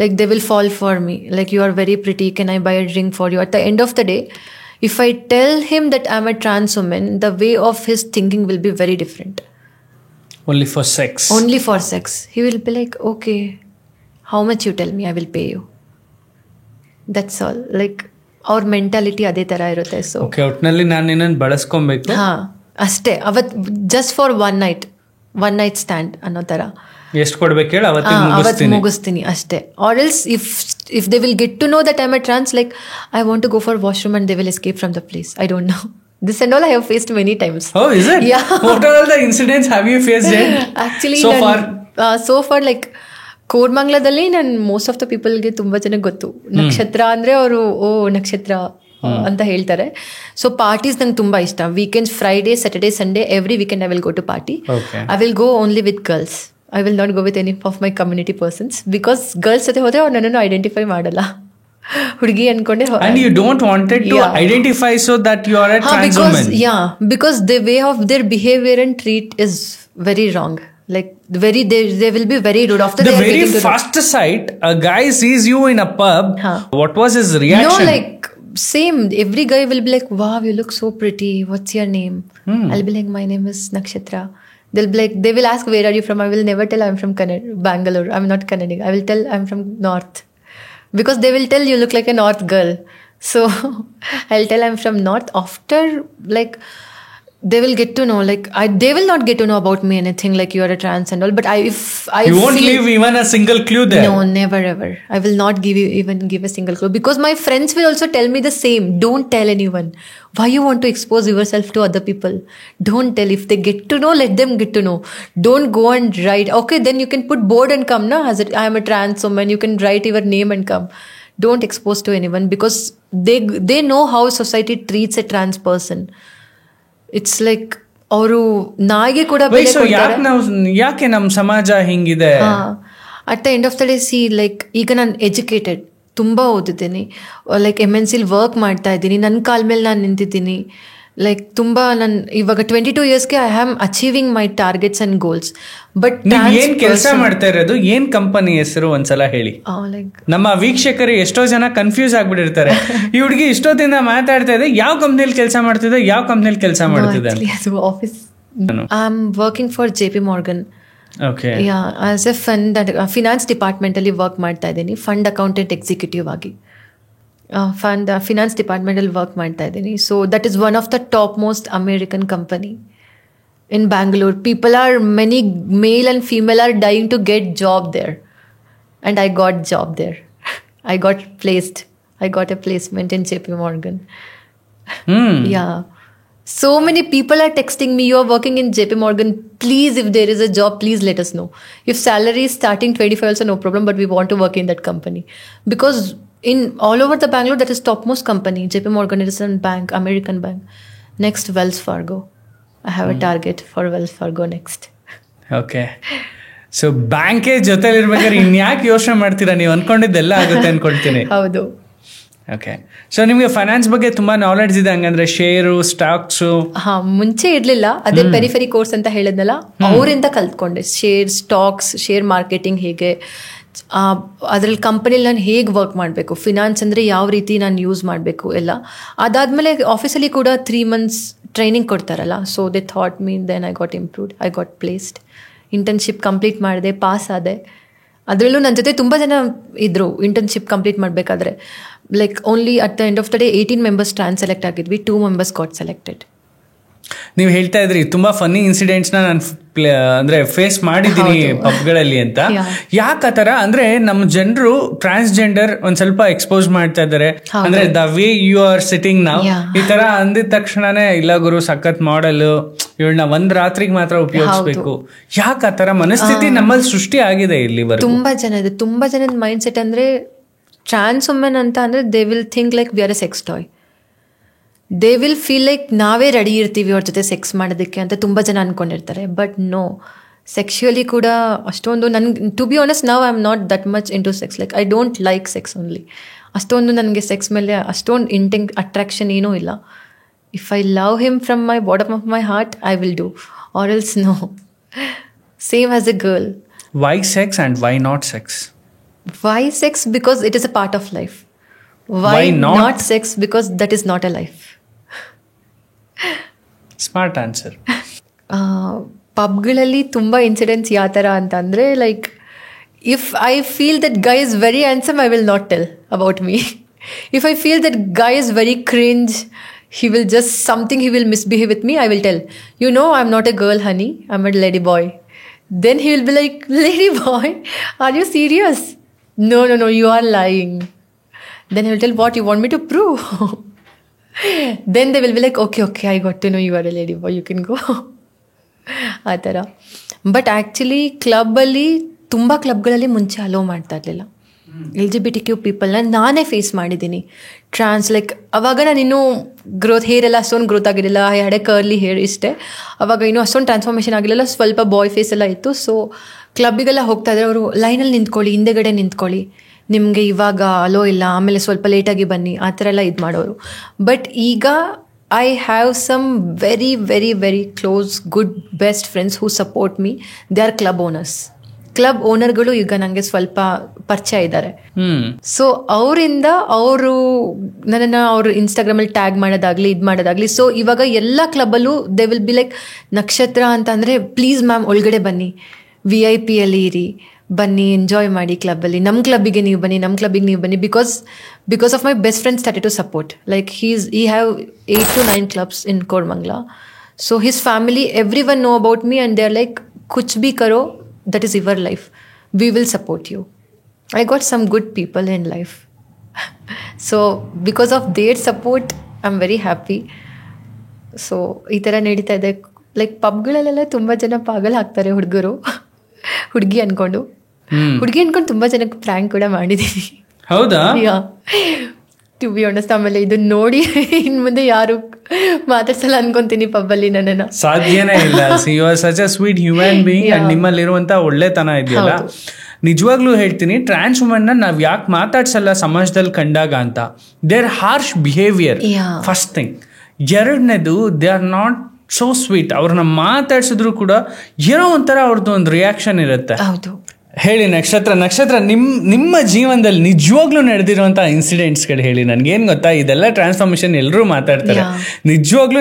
Like they will fall for me. Like you are very pretty, can I buy a drink for you? At the end of the day, if I tell him that I'm a trans woman, the way of his thinking will be very different. Only for sex. He will be like, okay, how much you tell me, I will pay you. That's all. Like ಅವ್ರ mentality ಅದೇ ಥರ ಇರುತ್ತೆ. So ಒಟ್ಟಿನಲ್ಲಿ ನಾನು ನಿನ್ನನ್ನು ಬಳಸ್ಕೊಬೇಕು, ಅಷ್ಟೇ. ಅವತ್ತು just for one night stand ಅನ್ನೋ ಥರ. ಎಷ್ಟು ಕೊಡ್ಬೇಕು ಹೇಳಿ ಅವತ್ತು ಮುಗಿಸ್ತೀನಿ ಅಷ್ಟೇ. Or else if they will get to know that I am a trans, like I want to go for washroom and they will escape from the place. I don't know. This and all I have faced many times. Oh, is it? Yeah. What are all the incidents have you faced it? Actually, so far like ಕೋರ್ಮಂಗ್ಲದಲ್ಲಿ ನಾನು most of the ಪೀಪಲ್ಗೆ ತುಂಬ ಜನಕ್ಕೆ ಗೊತ್ತು. ನಕ್ಷತ್ರ ಅಂದರೆ ಅವರು ನಕ್ಷತ್ರ ಅಂತ ಹೇಳ್ತಾರೆ. ಸೊ ಪಾರ್ಟೀಸ್ ನಂಗೆ ತುಂಬ ಇಷ್ಟ. Weekends, Friday, Saturday, Sunday, every weekend I will go to party. I will go only with girls. I will not go with any of my community persons. Because girls ಜೊತೆ ಹೋದರೆ ಅವ್ರು ನನ್ನನ್ನು identify ಮಾಡಲ್ಲ, ಹುಡುಗಿ ಅನ್ಕೊಂಡೆ. And you don't wanted to identify so that you are a trans woman. Because the way of their behavior and treat is very wrong. Like they will be very rude after the very first sight a guy sees you in a pub. What was his reaction? No, like same, every guy will be like, wow, you look so pretty, what's your name? I'll be like, my name is Nakshatra. They'll be like, they will ask, where are you from? I will never tell I'm from Bangalore. I'm not Kannadiga. I will tell I'm from North, because they will tell you look like a North girl. So I'll tell I'm from North. After, like, they will get to know, like they will not get to know about me anything, like you are a trans and all. But if I you won't leave even a single clue there. No, never ever. I will not give a single clue, because my friends will also tell me the same. Don't tell anyone. Why you want to expose yourself to other people? Don't tell. If they get to know, let them get to know. Don't go and write. Okay, then you can put board and come, na, as I am a trans woman. You can write your name and come. Don't expose to anyone, because they know how society treats a trans person. It's like ಅವರು ನಾಯಿಗೆ ಕೂಡ ಬೆಲೆ ಕೊಡ್ತಾರೆ. ಯಾಕೆ ನಮ್ಮ ಸಮಾಜ ಹಿಂಗಿದೆ? At the end of the day, C, like ಈಗ ನಾನು ಎಜುಕೇಟೆಡ್, ತುಂಬ ಓದಿದ್ದೀನಿ, ಲೈಕ್ MNC ವರ್ಕ್ ಮಾಡ್ತಾ ಇದ್ದೀನಿ, ನನ್ನ ಕಾಲ ಮೇಲೆ ನಾನು ನಿಂತಿದ್ದೀನಿ. ಲೈಕ್ ತುಂಬ ನಾನು ಇವಾಗ 22 ಇಯರ್ಸ್ಗೆ I am achieving my targets and goals. But ನೀವು ಏನ್ ಕೆಲಸ ಮಾಡ್ತಾ ಇರೋದು, ಏನ್ ಕಂಪನಿ ಹೆಸರು ಒಂದ್ಸಲ ಹೇಳಿ. ಲೈಕ್ ನಮ್ಮ ವೀಕ್ಷಕರು ಎಷ್ಟೋ ಜನ ಕನ್ಫ್ಯೂಸ್ ಆಗ್ಬಿಟ್ಟಿರ್ತಾರೆ, ಈ ಹುಡುಗಿ ಇಷ್ಟೊತ್ತಿಂದ ಮಾತಾಡ್ತಾ ಇದೆ, ಯಾವ ಕಂಪ್ನಿಯಲ್ಲಿ ಕೆಲಸ ಮಾಡ್ತಿದೆ, ಯಾವ ಕಂಪ್ನಿಯಲ್ಲಿ ಕೆಲಸ ಮಾಡ್ತಿದೆ. Office I am working for JP Morgan. Okay. As A finance department ಅಲ್ಲಿ ವರ್ಕ್ ಮಾಡ್ತಾ ಇದ್ದೀನಿ, ಫಂಡ್ ಅಕೌಂಟೆಂಟ್ ಎಕ್ಸಿಕ್ಯೂಟಿವ್ ಆಗಿ ಫಿನಾನ್ಸ್ ಡಿಪಾರ್ಟ್ಮೆಂಟ್ ಅಲ್ಲಿ ವರ್ಕ್ ಮಾಡ್ತಾ ಇದ್ದೀನಿ. So that is one of the topmost American company in Bangalore. People are, many male and female are dying to get job there, and I got job there. I got placed. I got a placement in JP Morgan. Yeah, so many people are texting me, you are working in JP Morgan, please, if there is a job, please let us know. If salary is starting 25 also, no problem, but we want to work in that company, because in all over the Bangalore, that is topmost company. JP Morgan is a bank, American bank. Next, Wells Fargo. I have a target for Wells Fargo next. Okay. So ಬ್ಯಾಂಕೇ ಜೊತೆಲಿ ಇರ್ಬೇಕಾದ್ರೆ ಇನ್ಯಾಕೆ ಯೋಚನೆ ಮಾಡ್ತೀರಾ, ನೀವು ಅನ್ಕೊಂಡಿದ್ದೆಲ್ಲ ಆಗುತ್ತೆ ಅನ್ಕೊಳ್ತೀನಿ. ಹೌದು. Okay. So ನಿಮಗೆ ಫೈನಾನ್ಸ್ ಬಗ್ಗೆ ತುಂಬಾ ನಾಲೆಡ್ಜ್ ಇದೆ ಹಂಗಂದ್ರೆ, ಶೇರು, ಸ್ಟಾಕ್ಸು? ಮುಂಚೆ ಇರ್ಲಿಲ್ಲ, ಅದೇ ಪೆರಿಫೆರಿ ಕೋರ್ಸ್ ಅಂತ ಹೇಳಿದ್ನಲ್ಲ, ಅವರಿಂದ ಕಲ್ತ್ಕೊಂಡೆ. ಶೇರ್, ಸ್ಟಾಕ್ಸ್, ಶೇರ್ ಮಾರ್ಕೆಟಿಂಗ್ ಹೇಗೆ, ಅದ್ರಲ್ಲಿ ಕಂಪನಿಲಿ ನಾನು ಹೇಗೆ ವರ್ಕ್ ಮಾಡಬೇಕು, ಫಿನಾನ್ಸ್ ಅಂದರೆ ಯಾವ ರೀತಿ ನಾನು ಯೂಸ್ ಮಾಡಬೇಕು ಎಲ್ಲ. ಅದಾದಮೇಲೆ ಆಫೀಸಲ್ಲಿ ಕೂಡ 3 months ಟ್ರೈನಿಂಗ್ ಕೊಡ್ತಾರಲ್ಲ, so they thought me, then I got improved, I got placed. Internship complete ಮಾಡಿದೆ, ಪಾಸ್ ಆದೆ. ಅದರಲ್ಲೂ ನನ್ನ ಜೊತೆ ತುಂಬ ಜನ ಇದ್ದರು ಇಂಟರ್ನ್ಶಿಪ್ ಕಂಪ್ಲೀಟ್ ಮಾಡಬೇಕಾದ್ರೆ. Like only at the end of the day 18 members trans select ಆಗಿದ್ವಿ, 2 members ಗಾಟ್ ಸೆಲೆಕ್ಟೆಡ್. ನೀವು ಹೇಳ್ತಾ ಇದ್ರಿ ತುಂಬಾ ಫನ್ನಿ ಇನ್ಸಿಡೆಂಟ್ಸ್ನ ನಾನು ಅಂದ್ರೆ ಫೇಸ್ ಮಾಡಿದ್ದೀನಿ ಪಬ್ಗಳಲ್ಲಿ ಅಂತ. ಯಾಕೆ ಆ ಥರ ಅಂದ್ರೆ, ನಮ್ಮ ಜನರು ಟ್ರಾನ್ಸ್ಜೆಂಡರ್ ಒಂದ್ ಸ್ವಲ್ಪ ಎಕ್ಸ್ಪೋಸ್ ಮಾಡ್ತಾ ಇದ್ದಾರೆ. ಅಂದ್ರೆ the way you are sitting ನಾವು, ಈ ತರ ಅಂದಿದ ತಕ್ಷಣನೇ ಇಲ್ಲ ಗುರು ಸಖತ್ ಮಾಡೆಲ್, ಇವಳನ್ನ ಒಂದ್ ರಾತ್ರಿಗೆ ಮಾತ್ರ ಉಪಯೋಗಿಸ್ಬೇಕು. ಯಾಕೆ ಆ ಥರ ಮನಸ್ಥಿತಿ ನಮ್ಮಲ್ಲಿ ಸೃಷ್ಟಿ ಆಗಿದೆ ಇಲ್ಲಿ? ತುಂಬಾ ಜನದ ಮೈಂಡ್ ಸೆಟ್ ಅಂದ್ರೆ, ಟ್ರಾನ್ಸ್ ವುಮೆನ್ ಅಂತ ಅಂದ್ರೆ they will think like we are a sex toy. They will feel like ನಾವೇ ರೆಡಿ ಇರ್ತೀವಿ ಅವ್ರ ಜೊತೆ ಸೆಕ್ಸ್ ಮಾಡೋದಕ್ಕೆ ಅಂತ ತುಂಬ ಜನ ಅಂದ್ಕೊಂಡಿರ್ತಾರೆ. ಬಟ್ ನೋ, ಸೆಕ್ಶುಯಲಿ ಕೂಡ ಅಷ್ಟೊಂದು ನನ್ಗೆ, ಟು ಬಿ ಆನೆಸ್ಟ್, ನಾವು I am not that much into sex. Like I don't like sex only. ಅಷ್ಟೊಂದು ನನಗೆ ಸೆಕ್ಸ್ ಮೇಲೆ ಅಷ್ಟೊಂದು ಅಟ್ರಾಕ್ಷನ್ ಏನೂ ಇಲ್ಲ. If I love him from my bottom of my heart, I will do, or else no. Same as a girl. Why sex and why not sex? Why sex? Because it is a part of life. Why not sex? Because that is not a life. Smart answer. ಪಬ್ಗಳಲ್ಲಿ ತುಂಬ incidents ಯಾವ ಥರ ಅಂತಂದರೆ, like if I feel that guy is very handsome, I will not tell about me. If I feel that guy is very cringe, he will just something, he will misbehave with me, I will tell, you know, I'm not a girl honey, I'm a lady boy. Then he will be like, lady boy, are you serious? No, you are lying. Then he will tell, what you want me to prove? Then they will be like, okay, I got to know you are a lady boy, you can go. ಆ ಥರ. But actually ಕ್ಲಬ್ಬಲ್ಲಿ, ತುಂಬ ಕ್ಲಬ್ಗಳಲ್ಲಿ ಮುಂಚೆ hello ಮಾಡ್ತಾ ಇರಲಿಲ್ಲ LGBTQ ಪೀಪಲ್ನ. ನಾನೇ face ಮಾಡಿದ್ದೀನಿ. Like ಅವಾಗ ನಾನು ಇನ್ನೂ ಹೇರ್ ಎಲ್ಲ ಅಷ್ಟೊಂದು ಗ್ರೋತ್ ಆಗಿರಲಿಲ್ಲ, ಹ್ಯಾಡ್ ಎ ಕರ್ಲಿ ಹೇರ್ ಇಷ್ಟೇ. ಅವಾಗ ಇನ್ನೂ ಅಷ್ಟೊಂದು ಟ್ರಾನ್ಸ್ಫಾರ್ಮೇಷನ್ ಆಗಿರಲಿಲ್ಲ, ಸ್ವಲ್ಪ ಬಾಯ್ ಫೇಸ್ ಎಲ್ಲ ಇತ್ತು. ಸೊ ಕ್ಲಬ್ಬಿಗೆಲ್ಲ ಹೋಗ್ತಾ ಇದ್ರೆ ಅವರು ಲೈನಲ್ಲಿ ನಿಂತ್ಕೊಳ್ಳಿ, ಹಿಂದೆಗಡೆ ನಿಂತ್ಕೊಳ್ಳಿ, ನಿಮಗೆ ಇವಾಗ ಅಲೋ ಇಲ್ಲ, ಆಮೇಲೆ ಸ್ವಲ್ಪ ಲೇಟಾಗಿ ಬನ್ನಿ, ಆ ಥರ ಎಲ್ಲ ಇದು ಮಾಡೋರು. ಬಟ್ ಈಗ I have some very very very close good best friends who support me. They are club owners. Club ಓನರ್ಗಳು ಈಗ ನನಗೆ ಸ್ವಲ್ಪ ಪರಿಚಯ ಇದ್ದಾರೆ. ಸೊ ಅವರಿಂದ ಅವರು ನನ್ನನ್ನು ಅವರು ಇನ್ಸ್ಟಾಗ್ರಾಮಲ್ಲಿ ಟ್ಯಾಗ್ ಮಾಡೋದಾಗ್ಲಿ, ಇದು ಮಾಡೋದಾಗ್ಲಿ. ಸೊ ಇವಾಗ ಎಲ್ಲ ಕ್ಲಬ್ಬಲ್ಲೂ ದೇ ವಿಲ್ ಬಿ ಲೈಕ್, ನಕ್ಷತ್ರ ಅಂತ ಅಂದರೆ ಪ್ಲೀಸ್ ಮ್ಯಾಮ್ ಒಳಗಡೆ ಬನ್ನಿ, VIP ಅಲ್ಲಿ ಇರಿ, ಬನ್ನಿ ಎಂಜಾಯ್ ಮಾಡಿ ಕ್ಲಬ್ಬಲ್ಲಿ, ನಮ್ಮ ಕ್ಲಬ್ಬಿಗೆ ನೀವು ಬನ್ನಿ, ನಮ್ಮ ಕ್ಲಬ್ಬಿಗೆ ನೀವು ಬನ್ನಿ. Because of my best friend started to support. Like he have 8 to 9 clubs in Koramangala. So his family, everyone know about me and they're like, kuch bhi karo, that is your life, we will support you. I got some good people in life. So because of their support, I'm very happy. So ಈ ಥರ ನಡೀತಾ ಇದೆ. Like ಪಬ್ಗಳಲ್ಲೆಲ್ಲ ತುಂಬ ಜನ ಪಾಗಲ್ ಹಾಕ್ತಾರೆ ಹುಡುಗರು, ಹುಡುಗಿ ಅನ್ಕೊಂಡು ತುಂಬ ಜನಕ್ಕೆ ಪ್ರ್ಯಾಂಕ್ ಕೂಡ ಮಾಡಿದ್ದೀನಿ. ಹೌದಾ? To be honest. ಆಮೇಲೆ ಇದನ್ನ ನೋಡಿ ಇನ್ ಮುಂದೆ ಯಾರು ಮಾತಾಡ್ಸಲ್ಲ ಅನ್ಕೊಂತೀನಿ ಪಬ್ಬಲ್ಲಿ ನನ್ನನ್ನು. ಸಾಧ್ಯನೇ ಇಲ್ಲ. You are such a sweet human being and ನಿಮ್ಮಲ್ಲಿರುವಂತ ಒಳ್ಳೆತನ ಇದೆಯಲ್ಲ, ನಿಜವಾಗ್ಲೂ ಹೇಳ್ತೀನಿ, ಟ್ರಾನ್ಸ್ ವುಮನ್ನ ನಾವ್ ಯಾಕೆ ಮಾತಾಡ್ಸಲ್ಲ ಸಮಾಜದಲ್ಲಿ ಕಂಡಾಗ ಅಂತ, their harsh behaviour first thing. ಎರಡನೇದು, they are not so sweet. ಅವ್ರನ್ನ ಮಾತಾಡ್ಸಿದ್ರು ಕೂಡ ಏನೋ ಒಂಥರ ಅವ್ರದ್ದು ಒಂದು ರಿಯಾಕ್ಷನ್ ಇರುತ್ತೆ. ಹೌದು. ಹೇಳಿ ನಕ್ಷತ್ರ, ನಿಮ್ಮ ಜೀವನದಲ್ಲಿ ನಿಜವಾಗ್ಲೂ ನಡೆದಿರುವಂತಹ ಇನ್ಸಿಡೆಂಟ್ಸ್ಗಳು ಹೇಳಿ. ನನ್ಗೇನ್ ಗೊತ್ತಾ, ಇದೆಲ್ಲ ಟ್ರಾನ್ಸ್ಫಾರ್ಮೇಶನ್ ಎಲ್ಲರೂ ಮಾತಾಡ್ತಾರೆ. ನಿಜವಾಗ್ಲೂ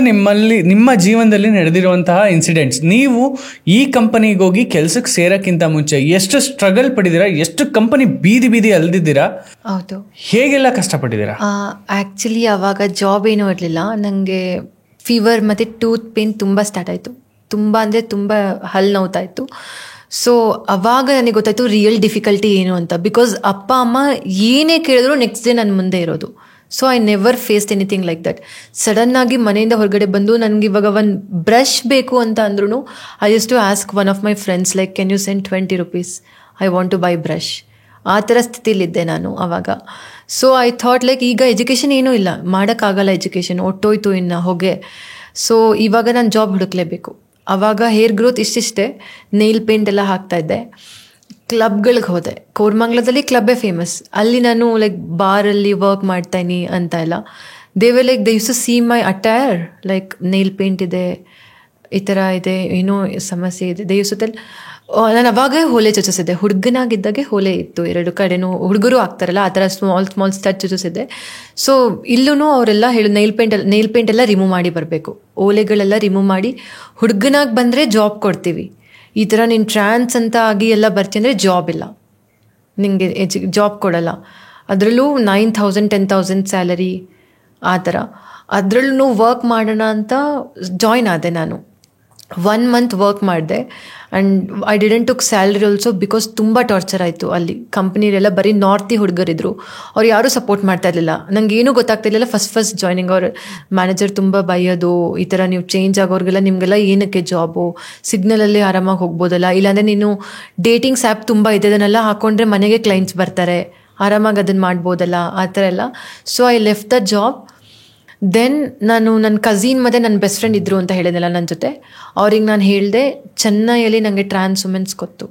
ನಿಮ್ಮ ಜೀವನದಲ್ಲಿ ನಡೆದಿರುವಂತಹ ಇನ್ಸಿಡೆಂಟ್ಸ್, ನೀವು ಈ ಕಂಪನಿಗೆ ಹೋಗಿ ಕೆಲ್ಸಕ್ಕೆ ಸೇರಕ್ಕಿಂತ ಮುಂಚೆ ಎಷ್ಟು ಸ್ಟ್ರಗಲ್ ಪಡಿದ್ದೀರಾ, ಎಷ್ಟು ಕಂಪನಿ ಬೀದಿ ಅಲ್ದಿದ್ದೀರಾ, ಹೌದು, ಹೇಗೆಲ್ಲ ಕಷ್ಟಪಟ್ಟಿದ್ದೀರಾ? ಆಕ್ಚುಲಿ ಅವಾಗ ಜಾಬ್ ಏನೂ ಇರಲಿಲ್ಲ. ನನಗೆ ಫೀವರ್ ಮತ್ತು ಟೂತ್ ಪೇನ್ ತುಂಬ ಸ್ಟಾರ್ಟ್ ಆಯಿತು. ತುಂಬ ಅಂದರೆ ತುಂಬ ಹಲ್ಲು ನೋವ್ತಾ ಇತ್ತು. ಸೊ ಅವಾಗ ನನಗೆ ಗೊತ್ತಾಯಿತು ರಿಯಲ್ ಡಿಫಿಕಲ್ಟಿ ಏನು ಅಂತ. ಬಿಕಾಸ್ ಅಪ್ಪ ಅಮ್ಮ ಏನೇ ಕೇಳಿದ್ರು ನೆಕ್ಸ್ಟ್ ಡೇ ನನ್ನ ಮುಂದೆ ಇರೋದು. So I never faced anything like that. ಸಡನ್ನಾಗಿ ಮನೆಯಿಂದ ಹೊರಗಡೆ ಬಂದು ನನಗೆ ಇವಾಗ ಒಂದು ಬ್ರಷ್ ಬೇಕು ಅಂತ ಅಂದ್ರೂ I use to ask one of my friends like, can you send 20 rupees, I want to buy brush. ಆ ಥರ ಸ್ಥಿತಿಲಿದ್ದೆ ನಾನು ಆವಾಗ. ಸೊ ಐ ಥಾಟ್ ಲೈಕ್, ಈಗ ಎಜುಕೇಷನ್ ಏನೂ ಇಲ್ಲ, ಮಾಡೋಕ್ಕಾಗಲ್ಲ, ಎಜುಕೇಷನ್ ಒಟ್ಟೋಯ್ತು ಇನ್ನು ಹೊಗೆ. ಸೊ ಇವಾಗ ನಾನು ಜಾಬ್ ಹುಡುಕ್ಲೇಬೇಕು. ಆವಾಗ ಹೇರ್ ಗ್ರೋತ್ ಇಷ್ಟಿಷ್ಟೇ, ನೇಲ್ ಪೇಂಟ್ ಎಲ್ಲ ಹಾಕ್ತಾಯಿದ್ದೆ. ಕ್ಲಬ್ಗಳಿಗೆ ಹೋದೆ. ಕೋರ್ಮಂಗ್ಲದಲ್ಲಿ ಕ್ಲಬ್ಬೇ ಫೇಮಸ್. ಅಲ್ಲಿ ನಾನು ಲೈಕ್ ಬಾರಲ್ಲಿ ವರ್ಕ್ ಮಾಡ್ತಾಯಿನಿ ಅಂತ ಎಲ್ಲ. They use to see my attire, like nail paint ಇದೆ, ಈ ಥರ ಇದೆ, ಏನೋ ಸಮಸ್ಯೆ ಇದೆ. They use to tell. ನಾನು ಅವಾಗ ಹೋಲೆ ಚುಚ್ಚಿಸಿದ್ದೆ. ಹುಡುಗನಾಗಿದ್ದಾಗೆ ಹೋಲೆ ಇತ್ತು ಎರಡು ಕಡೆನೂ. ಹುಡುಗರು ಆಗ್ತಾರಲ್ಲ ಆ ಥರ ಸ್ಮಾಲ್ ಸ್ಟಚ್ ಚುಚ್ಚಿಸಿದ್ದೆ. ಸೊ ಇಲ್ಲೂ ಅವರೆಲ್ಲ ಹೇಳು ನೇಲ್ ಪೇಂಟ್ ಎಲ್ಲ ರಿಮೂವ್ ಮಾಡಿ ಬರಬೇಕು, ಓಲೆಗಳೆಲ್ಲ ರಿಮೂವ್ ಮಾಡಿ, ಹುಡುಗನಾಗಿ ಬಂದರೆ ಜಾಬ್ ಕೊಡ್ತೀವಿ, ಈ ಥರ ನೀನು ಟ್ರಾನ್ಸ್ ಅಂತ ಆಗಿ ಎಲ್ಲ ಬರ್ತೀನಿ ಅಂದರೆ ಜಾಬ್ ಇಲ್ಲ, ನಿಮಗೆ ಜಾಬ್ ಕೊಡಲ್ಲ. ಅದರಲ್ಲೂ 9,000 10,000 ಸ್ಯಾಲರಿ ಆ ಥರ. ಅದರಲ್ಲೂ ವರ್ಕ್ ಮಾಡೋಣ ಅಂತ ಜಾಯ್ನ್ ಆದೆ ನಾನು. 1 month ವರ್ಕ್ ಮಾಡಿದೆ. And I didn't took salary also because ತುಂಬ ಟಾರ್ಚರ್ ಆಯಿತು ಅಲ್ಲಿ. ಕಂಪ್ನಿಲೆಲ್ಲ ಬರೀ ನಾರ್ತಿ ಹುಡುಗರಿದ್ರು, ಅವ್ರು ಯಾರೂ ಸಪೋರ್ಟ್ ಮಾಡ್ತಾ ಇರಲಿಲ್ಲ. ನಂಗೆ ಏನೂ ಗೊತ್ತಾಗ್ತಿರ್ಲಿಲ್ಲ ಫಸ್ಟ್ ಜಾಯ್ನಿಂಗ್. ಅವ್ರ ಮ್ಯಾನೇಜರ್ ತುಂಬ ಬೈಯೋದು, ಈ ಥರ ನೀವು ಚೇಂಜ್ ಆಗೋರಿಗೆಲ್ಲ ನಿಮಗೆಲ್ಲ ಏನಕ್ಕೆ ಜಾಬು, ಸಿಗ್ನಲಲ್ಲಿ ಆರಾಮಾಗಿ ಹೋಗ್ಬೋದಲ್ಲ, ಇಲ್ಲಾಂದರೆ ನೀನು ಡೇಟಿಂಗ್ಸ್ ಆ್ಯಪ್ ತುಂಬ ಇದೆ, ಅದನ್ನೆಲ್ಲ ಹಾಕ್ಕೊಂಡ್ರೆ ಮನೆಗೆ ಕ್ಲೈಂಟ್ಸ್ ಬರ್ತಾರೆ, ಆರಾಮಾಗಿ ಅದನ್ನು ಮಾಡ್ಬೋದಲ್ಲ, ಆ ಥರ ಎಲ್ಲ. So I left the job. Then ನಾನು ನನ್ನ ಕಝಿನ್ ಮತ್ತು ನನ್ನ ಬೆಸ್ಟ್ ಫ್ರೆಂಡ್ ಇದ್ದರು ಅಂತ ಹೇಳಿದೆಲ್ಲ ನನ್ನ ಜೊತೆ. ಅವ್ರಿಗೆ ನಾನು ಹೇಳಿದೆ, ಚೆನ್ನೈಯಲ್ಲಿ ನನಗೆ ಟ್ರಾನ್ಸ್ ವುಮೆನ್ಸ್ ಗೊತ್ತು,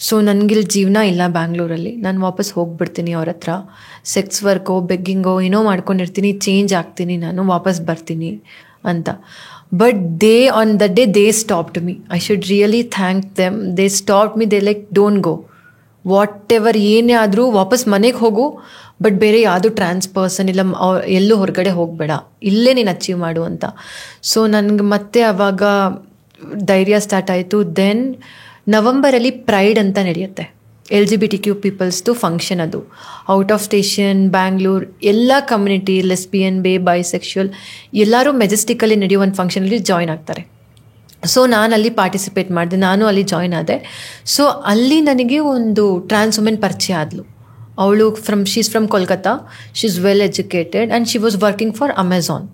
ಸೊ ನನಗಿಲ್ಲಿ ಜೀವನ ಇಲ್ಲ ಬ್ಯಾಂಗ್ಳೂರಲ್ಲಿ, ನಾನು ವಾಪಸ್ ಹೋಗ್ಬಿಡ್ತೀನಿ ಅವ್ರ ಹತ್ರ. ಸೆಕ್ಸ್ ವರ್ಕೋ ಬೆಗ್ಗಿಂಗೋ ಏನೋ ಮಾಡ್ಕೊಂಡಿರ್ತೀನಿ, ಚೇಂಜ್ ಆಗ್ತೀನಿ, ನಾನು ವಾಪಸ್ ಬರ್ತೀನಿ ಅಂತ. But on the day stopped me. I should really thank them. They stop me. They like, don't go, what ever ಏನೇ ಆದರೂ ವಾಪಸ್ ಮನೆಗೆ ಹೋಗು, ಬಟ್ ಬೇರೆ ಯಾವುದು ಟ್ರಾನ್ಸ್ ಪರ್ಸನ್ ಇಲ್ಲ, ಎಲ್ಲೂ ಹೊರಗಡೆ ಹೋಗಬೇಡ, ಇಲ್ಲೇ ನೀನು ಅಚೀವ್ ಮಾಡು ಅಂತ. ಸೊ ನನಗೆ ಮತ್ತೆ ಆವಾಗ ಧೈರ್ಯ ಸ್ಟಾರ್ಟ್ ಆಯಿತು. ದೆನ್ ನವಂಬರಲ್ಲಿ ಪ್ರೈಡ್ ಅಂತ ನಡೆಯುತ್ತೆ, LGBTQ ಪೀಪಲ್ಸ್ದು ಫಂಕ್ಷನ್. ಅದು ಔಟ್ ಆಫ್ ಸ್ಟೇಷನ್, ಬ್ಯಾಂಗ್ಳೂರ್, ಎಲ್ಲ ಕಮ್ಯುನಿಟಿ, ಲೆಸ್ಬಿಯನ್, ಬೈಸೆಕ್ಷುವಲ್ ಎಲ್ಲರೂ ಮೆಜೆಸ್ಟಿಕಲ್ಲಿ ನಡೆಯೋ ಒಂದು ಫಂಕ್ಷನಲ್ಲಿ ಜಾಯ್ನ್ ಆಗ್ತಾರೆ. ಸೊ ನಾನು ಅಲ್ಲಿ ಪಾರ್ಟಿಸಿಪೇಟ್ ಮಾಡಿದೆ, ನಾನು ಅಲ್ಲಿ ಜಾಯ್ನ್ ಆದೆ. ಸೊ ಅಲ್ಲಿ ನನಗೆ ಒಂದು ಟ್ರಾನ್ಸ್ ವುಮೆನ್ ಪರಿಚಯ ಆದಳು. ಅವಳು she's from Kolkata, she is well educated and she was working for Amazon.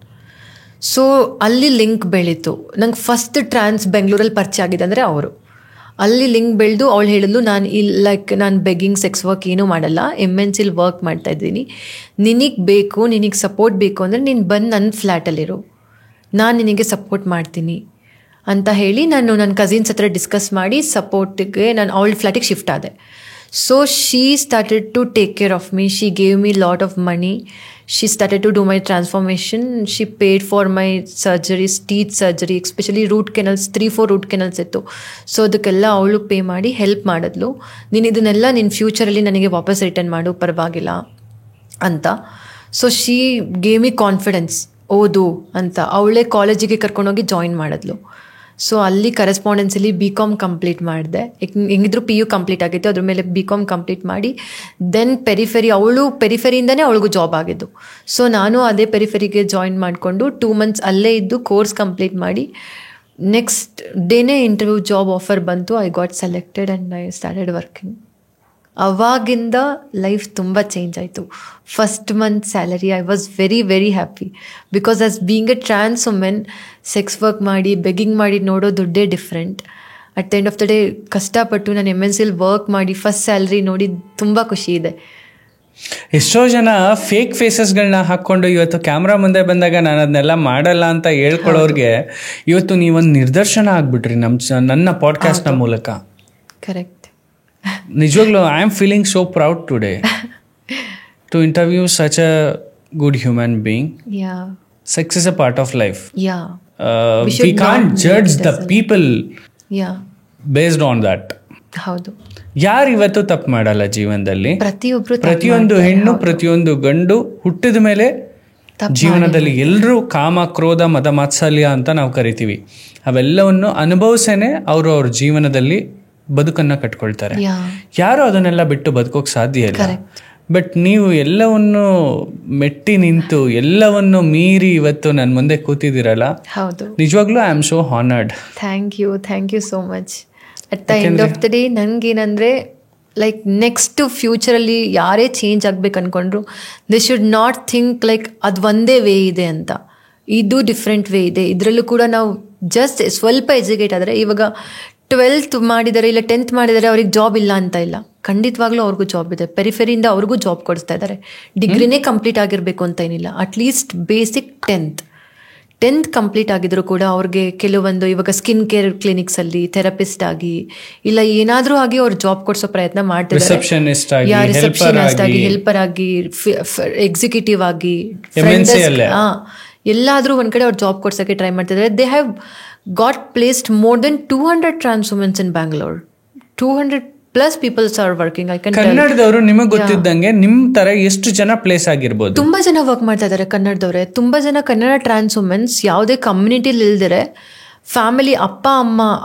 So ಅಲ್ಲಿ ಲಿಂಕ್ ಬೆಳೀತು. ನಂಗೆ ಫಸ್ಟ್ ಟ್ರಾನ್ಸ್ ಬೆಂಗಳೂರಲ್ಲಿ ಪರಿಚಯ ಆಗಿದೆ ಅಂದರೆ ಅವರು. ಅಲ್ಲಿ ಲಿಂಕ್ ಬೆಳೆದು ಅವಳು ಹೇಳಿದ್ಲು, ನಾನು ಬೆಗ್ಗಿಂಗ್ ಸೆಕ್ಸ್ ವರ್ಕ್ ಏನೂ ಮಾಡಲ್ಲ, MNCಲಿ ವರ್ಕ್ ಮಾಡ್ತಾಯಿದ್ದೀನಿ, ನಿನಗೆ ಸಪೋರ್ಟ್ ಬೇಕು ಅಂದರೆ ನೀನು ಬಂದು ನನ್ನ ಫ್ಲ್ಯಾಟಲ್ಲಿರು, ನಾನು ನಿನಗೆ ಸಪೋರ್ಟ್ ಮಾಡ್ತೀನಿ ಅಂತ ಹೇಳಿ ನಾನು ನನ್ನ ಕಸಿನ್ಸ್ ಹತ್ರ ಡಿಸ್ಕಸ್ ಮಾಡಿ ಸಪೋರ್ಟಿಗೆ ನಾನು ಅವಳ ಫ್ಲ್ಯಾಟಿಗೆ ಶಿಫ್ಟ್ ಆದೆ. So she started to take care of me. She gave me lot of money. She started to do my transformation. She paid for my surgeries, teeth surgery, especially root canals, 3-4 root canals ಇತ್ತು. So ಅದಕ್ಕೆಲ್ಲ ಅವಳು pay ಮಾಡಿ help ಮಾಡಿದ್ಲು. ನೀನು ಇದನ್ನೆಲ್ಲ ನಿನ್ನ ಫ್ಯೂಚರಲ್ಲಿ ನನಗೆ ವಾಪಸ್ ರಿಟರ್ನ್ ಮಾಡು, ಪರವಾಗಿಲ್ಲ ಅಂತ. So she gave me confidence, ಓದು ಅಂತ. ಅವಳೇ ಕಾಲೇಜಿಗೆ ಕರ್ಕೊಂಡೋಗಿ ಜಾಯಿನ್ ಮಾಡಿದ್ಲು. ಸೊ ಅಲ್ಲಿ ಕರೆಸ್ಪಾಂಡೆನ್ಸಲ್ಲಿ BCom ಕಂಪ್ಲೀಟ್ ಮಾಡಿದೆ. ಹೆಂಗಿದ್ರು PU ಕಂಪ್ಲೀಟ್ ಆಗಿತ್ತು, ಅದ್ರ ಮೇಲೆ BCom ಕಂಪ್ಲೀಟ್ ಮಾಡಿ ದೆನ್ ಅವಳು ಪೆರಿಫೆರಿಯಿಂದನೇ ಅವಳಿಗೂ ಜಾಬ್ ಆಗಿದ್ದು. ಸೊ ನಾನು ಅದೇ ಪೆರಿಫೆರಿಗೆ ಜಾಯಿನ್ ಮಾಡಿಕೊಂಡು 2 months ಅಲ್ಲೇ ಇದ್ದು ಕೋರ್ಸ್ ಕಂಪ್ಲೀಟ್ ಮಾಡಿ ನೆಕ್ಸ್ಟ್ ಡೇನೇ ಇಂಟರ್ವ್ಯೂ ಜಾಬ್ ಆಫರ್ ಬಂತು. I got selected and I started working. ಅವಾಗಿಂದ ಲೈಫ್ ತುಂಬ ಚೇಂಜ್ ಆಯಿತು. First month salary I was very happy because as being a trans women sex work ಮಾಡಿ begging ಮಾಡಿ ನೋಡೋ ದುಡ್ಡೇ different. At the end of the day ಕಷ್ಟಪಟ್ಟು ನಾನು MNCಲಿ ವರ್ಕ್ ಮಾಡಿ ಫಸ್ಟ್ ಸ್ಯಾಲ್ರಿ ನೋಡಿ ತುಂಬ ಖುಷಿ ಇದೆ. ಎಷ್ಟೋ ಜನ ಫೇಕ್ ಫೇಸಸ್ಗಳನ್ನ ಹಾಕ್ಕೊಂಡು ಇವತ್ತು ಕ್ಯಾಮ್ರಾ ಮುಂದೆ ಬಂದಾಗ ನಾನು ಅದನ್ನೆಲ್ಲ ಮಾಡಲ್ಲ ಅಂತ ಹೇಳ್ಕೊಳ್ಳೋರಿಗೆ ಇವತ್ತು ನೀವೊಂದು ನಿದರ್ಶನ ಆಗ್ಬಿಟ್ರಿ ನನ್ನ ಪಾಡ್ಕಾಸ್ಟ್ನ ಮೂಲಕ. ಕರೆಕ್ಟ್. ನಿಜವಾಗ್ಲೂ I am feeling so proud today to interview such a good human being. sex is a part of life. Yeah. We can't judge the people Yeah. based on that. ಹೌದು. ಯಾರು ಇವತ್ತು ತಪ್ಪು ಮಾಡಲ್ಲ ಜೀವನದಲ್ಲಿ. ಪ್ರತಿಯೊಂದು ಹೆಣ್ಣು ಪ್ರತಿಯೊಂದು ಗಂಡು ಹುಟ್ಟಿದ ಮೇಲೆ ಜೀವನದಲ್ಲಿ ಎಲ್ಲರೂ ಕಾಮ, ಕ್ರೋಧ, ಮದ, ಮಾತ್ಸಲ್ಯ ಅಂತ ನಾವು ಕರಿತೀವಿ. ಅವೆಲ್ಲವನ್ನು ಅನುಭವಿಸೇನೆ ಅವರು ಅವ್ರ ಜೀವನದಲ್ಲಿ ಬದುಕನ್ನು ಕಟ್ಕೊಳ್ತಾರೆ. ಯಾರು ಅದನ್ನೆಲ್ಲ ಬಿಟ್ಟು ಬದುಕೋಕೆ ಸಾಧ್ಯ ಇಲ್ಲ. ಬಟ್ ನೀವು ಎಲ್ಲವನ್ನು ಮೆಟ್ಟಿ ನಿಂತು ಎಲ್ಲವನ್ನು ಮೀರಿ ಇವತ್ತು ನನ್ನ ಮುಂದೆ ಕೂತಿದ್ದೀರಲ್ಲ, ನಿಜವಾಗ್ಲೂ I am so honoured. Thank you so much. At the end of the day ನನಗೇನಂದರೆ ಲೈಕ್ ನೆಕ್ಸ್ಟ್ ಫ್ಯೂಚರಲ್ಲಿ ಯಾರೇ ಚೇಂಜ್ ಆಗ್ಬೇಕು ಅಂದ್ಕೊಂಡ್ರು they should not think like ಅದು ಒಂದೇ ವೇ ಇದೆ ಅಂತ. ಇದು ಡಿಫ್ರೆಂಟ್ ವೇ ಇದೆ. ಇದರಲ್ಲೂ ಕೂಡ ನಾವು ಜಸ್ಟ್ ಸ್ವಲ್ಪ ಎಜುಕೇಟ್ ಆದರೆ, ಇವಾಗ 12th ಮಾಡಿದ್ದಾರೆ ಇಲ್ಲ 10th ಮಾಡಿದ್ದಾರೆ ಅವ್ರಿಗೆ ಜಾಬ್ ಇಲ್ಲ ಅಂತ ಇಲ್ಲ, ಖಂಡಿತವಾಗ್ಲೂ ಅವ್ರಿಗೂ ಜಾಬ್ ಇದೆ. ಪೆರಿಫೆರಿಯಿಂದ ಅವ್ರಿಗೂ ಜಾಬ್ ಕೊಡಿಸ್ತಾ ಇದ್ದಾರೆ. ಡಿಗ್ರಿನೇ ಕಂಪ್ಲೀಟ್ ಆಗಿರಬೇಕು ಅಂತ ಏನಿಲ್ಲ. ಅಟ್ಲೀಸ್ಟ್ ಬೇಸಿಕ್ 10th ಕಂಪ್ಲೀಟ್ ಆಗಿದ್ರು ಕೂಡ ಅವ್ರಿಗೆ ಕೆಲವೊಂದು ಇವಾಗ ಸ್ಕಿನ್ ಕೇರ್ ಕ್ಲಿನಿಕ್ಸಲ್ಲಿ ಥೆರಪಿಸ್ಟ್ ಆಗಿ ಇಲ್ಲ ಏನಾದರೂ ಆಗಿ ಅವ್ರು ಜಾಬ್ ಕೊಡಿಸೋ ಪ್ರಯತ್ನ ಮಾಡ್ತಿದ್ದಾರೆ. ರಿಸೆಪ್ಷನಿಸ್ಟ್ ಆಗಿ, ಹೆಲ್ಪರ್ ಆಗಿ, ಎಕ್ಸಿಕ್ಯೂಟಿವ್ ಆಗಿ, ಎಲ್ಲಾದರೂ ಒಂದ್ ಕಡೆ ಅವ್ರು ಜಾಬ್ ಕೊಡ್ಸೋಕ್ಕೆ ಟ್ರೈ ಮಾಡ್ತಿದ್ದಾರೆ. They have got placed more than 200 trans women in Bangalore. 200+ people are working. I can tell. ಕನ್ನಡದವರು ನಿಮಗೆ ಗೊತ್ತಿದ್ದಂಗೆ ನಿಮ್ಮ ತರ ಎಷ್ಟು ಜನ ಪ್ಲೇಸ್ ಆಗಿರ್ಬೋದು? ತುಂಬಾ ಜನ ವರ್ಕ್ ಮಾಡ್ತಾ ಇದ್ದಾರೆ ಕನ್ನಡದವರೇ. ತುಂಬಾ ಜನ ಕನ್ನಡ ಟ್ರಾನ್ಸ್ ವುಮೆನ್ಸ್ ಯಾವುದೇ ಕಮ್ಯುನಿಟಿಲಿ ಇಲ್ದಿರೆ ಫ್ಯಾಮಿಲಿ ಅಪ್ಪ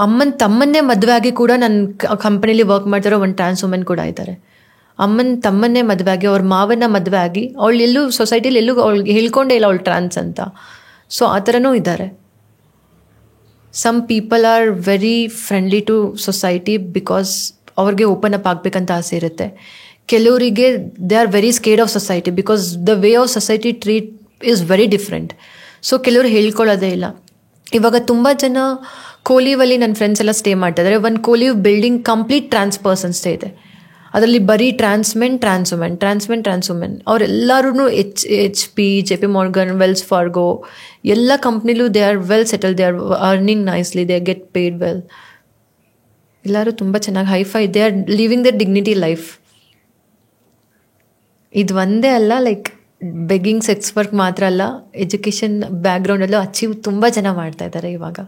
ಅಮ್ಮನ ತಮ್ಮನ್ನೇ ಮದುವೆ ಆಗಿ ಕೂಡ ನನ್ನ ಕಂಪನಿಲಿ ವರ್ಕ್ ಮಾಡ್ತಿರೋ ಒಂದು ಟ್ರಾನ್ಸ್ ವುಮೆನ್ ಕೂಡ ಇದ್ದಾರೆ. ಅಮ್ಮನ ತಮ್ಮನ್ನೇ ಮದುವೆ ಆಗಿ ಅವ್ರ ಮಾವನ್ನ ಮದುವೆ ಆಗಿ ಅವಳು ಎಲ್ಲೂ ಸೊಸೈಟಿಲಿ ಎಲ್ಲೂ ಅವಳಿಗೆ ಹೇಳ್ಕೊಂಡೇ ಇಲ್ಲ ಅವಳು ಟ್ರಾನ್ಸ್ ಅಂತ. ಸೊ ಆ ಥರನೂ ಇದ್ದಾರೆ. Some people are very friendly to society because ಅವ್ರಿಗೆ ಓಪನ್ ಅಪ್ ಆಗಬೇಕಂತ ಆಸೆ ಇರುತ್ತೆ. ಕೆಲವರಿಗೆ they are very scared of society because the way of society treat is very different. So ಕೆಲವರು ಹೇಳ್ಕೊಳ್ಳೋದೇ ಇಲ್ಲ. ಇವಾಗ ತುಂಬ ಜನ ಕೋಲಿವಲ್ಲಿ ನನ್ನ ಫ್ರೆಂಡ್ಸ್ ಎಲ್ಲ ಸ್ಟೇ ಮಾಡ್ತಾಯಿದ್ದಾರೆ. ಒಂದು Colive building complete trans person stay ಇದೆ. ಅದರಲ್ಲಿ ಬರೀ ಟ್ರಾನ್ಸ್ ವುಮೆನ್ ಅವರೆಲ್ಲರೂ HP, JP Morgan, Wells Fargo ಎಲ್ಲ ಕಂಪ್ನಿಲೂ they are well settle, they are earning nicely, they get paid well. ಎಲ್ಲರೂ ತುಂಬ ಚೆನ್ನಾಗಿ hi-fi, they are living their dignity life. ಇದು ಒಂದೇ ಅಲ್ಲ, ಲೈಕ್ ಬೆಗ್ಗಿಂಗ್ ಸೆಕ್ಸ್ ವರ್ಕ್ ಮಾತ್ರ ಅಲ್ಲ, ಎಜುಕೇಷನ್ ಬ್ಯಾಕ್ಗ್ರೌಂಡಲ್ಲೂ ಅಚೀವ್ ತುಂಬ ಜನ ಮಾಡ್ತಾ ಇದ್ದಾರೆ ಇವಾಗ.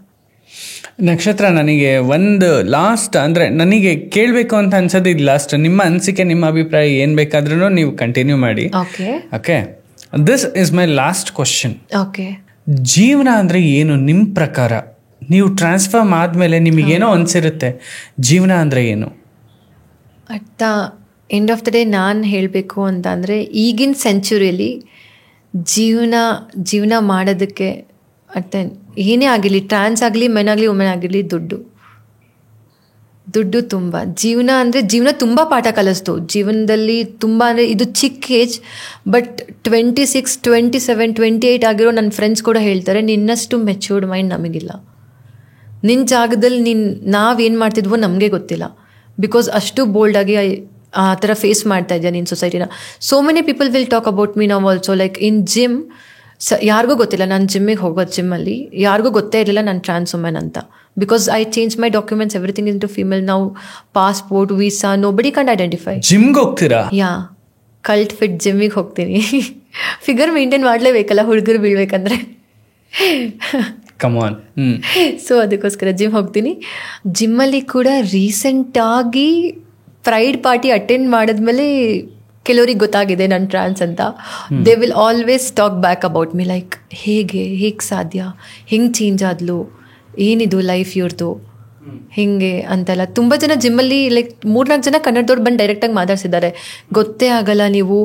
ನಕ್ಷತ್ರ, ನನಗೆ ಒಂದು ಲಾಸ್ಟ್ ಅಂದರೆ ನನಗೆ ಕೇಳಬೇಕು ಅಂತ ಅನ್ಸೋದು ಇದು ಲಾಸ್ಟ್. ನಿಮ್ಮ ಅನಿಸಿಕೆ, ನಿಮ್ಮ ಅಭಿಪ್ರಾಯ ಏನು ಬೇಕಾದ್ರೂ ನೀವು ಕಂಟಿನ್ಯೂ ಮಾಡಿ. Okay, this is my last question. Okay, ಜೀವನ ಅಂದರೆ ಏನು ನಿಮ್ಮ ಪ್ರಕಾರ? ನೀವು ಟ್ರಾನ್ಸ್ಫಾರ್ಮ್ ಆದಮೇಲೆ ನಿಮಗೇನೋ ಅನಿಸಿರುತ್ತೆ, ಜೀವನ ಅಂದರೆ ಏನು? At the end of the day ನಾನು ಹೇಳಬೇಕು ಅಂತ ಅಂದರೆ ಈಗಿನ ಸೆಂಚುರಿಯಲ್ಲಿ ಜೀವನ ಮಾಡೋದಕ್ಕೆ ಅರ್ಥ ಏನೇ ಆಗಿರಲಿ, ಟ್ರಾನ್ಸ್ ಆಗಲಿ, ಮೆನ್ ಆಗಲಿ, ವುಮೆನ್ ಆಗಿರಲಿ, ದುಡ್ಡು ತುಂಬ. ಜೀವನ ತುಂಬ ಪಾಠ ಕಲಿಸ್ತು ಜೀವನದಲ್ಲಿ. ತುಂಬ ಅಂದರೆ ಇದು ಚಿಕ್ಕ ಏಜ್, ಬಟ್ 26, 27, 28 ಆಗಿರೋ ನನ್ನ ಫ್ರೆಂಡ್ಸ್ ಕೂಡ ಹೇಳ್ತಾರೆ ನಿನ್ನಷ್ಟು ಮೆಚ್ಯೂರ್ಡ್ ಮೈಂಡ್ ನಮಗಿಲ್ಲ. ನಿನ್ನ ಜಾಗದಲ್ಲಿ ನಾವೇನು ಮಾಡ್ತಿದ್ವೋ ನಮಗೆ ಗೊತ್ತಿಲ್ಲ. ಬಿಕಾಸ್ ಅಷ್ಟು ಬೋಲ್ಡಾಗಿ ಆ ಥರ ಫೇಸ್ ಮಾಡ್ತಾ ಇದೆಯಾ ನೀನು ಸೊಸೈಟಿನ. So many people will talk about me now also. Like in gym ಯಾರಿಗೂ ಗೊತ್ತಿಲ್ಲ ನಾನು ಜಿಮ್ಮಿಗೆ ಹೋಗೋದು. ಜಿಮ್ಮಲ್ಲಿ ಯಾರಿಗೂ ಗೊತ್ತೇ ಇರಲಿಲ್ಲ ನಾನು ಟ್ರಾನ್ಸ್ ವುಮೆನ್ ಅಂತ. Because I change my documents, everything into female. ನಾವು passport, visa, nobody can identify. ಜಿಮ್ಗೆ ಹೋಗ್ತೀರಾ? ಕಲ್ಟ್ ಫಿಟ್ ಜಿಮ್ಮಿಗೆ ಹೋಗ್ತೀನಿ. ಫಿಗರ್ ಮೇಂಟೈನ್ ಮಾಡಲೇಬೇಕಲ್ಲ ಹುಡುಗರು ಬೀಳ್ಬೇಕಂದ್ರೆ. ಕಮಾನ್. ಸೊ ಅದಕ್ಕೋಸ್ಕರ ಜಿಮ್ ಹೋಗ್ತೀನಿ. ಜಿಮ್ಮಲ್ಲಿ ಕೂಡ ರೀಸೆಂಟಾಗಿ ಪ್ರೈಡ್ ಪಾರ್ಟಿ ಅಟೆಂಡ್ ಮಾಡಿದ್ಮೇಲೆ ಕೆಲವ್ರಿಗೆ ಗೊತ್ತಾಗಿದೆ ನಾನು ಟ್ರಾನ್ಸ್ ಅಂತ. They will always talk back about me, like ಹೇಗೆ ಸಾಧ್ಯ, ಹೆಂಗೆ ಚೇಂಜ್ ಆದ್ಲು, ಏನಿದು ಲೈಫ್ ಇವ್ರದ್ದು ಹಿಂಗೆ ಅಂತೆಲ್ಲ. ತುಂಬ ಜನ ಜಿಮ್ಮಲ್ಲಿ ಲೈಕ್ 3-4 ಜನ ಕನ್ನಡದವ್ರು ಬಂದು ಡೈರೆಕ್ಟಾಗಿ ಮಾತಾಡ್ಸಿದ್ದಾರೆ. ಗೊತ್ತೇ ಆಗಲ್ಲ ನೀವು,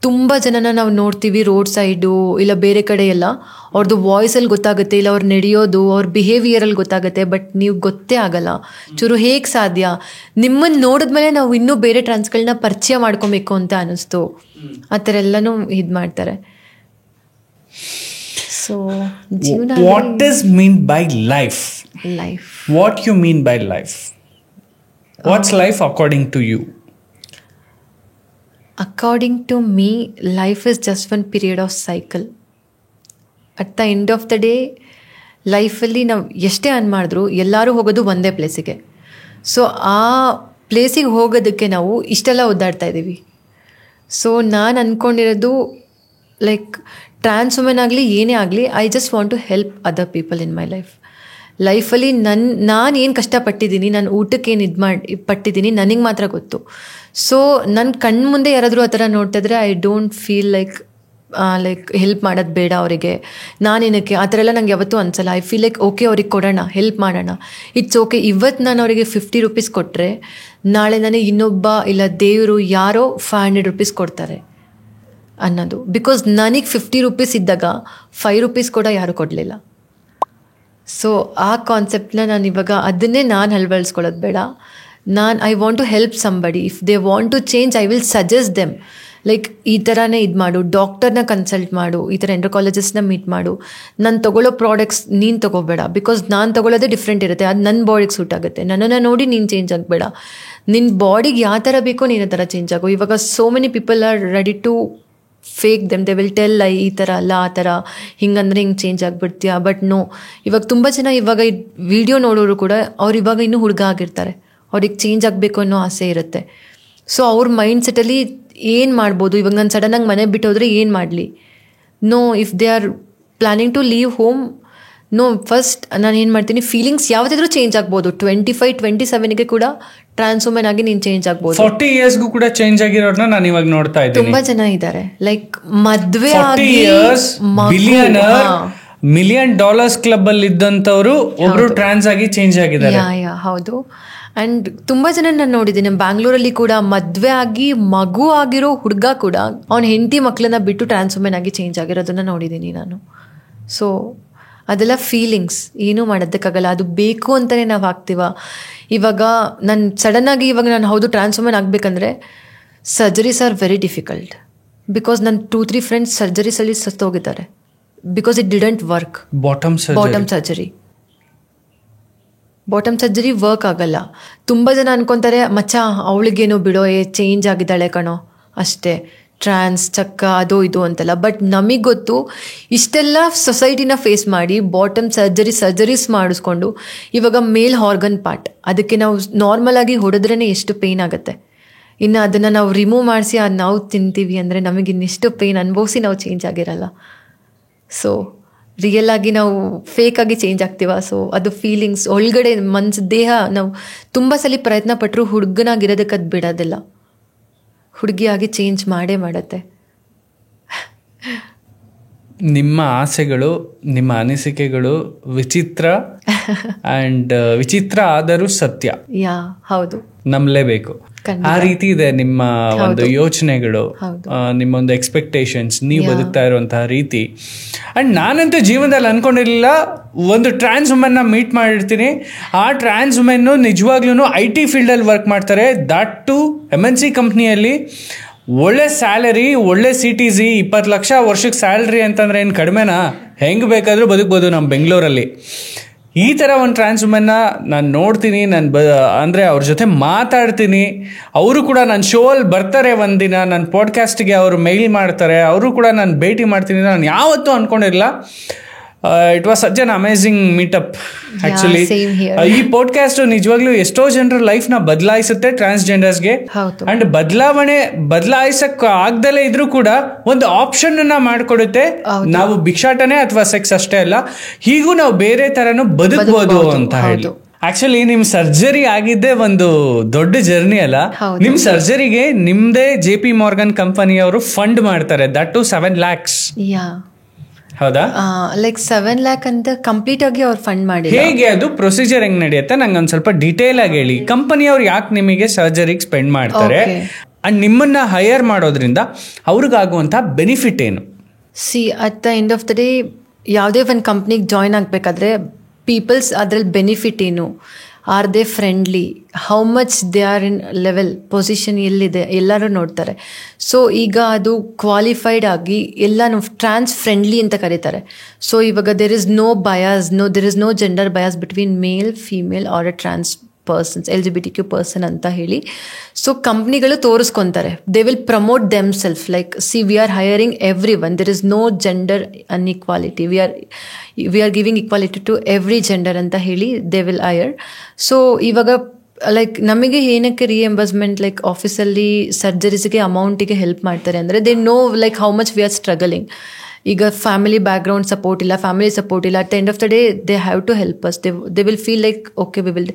ತುಂಬ ಜನನ ನಾವು ನೋಡ್ತೀವಿ ರೋಡ್ ಸೈಡು ಇಲ್ಲ ಬೇರೆ ಕಡೆ ಎಲ್ಲ, ಅವ್ರದ್ದು ವಾಯ್ಸಲ್ಲಿ ಗೊತ್ತಾಗುತ್ತೆ, ಇಲ್ಲ ಅವ್ರು ನಡೆಯೋದು, ಅವ್ರ ಬಿಹೇವಿಯರಲ್ಲಿ ಗೊತ್ತಾಗುತ್ತೆ. ಬಟ್ ನೀವು ಗೊತ್ತೇ ಆಗಲ್ಲ ಚೂರು ಹೇಗೆ ಸಾಧ್ಯ. ನಿಮ್ಮನ್ನು ನೋಡಿದ್ಮೇಲೆ ನಾವು ಇನ್ನೂ ಬೇರೆ ಟ್ರಾನ್ಸ್ಗಳನ್ನ ಪರಿಚಯ ಮಾಡ್ಕೊಬೇಕು ಅಂತ ಅನ್ನಿಸ್ತು. ಆ ಥರ ಎಲ್ಲನೂ ಇದು ಮಾಡ್ತಾರೆ. ಸೊ ಜೀವನ, what is mean by life? What you mean by life? What's life according to you? According to me, life is just one period of cycle. At the end of the day, ಲೈಫಲ್ಲಿ ನಾವು ಎಷ್ಟೇ ಮಾಡಿದ್ರು ಎಲ್ಲರೂ ಹೋಗೋದು ಒಂದೇ ಪ್ಲೇಸಿಗೆ. So ಆ ಪ್ಲೇಸಿಗೆ ಹೋಗೋದಕ್ಕೆ ನಾವು ಇಷ್ಟೆಲ್ಲ ಒದ್ದಾಡ್ತಾ ಇದ್ದೀವಿ. ಸೊ ನಾನು ಅಂದ್ಕೊಂಡಿರೋದು ಲೈಕ್ ಟ್ರಾನ್ಸ್ ವುಮೆನ್ ಆಗಲಿ ಏನೇ ಆಗಲಿ, I just want to help other people in my ಲೈಫಲ್ಲಿ. ನಾನು ಏನು ಕಷ್ಟಪಟ್ಟಿದ್ದೀನಿ, ನಾನು ಊಟಕ್ಕೆ ಏನು ಪಟ್ಟಿದ್ದೀನಿ ನನಗೆ ಮಾತ್ರ ಗೊತ್ತು. ಸೊ ನನ್ನ ಕಣ್ಣು ಮುಂದೆ ಯಾರಾದರೂ ಆ ಥರ ನೋಡ್ತಾ ಇದ್ರೆ I don't feel like help ಮಾಡೋದು ಬೇಡ ಅವರಿಗೆ, ನಾನೇನಕ್ಕೆ ಆ ಥರ ಎಲ್ಲ ನಂಗೆ ಯಾವತ್ತೂ ಅನ್ಸಲ್ಲ. ಐ ಫೀಲ್ ಲೈಕ್ ಓಕೆ ಅವ್ರಿಗೆ ಕೊಡೋಣ, ಹೆಲ್ಪ್ ಮಾಡೋಣ, ಇಟ್ಸ್ ಓಕೆ. ಇವತ್ತು ನಾನು ಅವರಿಗೆ 50 ರೂಪೀಸ್ ಕೊಟ್ಟರೆ ನಾಳೆ ನನಗೆ ಇನ್ನೊಬ್ಬ ಇಲ್ಲ ದೇವರು ಯಾರೋ 500 ರೂಪೀಸ್ ಕೊಡ್ತಾರೆ ಅನ್ನೋದು. ಬಿಕಾಸ್ ನನಗೆ 50 ರೂಪೀಸ್ ಇದ್ದಾಗ 5 ರೂಪೀಸ್ ಕೂಡ ಯಾರೂ ಕೊಡಲಿಲ್ಲ. ಸೊ ಆ ಕಾನ್ಸೆಪ್ಟನ್ನ ನಾನು ಇವಾಗ ಅದನ್ನೇ ನಾನು ಅಳವಡಿಸ್ಕೊಳ್ಳೋದು ಬೇಡ. I want to help somebody. If they want to change I will suggest them. Like ಈ ಥರನೇ ಇದು ಮಾಡು, ಡಾಕ್ಟರ್ನ ಕನ್ಸಲ್ಟ್ ಮಾಡು, ಈ ಥರ ಎಂಡ್ರೋಕಾಲಜಿಸ್ಟ್ನ ಮೀಟ್ ಮಾಡು. ನಾನು ತೊಗೊಳ್ಳೋ ಪ್ರಾಡಕ್ಟ್ಸ್ ನೀನು ತೊಗೋಬೇಡ, ಬಿಕಾಸ್ ನಾನು ತೊಗೊಳ್ಳೋದೇ ಡಿಫ್ರೆಂಟ್ ಇರುತ್ತೆ, ಅದು ನನ್ನ ಬಾಡಿಗೆ ಸೂಟ್ ಆಗುತ್ತೆ. ನನ್ನನ್ನು ನೋಡಿ ನೀನು ಚೇಂಜ್ ಆಗಬೇಡ. ನಿನ್ನ ಬಾಡಿಗೆ ಯಾವ ಥರ ಬೇಕೋ ನೀನು ಆ ಥರ ಚೇಂಜ್ ಆಗು. ಇವಾಗ so many people are ready to fake them. They will tell ಈ ಥರ ಅಲ್ಲ, ಆ ಥರ ಹಿಂಗಂದ್ರೆ ಹಿಂಗೆ ಚೇಂಜ್ ಆಗಿಬಿಡ್ತೀಯಾ. ಬಟ್ ನೋ, ಇವಾಗ ತುಂಬ ಜನ ಇವಾಗ ಈ ವಿಡಿಯೋ ನೋಡೋರು ಕೂಡ ಅವ್ರು ಇವಾಗ ಇನ್ನೂ ಹುಡುಗ ಆಗಿರ್ತಾರೆ, ಅವ್ರಿಗೆ ಚೇಂಜ್ ಆಗಬೇಕು ಅನ್ನೋ ಆಸೆ ಇರುತ್ತೆ. ಸೊ ಅವ್ರ ಮೈಂಡ್ ಸೆಟ್ಟಲ್ಲಿ ಏನು ಮಾಡ್ಬೋದು, ಇವಾಗ ನಾನು ಸಡನ್ನಾಗಿ ಮನೆ ಬಿಟ್ಟು ಹೋದರೆ ಏನು ಮಾಡಲಿ. No, if they are planning to leave home, no, first ನಾನು ಏನು ಮಾಡ್ತೀನಿ, ಫೀಲಿಂಗ್ಸ್ ಯಾವುದಾದ್ರೂ ಚೇಂಜ್ ಆಗ್ಬೋದು. 25, 27ಗೆ ಕೂಡ ಟ್ರಾನ್ಸ್ ವುಮೆನ್ ಆಗಿ ನೀನು ಚೇಂಜ್ ಆಗ್ಬೋದು. 40 ಇಯರ್ಸ್ಗೂ ಕೂಡ ಚೇಂಜ್ ಆಗಿರೋರ್ನ ನಾನು ಇವಾಗ ನೋಡ್ತಾ ಇದ್ದೀನಿ. ತುಂಬಾ ಜನ ಇದ್ದಾರೆ. ಲೈಕ್ ಮದ್ವೆ ಆಗಿ $1 million ಕ್ಲಬ್ ಅಲ್ಲಿ ಇದ್ದಂಥವ್ರು ಒಬ್ರು ಟ್ರಾನ್ಸ್ ಆಗಿ ಚೇಂಜ್ ಆಗಿದ್ದಾರೆ. ಹೌದು. ಆ್ಯಂಡ್ ತುಂಬ ಜನ ನಾನು ನೋಡಿದ್ದೀನಿ. ಬ್ಯಾಂಗ್ಳೂರಲ್ಲಿ ಕೂಡ ಮದುವೆ ಆಗಿ ಮಗು ಆಗಿರೋ ಹುಡುಗ ಕೂಡ ಅವ್ನ ಹೆಂಡತಿ ಮಕ್ಕಳನ್ನ ಬಿಟ್ಟು ಟ್ರಾನ್ಸ್ ವುಮೆನ್ ಆಗಿ ಚೇಂಜ್ ಆಗಿರೋದನ್ನ ನೋಡಿದ್ದೀನಿ ನಾನು. ಸೊ ಅದೆಲ್ಲ ಫೀಲಿಂಗ್ಸ್, ಏನೂ ಮಾಡೋದಕ್ಕಾಗಲ್ಲ. ಅದು ಬೇಕು ಅಂತಲೇ ನಾವು ಆಗ್ತೀವ. ಇವಾಗ ನಾನು ಸಡನ್ನಾಗಿ ಇವಾಗ ನಾನು ಹೌದು ಟ್ರಾನ್ಸ್ ವುಮೆನ್ ಆಗಬೇಕಂದ್ರೆ surgeries are very difficult. Because ನನ್ನ 2-3 ಫ್ರೆಂಡ್ಸ್ ಸರ್ಜರೀಸಲ್ಲಿ ಸತ್ತೋಗಿದ್ದಾರೆ. Because it didn't work. Bottom surgery work ಆಗಲ್ಲ. ತುಂಬ ಜನ ಅನ್ಕೊತಾರೆ ಮಚ್ಚ ಅವಳಿಗೇನೋ ಬಿಡೋ, ಚೇಂಜ್ ಆಗಿದ್ದಾಳೆ ಕಣೋ ಅಷ್ಟೇ, ಟ್ರಾನ್ಸ್ ಚಕ್ಕ ಅದು ಇದು ಅಂತೆಲ್ಲ. ಬಟ್ ನಮಗೆ ಗೊತ್ತು, ಇಷ್ಟೆಲ್ಲ ಸೊಸೈಟಿನ ಫೇಸ್ ಮಾಡಿ ಬಾಟಮ್ ಸರ್ಜರೀಸ್ ಮಾಡಿಸ್ಕೊಂಡು ಇವಾಗ ಮೇಲ್ ಆರ್ಗನ್ ಪಾರ್ಟ್, ಅದಕ್ಕೆ ನಾವು ನಾರ್ಮಲ್ ಆಗಿ ಹೊಡೆದ್ರೇ ಎಷ್ಟು ಪೇಯ್ನ್ ಆಗುತ್ತೆ. ಇನ್ನು ಅದನ್ನು ನಾವು ರಿಮೂವ್ ಮಾಡಿಸಿ ನಾವು ತಿಂತೀವಿ ಅಂದರೆ ನಮಗೆ ಇನ್ನೆಷ್ಟು ಪೇಯ್ನ್ ಅನುಭವಿಸಿ ನಾವು ಚೇಂಜ್ ಆಗಿರಲ್ಲ. ಸೊ ರಿಯಲ್ ಆಗಿ ನಾವು ಫೇಕ್ ಆಗಿ ಚೇಂಜ್ ಆಗ್ತೀವ. ಸೊ ಅದು ಫೀಲಿಂಗ್ಸ್ ಒಳಗಡೆ ಮನ್ಸು ದೇಹ ನಾವು ತುಂಬ ಸಲ ಪ್ರಯತ್ನ ಪಟ್ಟರು ಹುಡುಗನಾಗಿರೋದಕ್ಕೆ ಅದು ಬಿಡೋದಿಲ್ಲ. ಹುಡುಗಿಯಾಗಿ ಚೇಂಜ್ ಮಾಡತ್ತೆ. ನಿಮ್ಮ ಆಸೆಗಳು, ನಿಮ್ಮ ಅನಿಸಿಕೆಗಳು ವಿಚಿತ್ರ ಆ್ಯಂಡ್ ವಿಚಿತ್ರ ಆದರೂ ಸತ್ಯ. ಹೌದು, ನಂಬಲೇಬೇಕು. ಆ ರೀತಿ ಇದೆ ನಿಮ್ಮ ಒಂದು ಯೋಚನೆಗಳು, ನಿಮ್ಮ ಒಂದು ಎಕ್ಸ್ಪೆಕ್ಟೇಷನ್ಸ್, ನೀವು ಬದುಕ್ತಾ ಇರುವಂತಹ ರೀತಿ. ಅಂಡ್ ನಾನಂತೂ ಜೀವನದಲ್ಲಿ ಅನ್ಕೊಂಡಿರ್ಲಿಲ್ಲ ಒಂದು ಟ್ರಾನ್ಸ್ ವುಮೆನ್ನ ಮೀಟ್ ಮಾಡಿರ್ತೀನಿ. ಆ ಟ್ರಾನ್ಸ್ ವುಮೆನ್ನು ನಿಜವಾಗ್ಲೂ IT ಫೀಲ್ಡಲ್ಲಿ ವರ್ಕ್ ಮಾಡ್ತಾರೆ. ದಟ್ ಟು MNC ಕಂಪ್ನಿಯಲ್ಲಿ ಒಳ್ಳೆ ಸ್ಯಾಲರಿ, ಒಳ್ಳೆ CTC, 20 ಲಕ್ಷ ವರ್ಷಕ್ಕೆ ಸ್ಯಾಲ್ರಿ ಅಂತಂದ್ರೆ ಏನು ಕಡಿಮೆನಾ? ಹೆಂಗೆ ಬೇಕಾದರೂ ಬದುಕ್ಬೋದು ನಮ್ಮ ಬೆಂಗಳೂರಲ್ಲಿ. ಈ ಥರ ಒಂದು ಟ್ರಾನ್ಸ್ ವುಮೆನ್ನ ನಾನು ನೋಡ್ತೀನಿ, ಅಂದರೆ ಅವ್ರ ಜೊತೆ ಮಾತಾಡ್ತೀನಿ. ಅವರು ಕೂಡ ನನ್ನ ಶೋ ಅಲ್ಲಿ ಬರ್ತಾರೆ ಒಂದಿನ, ನನ್ನ ಪಾಡ್ಕಾಸ್ಟ್ಗೆ ಅವರು ಮೇಲ್ ಮಾಡ್ತಾರೆ, ಅವರು ಕೂಡ ನಾನು ಭೇಟಿ ಮಾಡ್ತೀನಿ. ನಾನು ಯಾವತ್ತೂ ಅಂದ್ಕೊಂಡಿರಲಿಲ್ಲ. It was such an amazing meetup actually. ಈ ಪಾಡ್ಕಾಸ್ಟ್ ನಿಜವಾಗ್ಲೂ ಎಷ್ಟೋ ಜನರ ಲೈಫ್ನ ಬದಲಾಯಿಸುತ್ತೆ ಟ್ರಾನ್ಸ್ಜೆಂಡರ್ಸ್ಗೆ. ಅಂಡ್ ಬದಲಾಯಿಸಕ್ ಆಗ್ದಲೇ ಇದ್ರೂ ಕೂಡ ಒಂದು ಆಪ್ಷನ್ ಅನ್ನ ಮಾಡಿಕೊಡುತ್ತೆ. ನಾವು ಭಿಕ್ಷಾಟನೆ ಅಥವಾ ಸೆಕ್ಸ್ ಅಷ್ಟೇ ಅಲ್ಲ, ಹೀಗೂ ನಾವು ಬೇರೆ ತರನು ಬದುಕಬಹುದು ಅಂತ ಹೇಳಿ. ಆಕ್ಚುಲಿ ನಿಮ್ ಸರ್ಜರಿ ಆಗಿದ್ದೇ ಒಂದು ದೊಡ್ಡ ಜರ್ನಿ ಅಲ್ಲ. ನಿಮ್ ಸರ್ಜರಿಗೆ ನಿಮ್ದೇ JP Morgan ಕಂಪನಿಯವರು ಫಂಡ್ ಮಾಡ್ತಾರೆ, ದಟ್ ಟು 7 lakhs. ಹೌದಾ? ಲೈಕ್ 7 lakh ಅಂತ ಕಂಪ್ಲೀಟ್ ಆಗಿ ಅವ್ರು ಫಂಡ್ ಮಾಡಿ. ಹೇಗೆ ಅದು ಪ್ರೊಸೀಜರ್ ಹೆಂಗ್ ನಡೆಯುತ್ತೆ ನಂಗೆ ಒಂದ್ ಸ್ವಲ್ಪ ಡೀಟೇಲ್ ಆಗಿ ಹೇಳಿ. ಕಂಪನಿಯವ್ರು ಯಾಕೆ ನಿಮಗೆ ಸರ್ಜರಿಗೆ ಸ್ಪೆಂಡ್ ಮಾಡ್ತಾರೆ ಅಂಡ್ ನಿಮ್ಮನ್ನ ಹೈಯರ್ ಮಾಡೋದ್ರಿಂದ ಅವ್ರಿಗಾಗುವಂತ ಬೆನಿಫಿಟ್ ಏನು? At the end of the day ಯಾವುದೇ ಒಂದು ಕಂಪ್ನಿಗೆ ಜಾಯ್ನ್ ಆಗಬೇಕಾದ್ರೆ ಪೀಪಲ್ಸ್ ಅದ್ರಲ್ಲಿ ಬೆನಿಫಿಟ್ ಏನು, are they friendly, how much they are in level, position ಎಲ್ಲಿದೆ ಎಲ್ಲರೂ ನೋಡ್ತಾರೆ. ಸೊ ಈಗ ಅದು ಕ್ವಾಲಿಫೈಡ್ ಆಗಿ ಎಲ್ಲನೂ ಟ್ರಾನ್ಸ್ ಫ್ರೆಂಡ್ಲಿ ಅಂತ ಕರೀತಾರೆ. ಸೊ ಇವಾಗ there is no bias, there is no gender bias between male, female or a trans persons, LGBTQ person ಅಂತ ಹೇಳಿ. ಸೊ ಕಂಪ್ನಿಗಳು ತೋರಿಸ್ಕೊತಾರೆ, they will promote them self like we are hiring everyone, there is no gender inequality, we are giving equality to every gender ಅಂತ ಹೇಳಿ they will hire. So ಇವಾಗ like ನಮಗೆ ಏನಕ್ಕೆ reimbursement like ಆಫೀಸಲ್ಲಿ ಸರ್ಜರೀಸ್ಗೆ ಅಮೌಂಟಿಗೆ help ಮಾಡ್ತಾರೆ ಅಂದರೆ they know like how much we are struggling. ಈಗ family background support ಇಲ್ಲ, ಫ್ಯಾಮಿಲಿ ಸಪೋರ್ಟ್ ಇಲ್ಲ, at the end of the day they have to help us. They will feel like okay we will.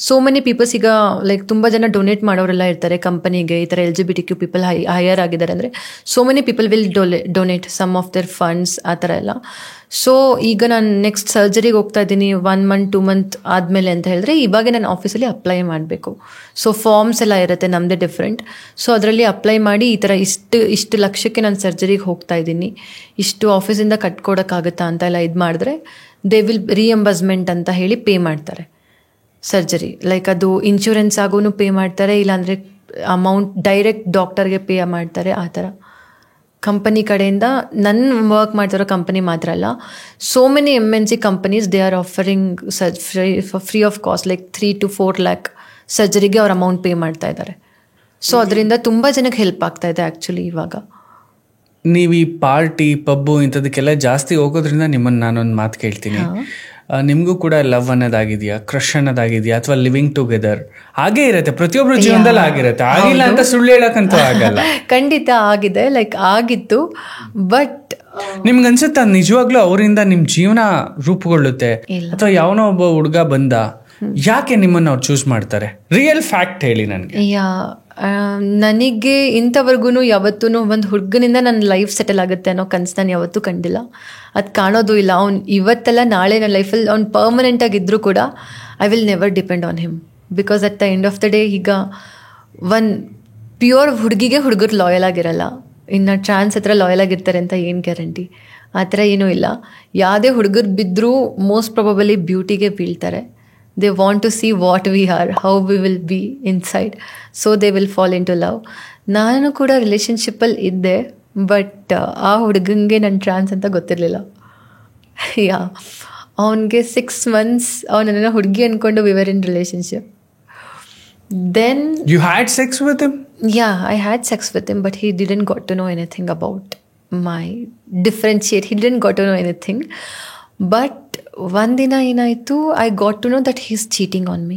So many peoples ಈಗ like ತುಂಬ ಜನ donate ಮಾಡೋರೆಲ್ಲ ಇರ್ತಾರೆ ಕಂಪನಿಗೆ, ಈ ಥರ LGBTQ ಪೀಪಲ್ ಹೈಯರ್ ಆಗಿದ್ದಾರೆ ಅಂದರೆ so many people will donate some of their funds ಆ ಥರ ಎಲ್ಲ. ಸೊ ಈಗ ನಾನು ನೆಕ್ಸ್ಟ್ ಸರ್ಜರಿಗೆ ಹೋಗ್ತಾ ಇದ್ದೀನಿ 1 month 2 month ಆದಮೇಲೆ ಅಂತ ಹೇಳಿದ್ರೆ ಇವಾಗ ನಾನು ಆಫೀಸಲ್ಲಿ ಅಪ್ಲೈ ಮಾಡಬೇಕು. ಸೊ ಫಾರ್ಮ್ಸ್ ಎಲ್ಲ ಇರುತ್ತೆ ನಮ್ಮದೇ ಡಿಫ್ರೆಂಟ್. ಸೊ ಅದರಲ್ಲಿ ಅಪ್ಲೈ ಮಾಡಿ ಈ ಥರ ಇಷ್ಟು ಲಕ್ಷಕ್ಕೆ ನಾನು ಸರ್ಜರಿಗೆ ಹೋಗ್ತಾ ಇದ್ದೀನಿ, ಇಷ್ಟು ಆಫೀಸಿಂದ ಕಟ್ಕೊಡೋಕ್ಕಾಗುತ್ತಾ ಅಂತ ಎಲ್ಲ ಇದು ಮಾಡಿದ್ರೆ ದೇ ವಿಲ್ ರಿಯಂಬರ್ಸ್ಮೆಂಟ್ ಅಂತ ಹೇಳಿ ಪೇ ಮಾಡ್ತಾರೆ ಸರ್ಜರಿ. ಲೈಕ್ ಅದು ಇನ್ಶೂರೆನ್ಸ್ ಆಗೂ ಪೇ ಮಾಡ್ತಾರೆ, ಇಲ್ಲಾಂದರೆ ಅಮೌಂಟ್ ಡೈರೆಕ್ಟ್ ಡಾಕ್ಟರ್ಗೆ ಪೇ ಮಾಡ್ತಾರೆ. ಆ ಥರ ಕಂಪನಿ ಕಡೆಯಿಂದ ನನ್ನ ವರ್ಕ್ ಮಾಡ್ತಿರೋ ಕಂಪನಿ ಮಾತ್ರ ಅಲ್ಲ, so many MNC companies they are offering free of cost like 3 to 4 lakh ಸರ್ಜರಿಗೆ ಅವ್ರ ಅಮೌಂಟ್ ಪೇ ಮಾಡ್ತಾ ಇದ್ದಾರೆ. ಸೊ ಅದರಿಂದ ತುಂಬ ಜನಕ್ಕೆ ಹೆಲ್ಪ್ ಆಗ್ತಾ ಇದೆ ಆ್ಯಕ್ಚುಲಿ ಇವಾಗ. ನೀವು ಈ ಪಾರ್ಟಿ ಪಬ್ಬು ಇಂಥದಕ್ಕೆಲ್ಲ ಜಾಸ್ತಿ ಹೋಗೋದ್ರಿಂದ ನಿಮ್ಮನ್ನು ನಾನೊಂದು ಮಾತು ಕೇಳ್ತೀನಿ. ನಿಮಗೂ ಕೂಡ ಲವ್ ಅನ್ನೋದಾಗಿದೆಯಾ, ಕ್ರಶ್ ಅನ್ನೋದಾಗಿದೆಯಾ, ಅಥವಾ ಲಿವಿಂಗ್ ಟುಗೆದರ್? ಹಾಗೇ ಇರುತ್ತೆ, ಪ್ರತಿಯೊಬ್ಬರ ಜೀವನದಲ್ಲಿ ಆಗಿರುತ್ತೆ. ಆಗಿಲ್ಲ ಅಂತ ಸುಳ್ಳು ಹೇಳಕ್ಕಂತೂ ಆಗಲ್ಲ. ಖಂಡಿತ ಆಗಿದೆ, ಲೈಕ್ ಆಗಿತ್ತು. ಬಟ್ ನಿಮ್ಗೆ ಅನ್ಸುತ್ತಾ ನಿಜವಾಗ್ಲೂ ಅವರಿಂದ ನಿಮ್ಮ ಜೀವನ ರೂಪುಗೊಳ್ಳುತ್ತೆ? ಅಥವಾ ಯಾವನೋ ಒಬ್ಬ ಹುಡುಗ ಬಂದ, ಯಾಕೆ ನಿಮ್ಮನ್ನು ಅವ್ರು ಚೂಸ್ ಮಾಡ್ತಾರೆ? ರಿಯಲ್ ಫ್ಯಾಕ್ಟ್ ಹೇಳಿ ನನಗೆ. ನನಗೆ ಇಂಥವರೆಗೂ ಯಾವತ್ತೂ ಒಂದು ಹುಡುಗನಿಂದ ನನ್ನ ಲೈಫ್ ಸೆಟಲ್ ಆಗುತ್ತೆ ಅನ್ನೋ ಕನಸು ನಾನು ಯಾವತ್ತೂ ಕಂಡಿಲ್ಲ. ಅದು ಕಾಣೋದು ಇಲ್ಲ. ಅವ್ನು ಇವತ್ತೆಲ್ಲ ನಾಳೆ ನನ್ನ ಲೈಫಲ್ಲಿ ಅವ್ನು ಪರ್ಮನೆಂಟಾಗಿದ್ದರೂ ಕೂಡ I will never depend on him. Because at the end of the day ಈಗ ಒನ್ ಪ್ಯೂರ್ ಹುಡುಗಿಗೆ ಹುಡುಗರು ಲಾಯಲ್ ಆಗಿರಲ್ಲ, ಇನ್ನು ಟ್ರಾನ್ಸ್ ಹತ್ರ ಲಾಯಲ್ ಆಗಿರ್ತಾರೆ ಅಂತ ಏನು ಗ್ಯಾರಂಟಿ? ಆ ಥರ ಏನೂ ಇಲ್ಲ. ಯಾವುದೇ ಹುಡುಗರು ಬಿದ್ದರೂ ಮೋಸ್ಟ್ ಪ್ರಾಬಬಲಿ ಬ್ಯೂಟಿಗೆ ಬೀಳ್ತಾರೆ. They want to see what we are, how we will be inside. So they will fall into love. ನಾನು ಕೂಡ ರಿಲೇಷನ್ಶಿಪ್ಪಲ್ಲಿ ಇದ್ದೆ, ಬಟ್ ಆ ಹುಡುಗಂಗೆ ನನ್ನ ಟ್ರಾನ್ಸ್ ಅಂತ ಗೊತ್ತಿರಲಿಲ್ಲ. ಅವನಿಗೆ 6 months ಅವನನ್ನು ಹುಡುಗಿ ಅಂದ್ಕೊಂಡು we were in relationship. Then you had sex with him? Yeah, I had sex with him, but he didn't got to know anything about my differentiate. He didn't got to know anything. But ಒಂದಿನ ಏನಾಯಿತು, I got to know that he is cheating on me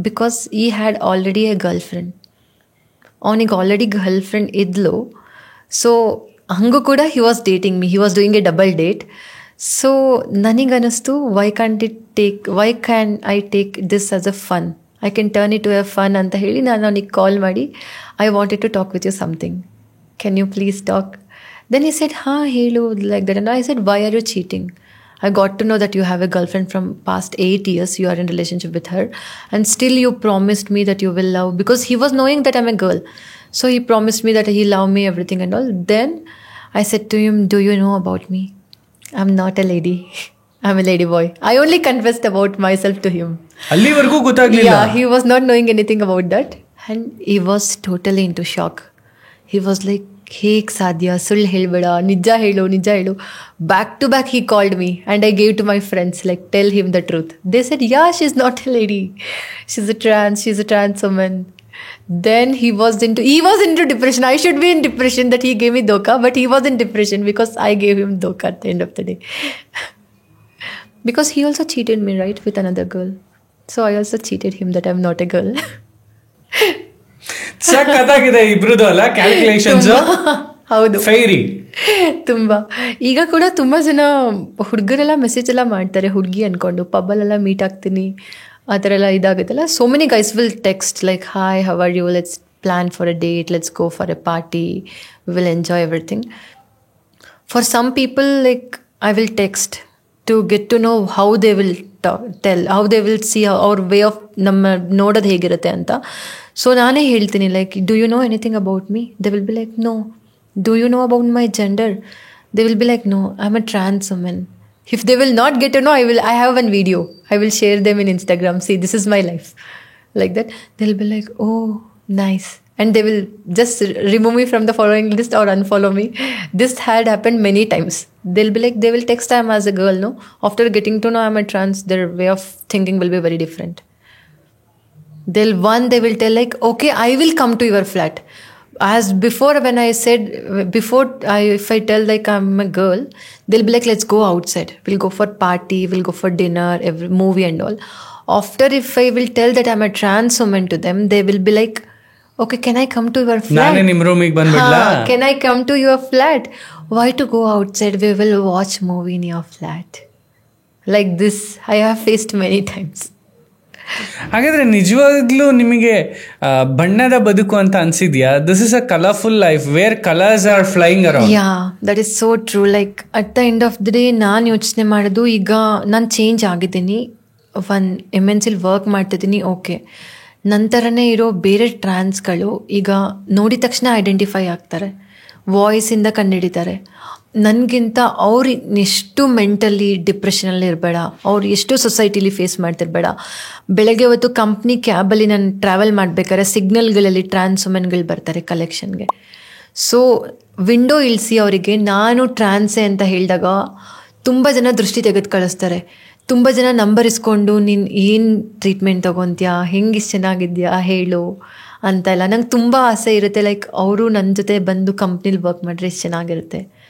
because he had already a girlfriend. ಅವನಿಗೆ already girlfriend ಇದ್ಲು. So ಹಂಗೂ ಕೂಡ he was dating me, he was doing a double date. So ನನಗನ್ನಿಸ್ತು why can I take this as a fun, I can turn it to a fun ಅಂತ ಹೇಳಿ ನಾನು ಅವನಿಗೆ call ಮಾಡಿ I wanted to talk with you something, can you please talk? Then he said ಹಾಂ ಹೇಳು like that. I said why are you cheating? I got to know that you have a girlfriend from past 8 years. You are in relationship with her, and still you promised me that you will love, because he was knowing that I'm a girl. So he promised me that he'll love me, everything and all. Then I said to him, do you know about me? I'm not a lady. I'm a lady boy. I only confessed about myself to him. ಅಲ್ಲಿವರೆಗೂ ಗೊತ್ತಾಗ್ಲಿಲ್ಲ. Yeah, he was not knowing anything about that, and he was totally into shock. He was like, ಹೇಗೆ ಸಾಧ್ಯ, ಸುಳ್ಳು ಹೇಳಬೇಡ, ನಿಜ ಹೇಳು. Back to back he called me and I gave to my friends like tell him the truth. They said yeah she is not a lady, she is a trans woman. Then he was into depression. I should be in depression that he gave me dhokha, but he was in depression because I gave him dhokha at the end of the day. Because he also cheated me, right, with another girl. So I also cheated him that I'm not a girl. ಸಕ್ಕತ್ತಾಗಿದೆ ಇಬ್ರದ್ದು ಅಲ್ಲ calculations. ಹೌದು, fiery ತುಂಬ. ಈಗ ಕೂಡ ತುಂಬ ಜನ ಹುಡುಗರೆಲ್ಲ message ಎಲ್ಲ ಮಾಡ್ತಾರೆ ಹುಡುಗಿ ಅಂದ್ಕೊಂಡು, ಪಬ್ಬಲ್ಲೆಲ್ಲ ಮೀಟ್ ಆಗ್ತೀನಿ ಆ ಥರ ಎಲ್ಲ ಇದಾಗುತ್ತಲ್ಲ. So many guys will text like hi how are you, let's plan for a date, let's go for a party, we will enjoy everything. For some people like I will text to get to know how they will how they will see ಅವ್ರ way of ನಮ್ಮ ನೋಡೋದು ಹೇಗಿರುತ್ತೆ ಅಂತ. So ನಾನೇ ಹೇಳ್ತೀನಿ like do you know anything about me? They will be like no. Do you know about my gender? They will be like no, I am a trans woman. If they will not get to know, I have one video. I will share them in Instagram. See, this is my life. Like that. They'll be like, oh, nice. And they will just remove me from the following list or unfollow me. This had happened many times. They'll be like, they will text I'm as a girl, no? After getting to know I'm a trans, their way of thinking will be very different. They will tell like, okay, I will come to your flat. As before, when I said, if I tell like I'm a girl, they'll be like, let's go outside. We'll go for party, we'll go for dinner, every movie and all. After, if I will tell that I'm a trans woman to them, they will be like, Okay, can I come to your flat? ನಾನೇ ನಿಮ್ ರೂಮಿಗೆ ಬಂದ್ಬಿಡ್ಲಾ? Can I come to your flat? Why to go outside? We will watch movie in your flat. Like this, I have faced many times. ಹಾಗಾದ್ರೆ ನಿಜವಾಗ್ಲೂ ನಿಮಗೆ ಬಣ್ಣದ ಬದುಕು ಅಂತ ಅನ್ಸಿದ್ಯಾ? This is a colourful life where colours are flying around. Yeah, that is so true. Like at the end of the day ನಾನು ಯೋಚನೆ ಮಾಡೋದು, ಈಗ ನಾನು ಚೇಂಜ್ ಆಗಿದ್ದೀನಿ, ಒನ್ MNCಲಿ ವರ್ಕ್ ಮಾಡ್ತಿದ್ದೀನಿ, ಓಕೆ, ನಂತರನೇ ಇರೋ ಬೇರೆ ಟ್ರಾನ್ಸ್ಗಳು ಈಗ ನೋಡಿದ ತಕ್ಷಣ ಐಡೆಂಟಿಫೈ ಆಗ್ತಾರೆ, ವಾಯ್ಸಿಂದ ಕಂಡುಹಿಡಿತಾರೆ. ನನಗಿಂತ ಅವ್ರು ಎಷ್ಟು ಮೆಂಟಲಿ ಡಿಪ್ರೆಷನಲ್ಲಿ ಇರಬೇಡ, ಅವ್ರು ಎಷ್ಟು ಸೊಸೈಟಿಲಿ ಫೇಸ್ ಮಾಡ್ತಿರ್ಬೇಡ. ಬೆಳಗ್ಗೆ ಹೊತ್ತು ಕಂಪ್ನಿ ಕ್ಯಾಬಲ್ಲಿ ನಾನು ಟ್ರಾವೆಲ್ ಮಾಡಬೇಕಾದ್ರೆ ಸಿಗ್ನಲ್ಗಳಲ್ಲಿ ಟ್ರಾನ್ಸ್ ವುಮೆನ್ಗಳು ಬರ್ತಾರೆ ಕಲೆಕ್ಷನ್ಗೆ. ಸೊ ವಿಂಡೋ ಇಳಿಸಿ ಅವರಿಗೆ ನಾನು ಟ್ರಾನ್ಸೆ ಅಂತ ಹೇಳಿದಾಗ ತುಂಬ ಜನ ದೃಷ್ಟಿ ತೆಗೆದು ಕಳಿಸ್ತಾರೆ. ತುಂಬ ಜನ ನಂಬರ್ ಇಸ್ಕೊಂಡು ನೀನು ಏನು ಟ್ರೀಟ್ಮೆಂಟ್ ತೊಗೊತೀಯಾ, ಹೆಂಗೆ ಇಷ್ಟು ಚೆನ್ನಾಗಿದ್ಯಾ ಹೇಳು ಅಂತೆಲ್ಲ. ನಂಗೆ ತುಂಬ ಆಸೆ ಇರುತ್ತೆ, ಲೈಕ್ ಅವರು ನನ್ನ ಜೊತೆ ಬಂದು ಕಂಪ್ನಿಲಿ ವರ್ಕ್ ಮಾಡಿದ್ರೆ ಎಷ್ಟು ಚೆನ್ನಾಗಿರುತ್ತೆ.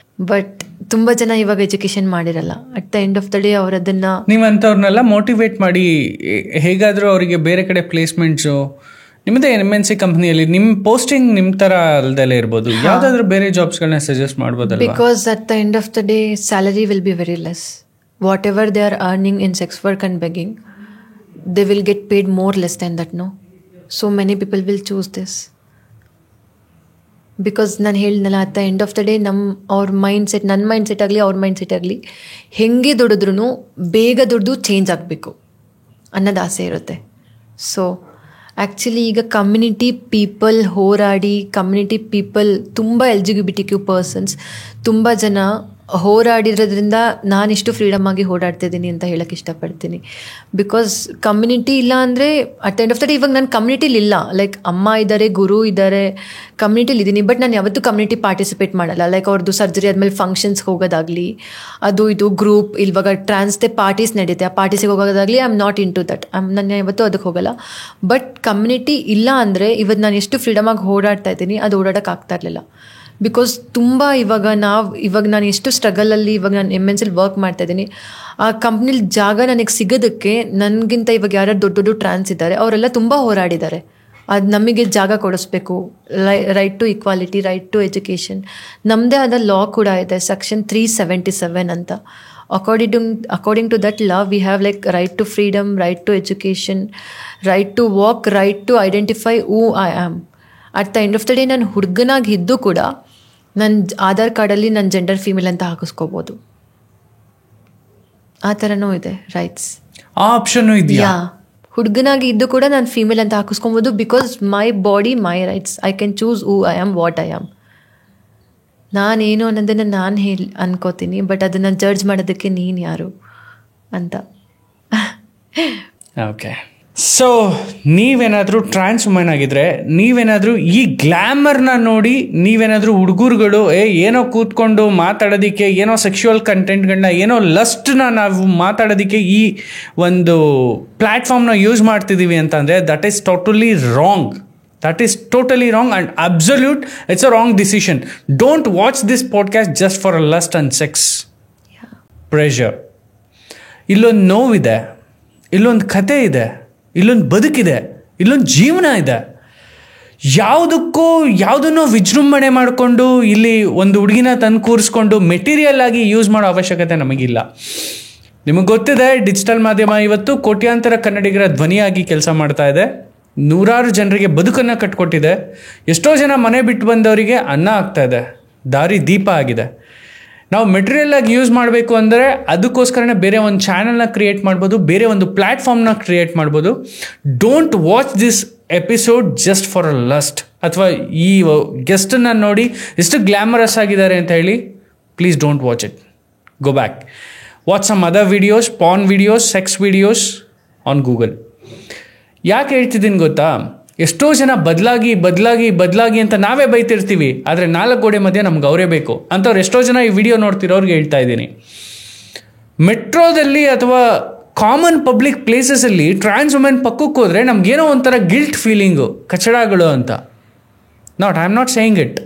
ಬಟ್ ತುಂಬ ಜನ ಇವಾಗ ಎಜುಕೇಷನ್ ಮಾಡಿರಲ್ಲ. At the end of the day ಅವ್ರು ಅದನ್ನು, ನೀವಂಥವ್ರನ್ನೆಲ್ಲ ಮೋಟಿವೇಟ್ ಮಾಡಿ ಹೇಗಾದರೂ ಅವರಿಗೆ ಬೇರೆ ಕಡೆ ಪ್ಲೇಸ್ಮೆಂಟ್ಸು, ನಿಮ್ಮದೇ MNC ಕಂಪ್ನಿಯಲ್ಲಿ ನಿಮ್ಮ ಪೋಸ್ಟಿಂಗ್ ನಿಮ್ಮ ಥರ ಅಲ್ದಲ್ಲೇ ಇರ್ಬೋದು, ಯಾವುದಾದ್ರೂ ಬೇರೆ ಜಾಬ್ಸ್ಗಳನ್ನ ಸಜೆಸ್ಟ್ ಮಾಡ್ಬೋದಲ್ಲ? Because at the end of the day salary will be very less. Whatever they are earning in sex work and begging, they will get paid more less than that. No, so many people will choose this. Because ನಾನು ಹೇಳಿದ್ನಲ್ಲ, at the end of the day ಅವ್ರ mindset, ನನ್ನ mindset ಆಗಲಿ ಅವ್ರ mindset ಆಗಲಿ, ಹೆಂಗೆ ದುಡಿದ್ರೂ ಬೇಗ ದುಡ್ದು ಚೇಂಜ್ ಆಗಬೇಕು ಅನ್ನೋದು ಆಸೆ ಇರುತ್ತೆ. ಸೊ ಆ್ಯಕ್ಚುಲಿ ಈಗ ಕಮ್ಯುನಿಟಿ ಪೀಪಲ್ ಹೋರಾಡಿ, ಕಮ್ಯುನಿಟಿ ಪೀಪಲ್ ತುಂಬ LGBTQ ಪರ್ಸನ್ಸ್ ತುಂಬ ಜನ ಹೋರಾಡಿರೋದ್ರಿಂದ ನಾನಿಷ್ಟು ಫ್ರೀಡಮ್ ಆಗಿ ಓಡಾಡ್ತಿದ್ದೀನಿ ಅಂತ ಹೇಳಕ್ಕೆ ಇಷ್ಟಪಡ್ತೀನಿ. ಬಿಕಾಸ್ ಕಮ್ಯುನಿಟಿ ಇಲ್ಲ ಅಂದರೆ at the end of the day, ಇವಾಗ ನಾನು ಕಮ್ಯುನಿಟಿಲಿ ಇಲ್ಲ, ಲೈಕ್ ಅಮ್ಮ ಇದ್ದಾರೆ, ಗುರು ಇದ್ದಾರೆ, ಕಮ್ಯುನಿಟಿಲಿ ಇದ್ದೀನಿ, ಬಟ್ ನಾನು ಯಾವತ್ತೂ ಕಮ್ಯುನಿಟಿ ಪಾರ್ಟಿಸಿಪೇಟ್ ಮಾಡಲ್ಲ. ಲೈಕ್ ಅವ್ರದ್ದು ಸರ್ಜರಿ ಆದಮೇಲೆ ಫಂಕ್ಷನ್ಸ್ಗೆ ಹೋಗೋದಾಗಲಿ, ಅದು ಇದು ಗ್ರೂಪ್, ಇವಾಗ ಟ್ರಾನ್ಸ್ದೇ ಪಾರ್ಟೀಸ್ ನಡೀತೆ, ಆ ಪಾರ್ಟೀಸಿಗೆ ಹೋಗೋದಾಗಲಿ, I am not into that, ನಾನು ಯಾವತ್ತೂ ಅದಕ್ಕೆ ಹೋಗಲ್ಲ. ಬಟ್ ಕಮ್ಯುನಿಟಿ ಇಲ್ಲ ಅಂದರೆ ಇವತ್ತು ನಾನು ಎಷ್ಟು ಫ್ರೀಡಮಾಗಿ ಓಡಾಡ್ತಾ ಇದ್ದೀನಿ, ಅದು ಓಡಾಡೋಕೆ ಆಗ್ತಾ ಇರಲಿಲ್ಲ. ಬಿಕಾಸ್ ತುಂಬ ಇವಾಗ ನಾನು ಎಷ್ಟು ಸ್ಟ್ರಗಲಲ್ಲಿ ಇವಾಗ ನಾನು MNCಲಿ ವರ್ಕ್ ಮಾಡ್ತಾಯಿದ್ದೀನಿ. ಆ ಕಂಪ್ನಿಲಿ ಜಾಗ ನನಗೆ ಸಿಗೋದಕ್ಕೆ ನನಗಿಂತ ಇವಾಗ ಯಾರ್ಯಾರು ದೊಡ್ಡ ದೊಡ್ಡ ಟ್ರಾನ್ಸ್ ಇದ್ದಾರೆ ಅವರೆಲ್ಲ ತುಂಬ ಹೋರಾಡಿದ್ದಾರೆ. ಅದು ನಮಗೆ ಜಾಗ ಕೊಡಿಸ್ಬೇಕು, right to equality, right to education. ನಮ್ಮದೇ ಆದ ಲಾ ಕೂಡ ಇದೆ, ಸೆಕ್ಷನ್ 377 ಅಂತ. According to that law we have like right to freedom, right to education, right to walk, right to identify who I am. At the end of the day ನಾನು ಹುಡುಗನಾಗಿದ್ದು ಕೂಡ ನನ್ನ ಆಧಾರ್ ಕಾರ್ಡಲ್ಲಿ ನನ್ನ ಜೆಂಡರ್ ಫೀಮೇಲ್ ಅಂತ ಹಾಕಿಸ್ಕೋಬೋದು. ಆ ಥರನೂ ಇದೆ ರೈಟ್ಸ್, ಆ ಆಪ್ಷನ್ನು ಇದೆಯಾ? ಹುಡುಗನಾಗಿ ಇದ್ದು ಕೂಡ ನಾನು ಫೀಮೇಲ್ ಅಂತ ಹಾಕಿಸ್ಕೊಬೋದು. Because my body my rights, I can choose who I am, what I am. ನಾನೇನು ಅನ್ನೋದನ್ನು ನಾನು ಅನ್ಕೋತೀನಿ, ಬಟ್ ಅದನ್ನು ಜಡ್ಜ್ ಮಾಡೋದಕ್ಕೆ ನೀನು ಯಾರು ಅಂತ. ಓಕೆ, ಸೊ ನೀವೇನಾದರೂ ಟ್ರಾನ್ಸ್ ವುಮೆನ್ ಆಗಿದ್ರೆ, ನೀವೇನಾದರೂ ಈ ಗ್ಲ್ಯಾಮರ್ನ ನೋಡಿ ನೀವೇನಾದರೂ ಹುಡುಗರುಗಳು ಏನೋ ಕೂತ್ಕೊಂಡು ಮಾತಾಡೋದಕ್ಕೆ, ಏನೋ ಸೆಕ್ಷುವಲ್ ಕಂಟೆಂಟ್ಗಳನ್ನ, ಏನೋ ಲಸ್ಟ್ನ ನಾವು ಮಾತಾಡೋದಕ್ಕೆ ಈ ಒಂದು ಪ್ಲ್ಯಾಟ್ಫಾರ್ಮ್ನ ಯೂಸ್ ಮಾಡ್ತಿದ್ದೀವಿ ಅಂತಂದರೆ that is totally wrong. That is totally wrong and absolute, it's a wrong decision. Don't watch this podcast just for a lust and sex. Yeah. Pressure. ಇಲ್ಲೊಂದು ನೋವಿದೆ, ಇಲ್ಲೊಂದು ಕತೆ ಇದೆ, ಇಲ್ಲೊಂದು ಬದುಕಿದೆ, ಇಲ್ಲೊಂದು ಜೀವನ ಇದೆ. ಯಾವುದನ್ನೋ ವಿಜೃಂಭಣೆ ಮಾಡಿಕೊಂಡು ಇಲ್ಲಿ ಒಂದು ಹುಡುಗಿನ ತಂದು ಕೂರಿಸ್ಕೊಂಡು ಮೆಟೀರಿಯಲ್ ಆಗಿ ಯೂಸ್ ಮಾಡೋ ಅವಶ್ಯಕತೆ ನಮಗಿಲ್ಲ. ನಿಮಗೆ ಗೊತ್ತಿದೆ, ಡಿಜಿಟಲ್ ಮಾಧ್ಯಮ ಇವತ್ತು ಕೋಟ್ಯಾಂತರ ಕನ್ನಡಿಗರ ಧ್ವನಿಯಾಗಿ ಕೆಲಸ ಮಾಡ್ತಾ ಇದೆ, ನೂರಾರು ಜನರಿಗೆ ಬದುಕನ್ನು ಕಟ್ಕೊಟ್ಟಿದೆ, ಎಷ್ಟೋ ಜನ ಮನೆ ಬಿಟ್ಟು ಬಂದವರಿಗೆ ಅನ್ನ ಆಗ್ತಾ ಇದೆ, ದಾರಿ ದೀಪ ಆಗಿದೆ. ನಾವು ಮೆಟೀರಿಯಲ್ ಆಗಿ ಯೂಸ್ ಮಾಡಬೇಕು ಅಂದರೆ ಅದಕ್ಕೋಸ್ಕರನೇ ಬೇರೆ ಒಂದು ಚಾನಲ್ನ ಕ್ರಿಯೇಟ್ ಮಾಡ್ಬೋದು, ಬೇರೆ ಒಂದು ಪ್ಲ್ಯಾಟ್ಫಾರ್ಮ್ನ ಕ್ರಿಯೇಟ್ ಮಾಡ್ಬೋದು. Don't watch this episode just for a lust, ಅಥವಾ ಈ ಗೆಸ್ಟನ್ನು ನೋಡಿ ಎಷ್ಟು ಗ್ಲ್ಯಾಮರಸ್ ಆಗಿದ್ದಾರೆ ಅಂತ ಹೇಳಿ please don't watch it. Go back, watch some other videos, porn videos, sex videos on Google. ಯಾಕೆ ಹೇಳ್ತಿದ್ದೀನಿ ಗೊತ್ತಾ? ಎಷ್ಟೋ ಜನ ಬದಲಾಗಿ ಅಂತ ನಾವೇ ಬೈತಿರ್ತೀವಿ, ಆದರೆ 4 ಗೋಡೆ ಮಧ್ಯೆ ನಮ್ಗೆ ಅವರೇ ಬೇಕು ಅಂಥವ್ರು ಎಷ್ಟೋ ಜನ ಈ ವಿಡಿಯೋ ನೋಡ್ತಿರೋರಿಗೆ ಹೇಳ್ತಾ ಇದ್ದೀನಿ. ಮೆಟ್ರೋದಲ್ಲಿ ಅಥವಾ ಕಾಮನ್ ಪಬ್ಲಿಕ್ ಪ್ಲೇಸಸಲ್ಲಿ ಟ್ರಾನ್ಸ್ ವುಮೆನ್ ಪಕ್ಕಕ್ಕೆ ಹೋದರೆ ನಮಗೇನೋ ಒಂಥರ ಗಿಲ್ಟ್ ಫೀಲಿಂಗು, ಕಚಡಗಳು ಅಂತ. I am not saying it,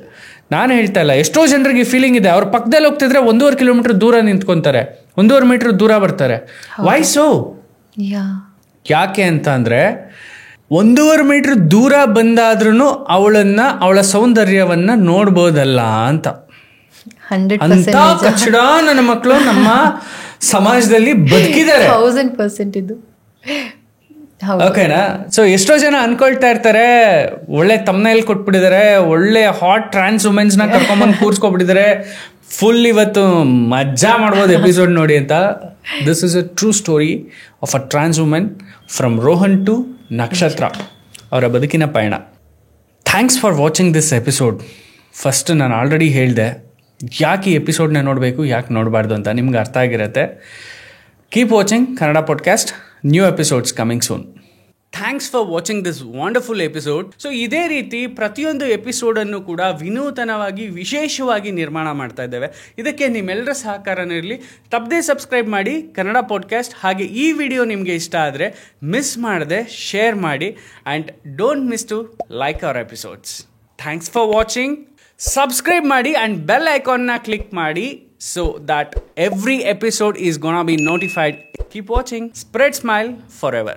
ನಾನು ಹೇಳ್ತಾ ಇಲ್ಲ. ಎಷ್ಟೋ ಜನರಿಗೆ ಫೀಲಿಂಗ್ ಇದೆ, ಅವ್ರ ಪಕ್ಕದಲ್ಲಿ ಹೋಗ್ತಿದ್ರೆ 1.5 ಕಿಲೋಮೀಟರ್ ದೂರ ನಿಂತ್ಕೊತಾರೆ, 1.5 ಮೀಟರ್ ದೂರ ಬರ್ತಾರೆ. Why so? ಯಾಕೆ ಅಂತ ಅಂದರೆ 1.5 ಮೀಟರ್ ದೂರ ಬಂದಾದ್ರೂ ಅವಳ ಸೌಂದರ್ಯವನ್ನ ನೋಡ್ಬೋದಲ್ಲ ಅಂತ. 100% ಅಂತ ಕಚ್ಚಡ ನನ್ನ ಮಕ್ಕಳು ನಮ್ಮ ಸಮಾಜದಲ್ಲಿ ಬದುಕಿದ್ದಾರೆ. 1000% ಇದು. ಓಕೆನಾ? ಸೊ ಎಷ್ಟೋ ಜನ ಅನ್ಕೊಳ್ತಾ ಇರ್ತಾರೆ, ಒಳ್ಳೆ ತಮ್ನೈಲ್ ಕೊಟ್ಬಿಟ್ಟಿದ್ದಾರೆ, ಒಳ್ಳೆ ಹಾಟ್ ಟ್ರಾನ್ಸ್ ವುಮೆನ್ಸ್ ನ ಕರ್ಕೊಂಡ್ಬಂದು ಕೂರ್ಸ್ಕೊಬಿಟ್ಟಿದ್ದಾರೆ, ಫುಲ್ ಇವತ್ತು ಮಜಾ ಮಾಡ್ಬೋದು ಎಪಿಸೋಡ್ ನೋಡಿ ಅಂತ. This is a true story of a trans women from Rohan to Nakshatra, ಅವರ ಬದುಕಿನ ಪಯಣ. Thanks for watching this episode. First ನಾನು ಆಲ್ರೆಡಿ ಹೇಳಿದೆ ಯಾಕೆ ಈ ಎಪಿಸೋಡ್ನ ನೋಡಬೇಕು, ಯಾಕೆ ನೋಡಬಾರ್ದು ಅಂತ. ನಿಮ್ಗೆ ಅರ್ಥ ಆಗಿರುತ್ತೆ. Keep watching Kannada podcast. New episodes coming soon. Thanks for watching this wonderful episode. So ಇದೇ ರೀತಿ ಪ್ರತಿಯೊಂದು ಎಪಿಸೋಡನ್ನು ಕೂಡ ವಿನೂತನವಾಗಿ ವಿಶೇಷವಾಗಿ ನಿರ್ಮಾಣ ಮಾಡ್ತಾ ಇದ್ದೇವೆ. ಇದಕ್ಕೆ ನಿಮ್ಮೆಲ್ಲರ ಸಹಕಾರನೂ ಇರಲಿ. ತಪ್ಪದೇ ಸಬ್ಸ್ಕ್ರೈಬ್ ಮಾಡಿ ಕನ್ನಡ ಪಾಡ್ಕಾಸ್ಟ್. ಹಾಗೆ ಈ ವಿಡಿಯೋ ನಿಮಗೆ ಇಷ್ಟ ಆದರೆ ಮಿಸ್ ಮಾಡದೆ ಶೇರ್ ಮಾಡಿ and don't miss to like our episodes. Thanks for watching. Subscribe ಮಾಡಿ ಆ್ಯಂಡ್ ಬೆಲ್ ಐಕಾನ್ನ ಕ್ಲಿಕ್ ಮಾಡಿ so that every episode is gonna be notified. Keep watching. Spread smile forever.